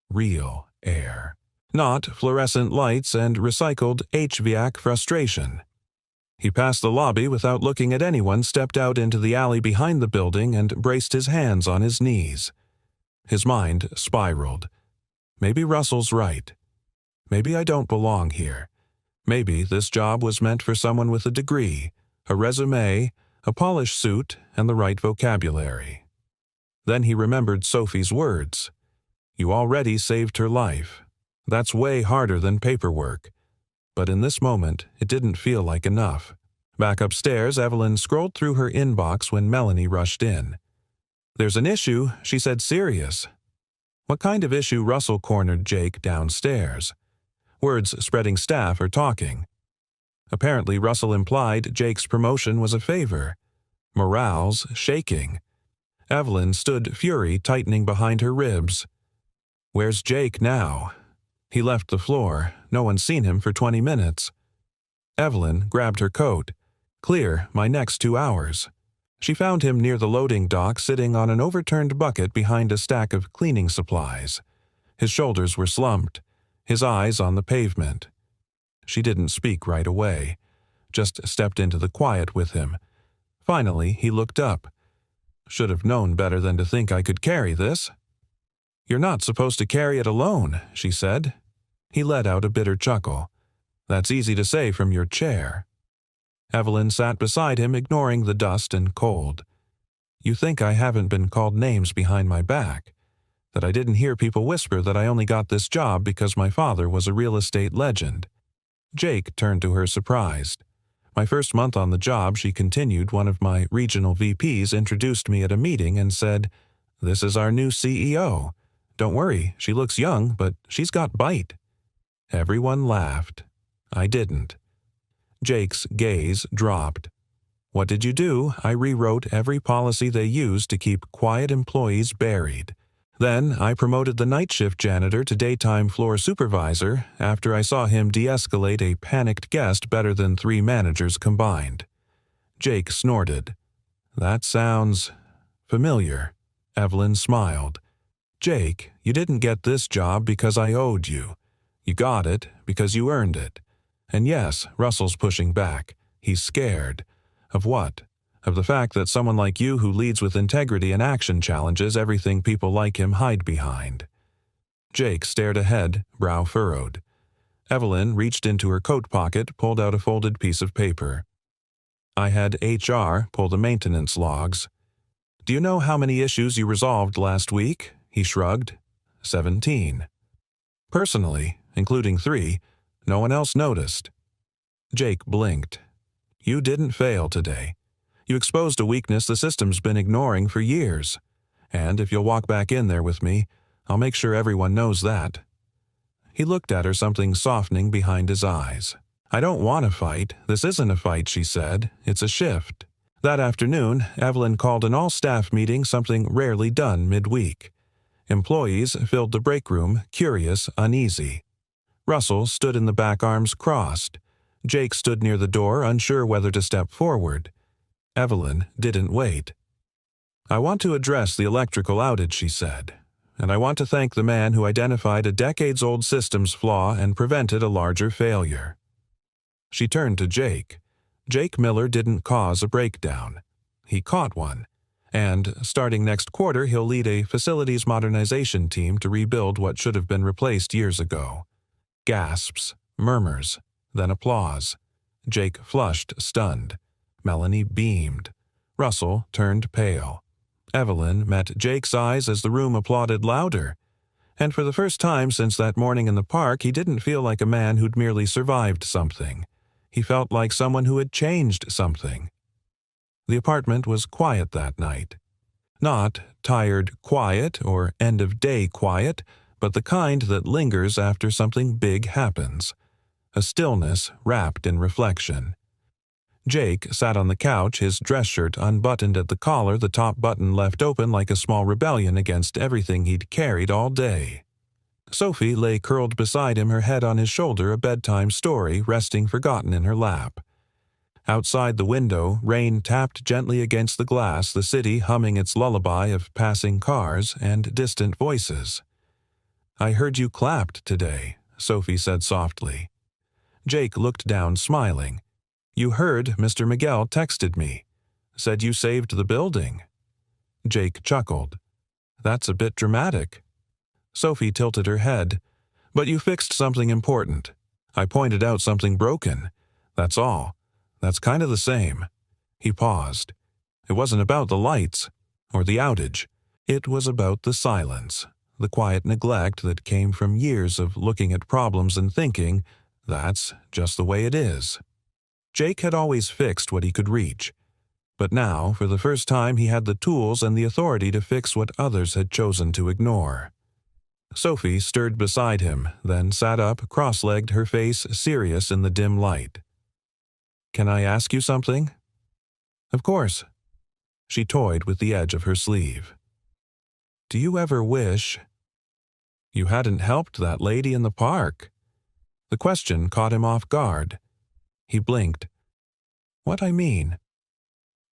Real air. Not fluorescent lights and recycled HVAC frustration. He passed the lobby without looking at anyone, stepped out into the alley behind the building, and braced his hands on his knees. His mind spiraled. Maybe Russell's right. Maybe I don't belong here. Maybe this job was meant for someone with a degree, a resume, a polished suit, and the right vocabulary. Then he remembered Sophie's words. "You already saved her life. That's way harder than paperwork." But in this moment, it didn't feel like enough. Back upstairs, Evelyn scrolled through her inbox when Melanie rushed in. "There's an issue," she said, serious. What kind of issue? Russell cornered Jake downstairs. Words spreading staff are talking. Apparently, Russell implied Jake's promotion was a favor. Morale's shaking. Evelyn stood, fury tightening behind her ribs. "Where's Jake now?" "He left the floor. No one's seen him for 20 minutes. Evelyn grabbed her coat. "Clear, my next 2 hours." She found him near the loading dock, sitting on an overturned bucket behind a stack of cleaning supplies. His shoulders were slumped, his eyes on the pavement. She didn't speak right away, just stepped into the quiet with him. Finally, he looked up. "Should have known better than to think I could carry this." "You're not supposed to carry it alone," she said. He let out a bitter chuckle. "That's easy to say from your chair." Evelyn sat beside him, ignoring the dust and cold. "You think I haven't been called names behind my back? That I didn't hear people whisper that I only got this job because my father was a real estate legend?" Jake turned to her, surprised. "My first month on the job," she continued, "one of my regional VPs introduced me at a meeting and said, 'This is our new CEO. Don't worry, she looks young, but she's got bite.'" Everyone laughed. I didn't. Jake's gaze dropped. "What did you do?" "I rewrote every policy they used to keep quiet employees buried. Then I promoted the night shift janitor to daytime floor supervisor after I saw him de-escalate a panicked guest better than 3 managers combined." Jake snorted. "That sounds familiar." Evelyn smiled. "Jake, you didn't get this job because I owed you. You got it because you earned it. And yes," Russell's pushing back, "he's scared." "Of what?" "Of the fact that someone like you who leads with integrity and action challenges everything people like him hide behind." Jake stared ahead, brow furrowed. Evelyn reached into her coat pocket, pulled out a folded piece of paper. "I had HR pull the maintenance logs." "Do you know how many issues you resolved last week?" He shrugged. 17. "Personally, including 3, no one else noticed." Jake blinked. "You didn't fail today. You exposed a weakness the system's been ignoring for years. And if you'll walk back in there with me, I'll make sure everyone knows that." He looked at her, something softening behind his eyes. "I don't want to fight. This isn't a fight," she said. "It's a shift." That afternoon, Evelyn called an all-staff meeting, something rarely done midweek. Employees filled the break room, curious, uneasy. Russell stood in the back, arms crossed. Jake stood near the door, unsure whether to step forward. Evelyn didn't wait. "I want to address the electrical outage," she said, "and I want to thank the man who identified a decades-old systems flaw and prevented a larger failure." She turned to Jake. Jake Miller didn't cause a breakdown. He caught one. And, starting next quarter, he'll lead a facilities modernization team to rebuild what should have been replaced years ago. Gasps, murmurs, then applause. Jake flushed, stunned. Melanie beamed. Russell turned pale. Evelyn met Jake's eyes as the room applauded louder. And for the first time since that morning in the park, he didn't feel like a man who'd merely survived something. He felt like someone who had changed something. The apartment was quiet that night. Not tired quiet or end-of-day quiet, but the kind that lingers after something big happens. A stillness wrapped in reflection. Jake sat on the couch, his dress shirt unbuttoned at the collar, the top button left open like a small rebellion against everything he'd carried all day. Sophie lay curled beside him, her head on his shoulder, a bedtime story resting forgotten in her lap. Outside the window, rain tapped gently against the glass, the city humming its lullaby of passing cars and distant voices. "I heard you clapped today," Sophie said softly. Jake looked down, smiling. "You heard Mr. Miguel texted me. Said you saved the building." Jake chuckled. "That's a bit dramatic." Sophie tilted her head. "But you fixed something important. I pointed out something broken. That's all. That's kind of the same." He paused. It wasn't about the lights or the outage. It was about the silence, the quiet neglect that came from years of looking at problems and thinking, "That's just the way it is." Jake had always fixed what he could reach. But now, for the first time, he had the tools and the authority to fix what others had chosen to ignore. Sophie stirred beside him, then sat up, cross-legged, her face serious in the dim light. "Can I ask you something?" "Of course." She toyed with the edge of her sleeve. "Do you ever wish you hadn't helped that lady in the park?" The question caught him off guard. He blinked. "What I mean?"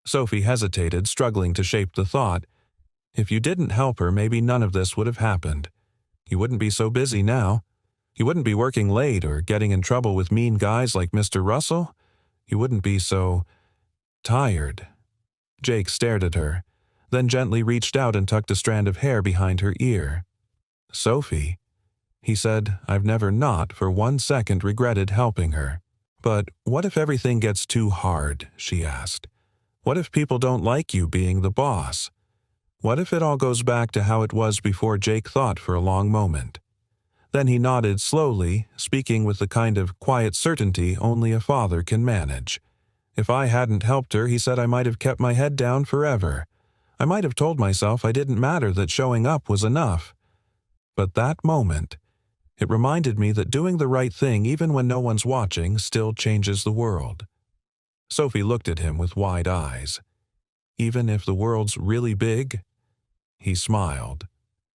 Sophie hesitated, struggling to shape the thought. "If you didn't help her, maybe none of this would have happened. You wouldn't be so busy now. You wouldn't be working late or getting in trouble with mean guys like Mr. Russell. You wouldn't be so tired." Jake stared at her, then gently reached out and tucked a strand of hair behind her ear. "Sophie," he said, "I've never not for 1 second regretted helping her." "But what if everything gets too hard?" she asked. "What if people don't like you being the boss? What if it all goes back to how it was before?" Jake thought for a long moment. Then he nodded slowly, speaking with the kind of quiet certainty only a father can manage. "If I hadn't helped her," he said, "I might have kept my head down forever. I might have told myself I didn't matter, that showing up was enough. But that moment, it reminded me that doing the right thing, even when no one's watching, still changes the world." Sophie looked at him with wide eyes. "Even if the world's really big?" He smiled.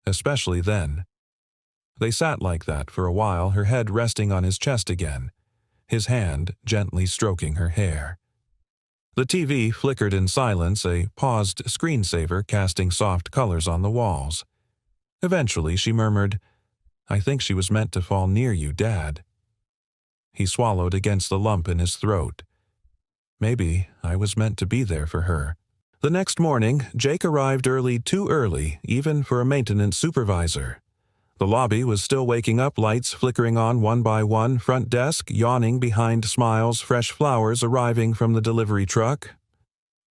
"Especially then." They sat like that for a while, her head resting on his chest again, his hand gently stroking her hair. The TV flickered in silence, a paused screensaver casting soft colors on the walls. Eventually she murmured, "I think she was meant to fall near you, Dad." He swallowed against the lump in his throat. "Maybe I was meant to be there for her." The next morning, Jake arrived early, too early, even for a maintenance supervisor. The lobby was still waking up, lights flickering on one by one, front desk yawning behind smiles, fresh flowers arriving from the delivery truck.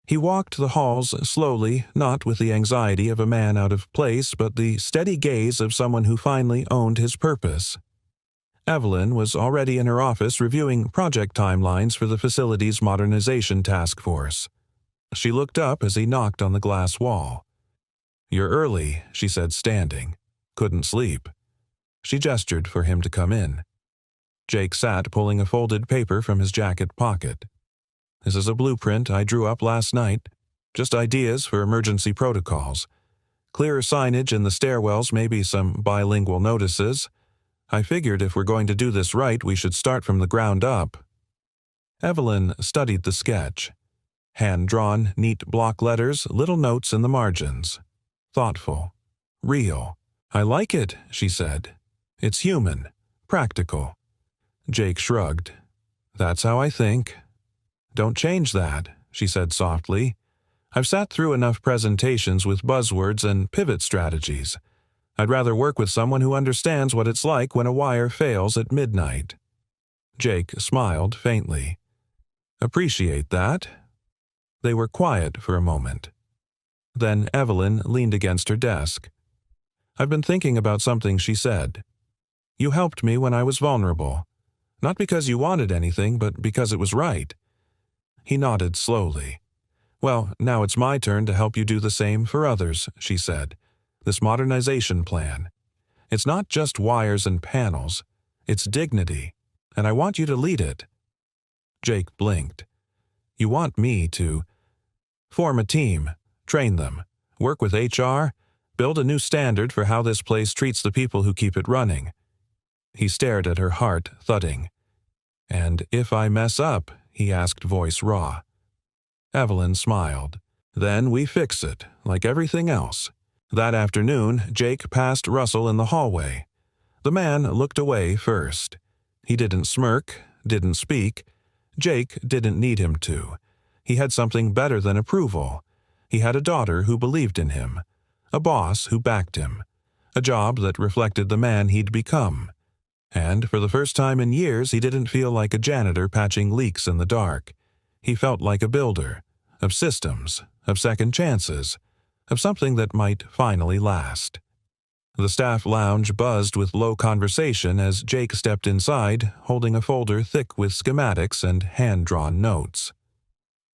He walked the halls slowly, not with the anxiety of a man out of place, but the steady gaze of someone who finally owned his purpose. Evelyn was already in her office reviewing project timelines for the facilities modernization task force. She looked up as he knocked on the glass wall. "You're early," she said, standing. "Couldn't sleep." She gestured for him to come in. Jake sat pulling a folded paper from his jacket pocket. This is a blueprint I drew up last night. Just ideas for emergency protocols. Clearer signage in the stairwells, maybe some bilingual notices. I figured if we're going to do this right, we should start from the ground up. Evelyn studied the sketch. Hand-drawn, neat block letters, little notes in the margins. Thoughtful. Real. I like it, she said. It's human. Practical. Jake shrugged. That's how I think. Don't change that, she said softly. I've sat through enough presentations with buzzwords and pivot strategies. I'd rather work with someone who understands what it's like when a wire fails at midnight. Jake smiled faintly. Appreciate that. They were quiet for a moment. Then Evelyn leaned against her desk. I've been thinking about something she said. You helped me when I was vulnerable. Not because you wanted anything, but because it was right. He nodded slowly. Well, now it's my turn to help you do the same for others, she said. This modernization plan. It's not just wires and panels. It's dignity, and I want you to lead it. Jake blinked. You want me to form a team, train them, work with HR, build a new standard for how this place treats the people who keep it running. He stared at her heart, thudding. And if I mess up, he asked, voice raw. Evelyn smiled. Then we fix it, like everything else. That afternoon, Jake passed Russell in the hallway. The man looked away first. He didn't smirk, didn't speak. Jake didn't need him to. He had something better than approval. He had a daughter who believed in him, a boss who backed him, a job that reflected the man he'd become. And for the first time in years, he didn't feel like a janitor patching leaks in the dark. He felt like a builder, of systems, of second chances, of something that might finally last. The staff lounge buzzed with low conversation as Jake stepped inside, holding a folder thick with schematics and hand-drawn notes.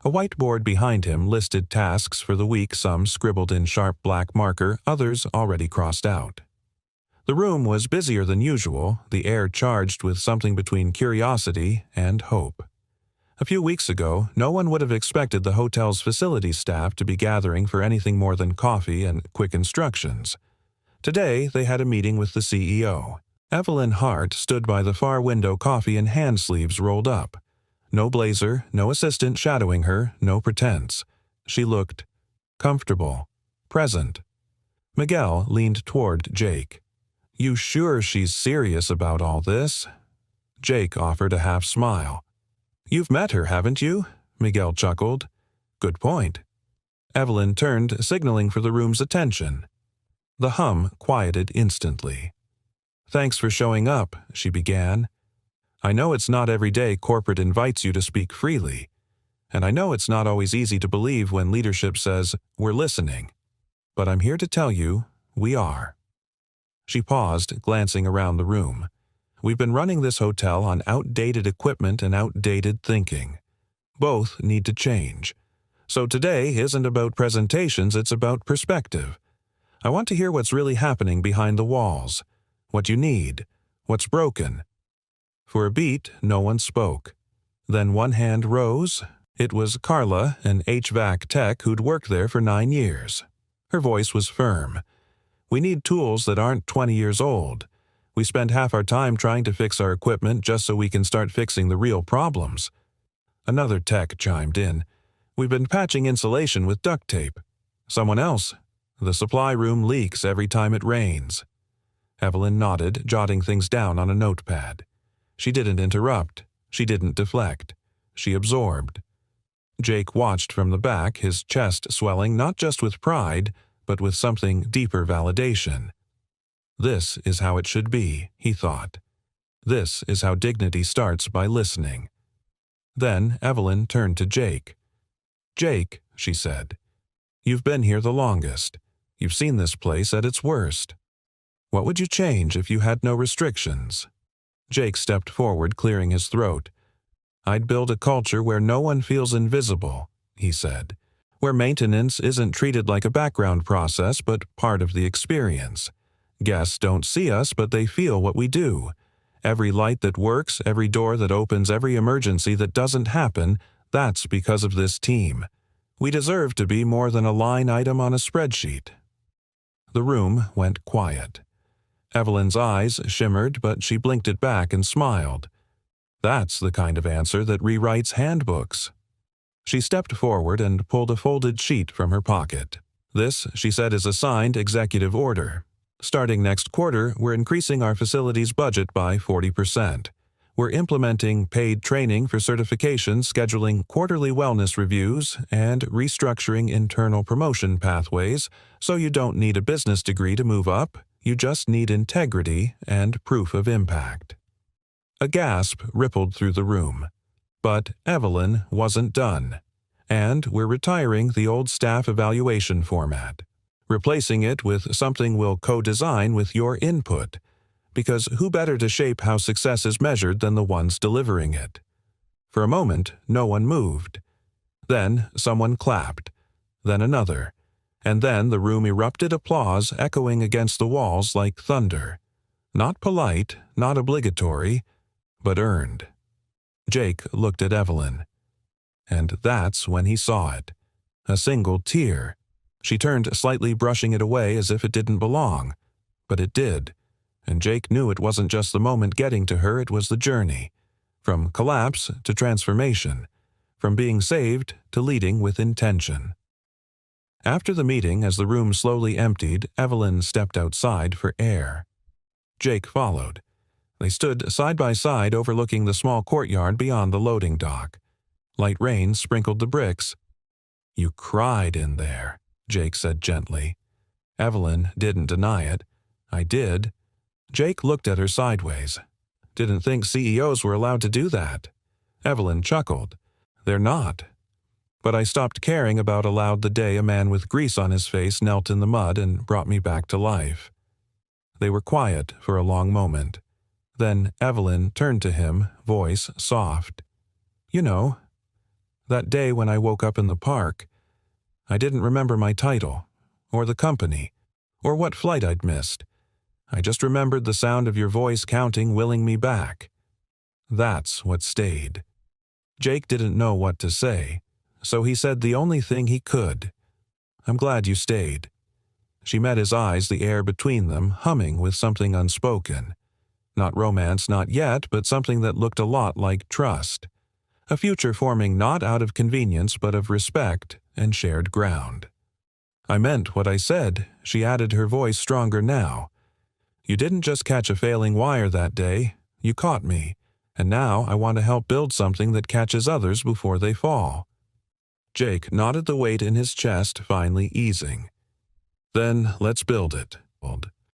A whiteboard behind him listed tasks for the week, some scribbled in sharp black marker, others already crossed out. The room was busier than usual, the air charged with something between curiosity and hope. A few weeks ago, no one would have expected the hotel's facilities staff to be gathering for anything more than coffee and quick instructions. Today, they had a meeting with the CEO. Evelyn Hart stood by the far window, coffee in hand sleeves rolled up. No blazer, no assistant shadowing her, no pretense. She looked comfortable, present. Miguel leaned toward Jake. You sure she's serious about all this? Jake offered a half smile. You've met her, haven't you? Miguel chuckled. Good point. Evelyn turned, signaling for the room's attention. The hum quieted instantly. Thanks for showing up, she began. I know it's not every day corporate invites you to speak freely, and I know it's not always easy to believe when leadership says, we're listening. But I'm here to tell you, we are. She paused, glancing around the room. We've been running this hotel on outdated equipment and outdated thinking. Both need to change. So today isn't about presentations, it's about perspective. I want to hear what's really happening behind the walls, what you need, what's broken. For a beat, no one spoke. Then one hand rose. It was Carla, an HVAC tech who'd worked there for 9 years. Her voice was firm. We need tools that aren't 20 years old. We spend half our time trying to fix our equipment just so we can start fixing the real problems. Another tech chimed in. We've been patching insulation with duct tape. Someone else. The supply room leaks every time it rains. Evelyn nodded, jotting things down on a notepad. She didn't interrupt. She didn't deflect. She absorbed. Jake watched from the back, his chest swelling not just with pride, but with something deeper validation. This is how it should be, he thought. This is how dignity starts by listening. Then Evelyn turned to Jake. Jake, she said, you've been here the longest. You've seen this place at its worst. What would you change if you had no restrictions? Jake stepped forward, clearing his throat. I'd build a culture where no one feels invisible, he said, where maintenance isn't treated like a background process but part of the experience. Guests don't see us, but they feel what we do. Every light that works, every door that opens, every emergency that doesn't happen, that's because of this team. We deserve to be more than a line item on a spreadsheet." The room went quiet. Evelyn's eyes shimmered, but she blinked it back and smiled. That's the kind of answer that rewrites handbooks. She stepped forward and pulled a folded sheet from her pocket. "This," she said, "is a signed executive order. Starting next quarter, we're increasing our facilities budget by 40%. We're implementing paid training for certifications, scheduling quarterly wellness reviews, and restructuring internal promotion pathways, so you don't need a business degree to move up, you just need integrity and proof of impact." A gasp rippled through the room. But Evelyn wasn't done. "And we're retiring the old staff evaluation format, replacing it with something we'll co-design with your input. Because who better to shape how success is measured than the ones delivering it?" For a moment, no one moved. Then someone clapped, then another, and then the room erupted applause echoing against the walls like thunder. Not polite, not obligatory, but earned. Jake looked at Evelyn. And that's when he saw it. A single tear. She turned slightly, brushing it away as if it didn't belong. But it did. And Jake knew it wasn't just the moment getting to her, it was the journey. From collapse to transformation. From being saved to leading with intention. After the meeting, as the room slowly emptied, Evelyn stepped outside for air. Jake followed. They stood side by side overlooking the small courtyard beyond the loading dock. Light rain sprinkled the bricks. "You cried in there," Jake said gently. Evelyn didn't deny it. "I did." Jake looked at her sideways. "Didn't think CEOs were allowed to do that." Evelyn chuckled. "They're not. But I stopped caring about allowed the day a man with grease on his face knelt in the mud and brought me back to life." They were quiet for a long moment. Then Evelyn turned to him, voice soft. "You know, that day when I woke up in the park, I didn't remember my title, or the company, or what flight I'd missed. I just remembered the sound of your voice counting, willing me back. That's what stayed." Jake didn't know what to say, so he said the only thing he could. "I'm glad you stayed." She met his eyes, the air between them humming with something unspoken. Not romance, not yet, but something that looked a lot like trust. A future forming not out of convenience but of respect and shared ground. "I meant what I said," she added, her voice stronger now. "You didn't just catch a failing wire that day, you caught me, and now I want to help build something that catches others before they fall." Jake nodded, the weight in his chest finally easing. "Then let's build it."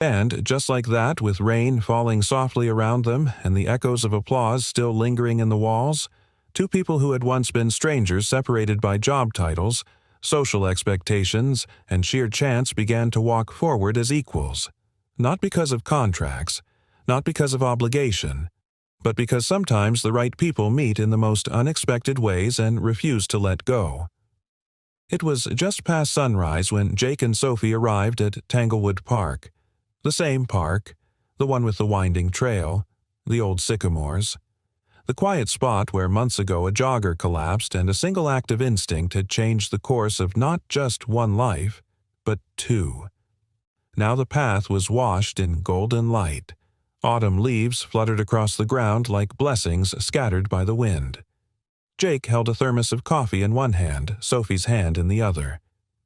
And just like that, with rain falling softly around them and the echoes of applause still lingering in the walls, two people who had once been strangers separated by job titles, social expectations, and sheer chance began to walk forward as equals. Not because of contracts, not because of obligation, but because sometimes the right people meet in the most unexpected ways and refuse to let go. It was just past sunrise when Jake and Sophie arrived at Tanglewood Park. The same park, the one with the winding trail, the old sycamores. The quiet spot where months ago a jogger collapsed and a single act of instinct had changed the course of not just one life, but two. Now the path was washed in golden light. Autumn leaves fluttered across the ground like blessings scattered by the wind. Jake held a thermos of coffee in one hand, Sophie's hand in the other.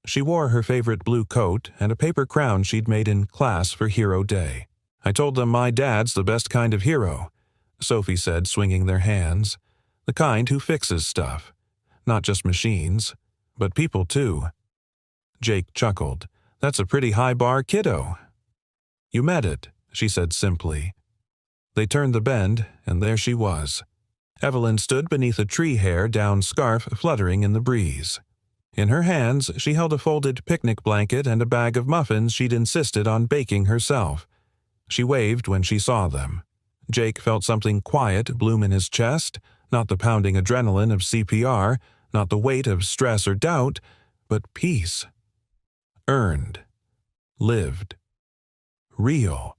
She wore her favorite blue coat and a paper crown she'd made in class for Hero Day. "I told them my dad's the best kind of hero," Sophie said, swinging their hands. "The kind who fixes stuff. Not just machines, but people too." Jake chuckled. "That's a pretty high bar, kiddo." "You met it," she said simply. They turned the bend, and there she was. Evelyn stood beneath a tree hair down scarf fluttering in the breeze. In her hands, she held a folded picnic blanket and a bag of muffins she'd insisted on baking herself. She waved when she saw them. Jake felt something quiet bloom in his chest, not the pounding adrenaline of CPR, not the weight of stress or doubt, but peace. Earned. Lived. Real.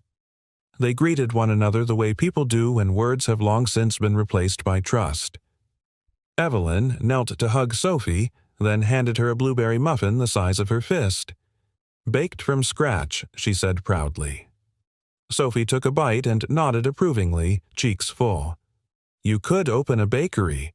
They greeted one another the way people do when words have long since been replaced by trust. Evelyn knelt to hug Sophie, then handed her a blueberry muffin the size of her fist. "Baked from scratch," she said proudly. Sophie took a bite and nodded approvingly, cheeks full. "You could open a bakery."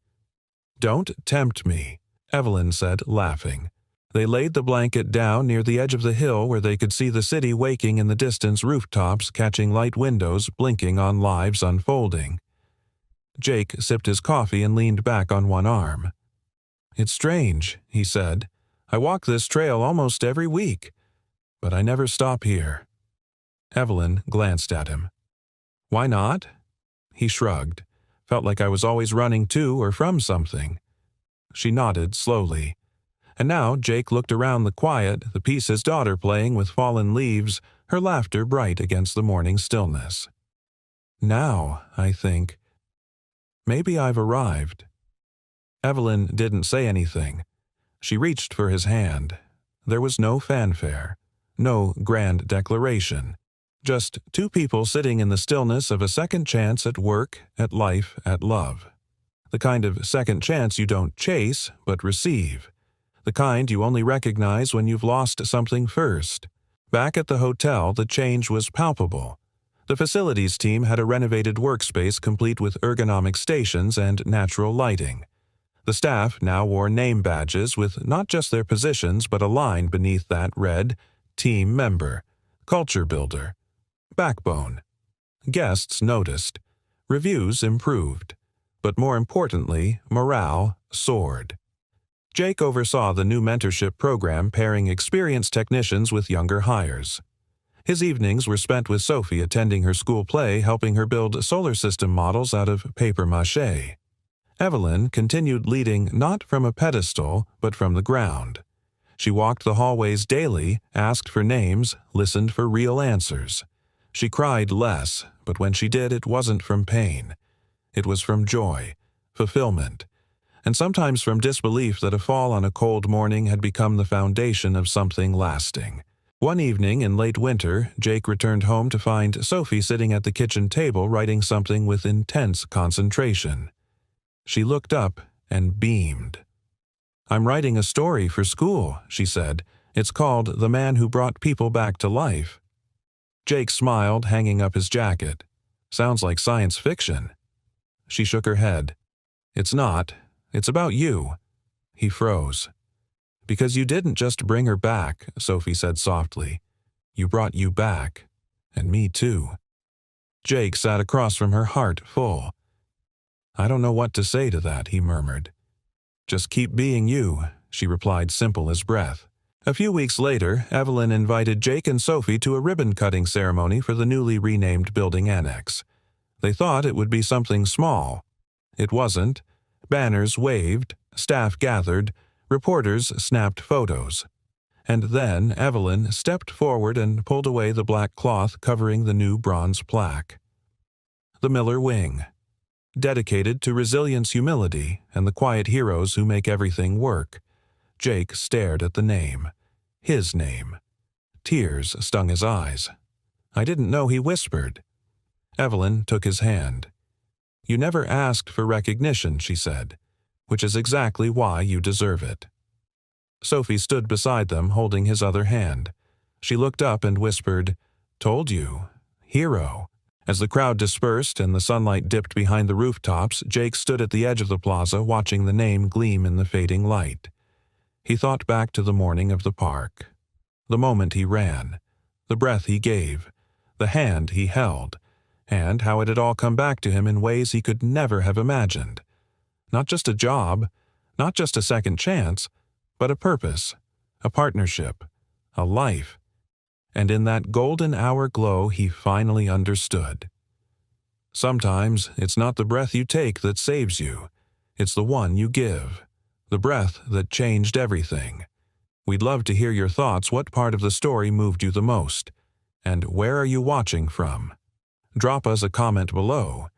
"Don't tempt me," Evelyn said, laughing. They laid the blanket down near the edge of the hill where they could see the city waking in the distance, rooftops catching light windows blinking on lives unfolding. Jake sipped his coffee and leaned back on one arm. "It's strange," he said. "I walk this trail almost every week, but I never stop here." Evelyn glanced at him. "Why not?" He shrugged. "Felt like I was always running to or from something." She nodded slowly. And now Jake looked around the quiet, the peace his daughter playing with fallen leaves, her laughter bright against the morning stillness. "Now, I think, maybe I've arrived." Evelyn didn't say anything. She reached for his hand. There was no fanfare, no grand declaration. Just two people sitting in the stillness of a second chance at work, at life, at love. The kind of second chance you don't chase, but receive. The kind you only recognize when you've lost something first. Back at the hotel, the change was palpable. The facilities team had a renovated workspace complete with ergonomic stations and natural lighting. The staff now wore name badges with not just their positions but a line beneath that read, "Team Member," "Culture Builder," "Backbone." Guests noticed. Reviews improved. But more importantly, morale soared. Jake oversaw the new mentorship program pairing experienced technicians with younger hires. His evenings were spent with Sophie attending her school play, helping her build solar system models out of papier-mâché. Evelyn continued leading not from a pedestal, but from the ground. She walked the hallways daily, asked for names, listened for real answers. She cried less, but when she did, it wasn't from pain. It was from joy, fulfillment, and sometimes from disbelief that a fall on a cold morning had become the foundation of something lasting. One evening in late winter, Jake returned home to find Sophie sitting at the kitchen table writing something with intense concentration. She looked up and beamed. "I'm writing a story for school," she said. "It's called The Man Who Brought People Back to Life." Jake smiled, hanging up his jacket. "Sounds like science fiction." She shook her head. "It's not. It's about you." He froze. "Because you didn't just bring her back," Sophie said softly. "You brought you back. And me too." Jake sat across from her, heart full. "I don't know what to say to that," he murmured. "Just keep being you," she replied, simple as breath. A few weeks later, Evelyn invited Jake and Sophie to a ribbon-cutting ceremony for the newly renamed building annex. They thought it would be something small. It wasn't. Banners waved, staff gathered, reporters snapped photos. And then Evelyn stepped forward and pulled away the black cloth covering the new bronze plaque. The Miller Wing. Dedicated to resilience, humility, and the quiet heroes who make everything work. Jake stared at the name. His name. Tears stung his eyes. "I didn't know," he whispered. Evelyn took his hand. "You never asked for recognition," she said, "which is exactly why you deserve it." Sophie stood beside them, holding his other hand. She looked up and whispered, "Told you. Hero." As the crowd dispersed and the sunlight dipped behind the rooftops, Jake stood at the edge of the plaza, watching the name gleam in the fading light. He thought back to the morning of the park. The moment he ran. The breath he gave. The hand he held. And how it had all come back to him in ways he could never have imagined. Not just a job, not just a second chance, but a purpose, a partnership, a life. And in that golden hour glow he finally understood. Sometimes it's not the breath you take that saves you, it's the one you give, the breath that changed everything. We'd love to hear your thoughts. What part of the story moved you the most? And where are you watching from? Drop us a comment below.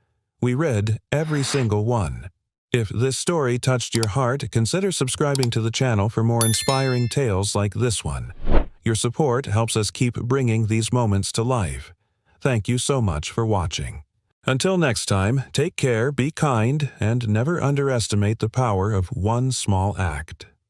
We read every single one. If this story touched your heart, consider subscribing to the channel for more inspiring tales like this one. Your support helps us keep bringing these moments to life. Thank you so much for watching. Until next time, take care, be kind, and never underestimate the power of one small act.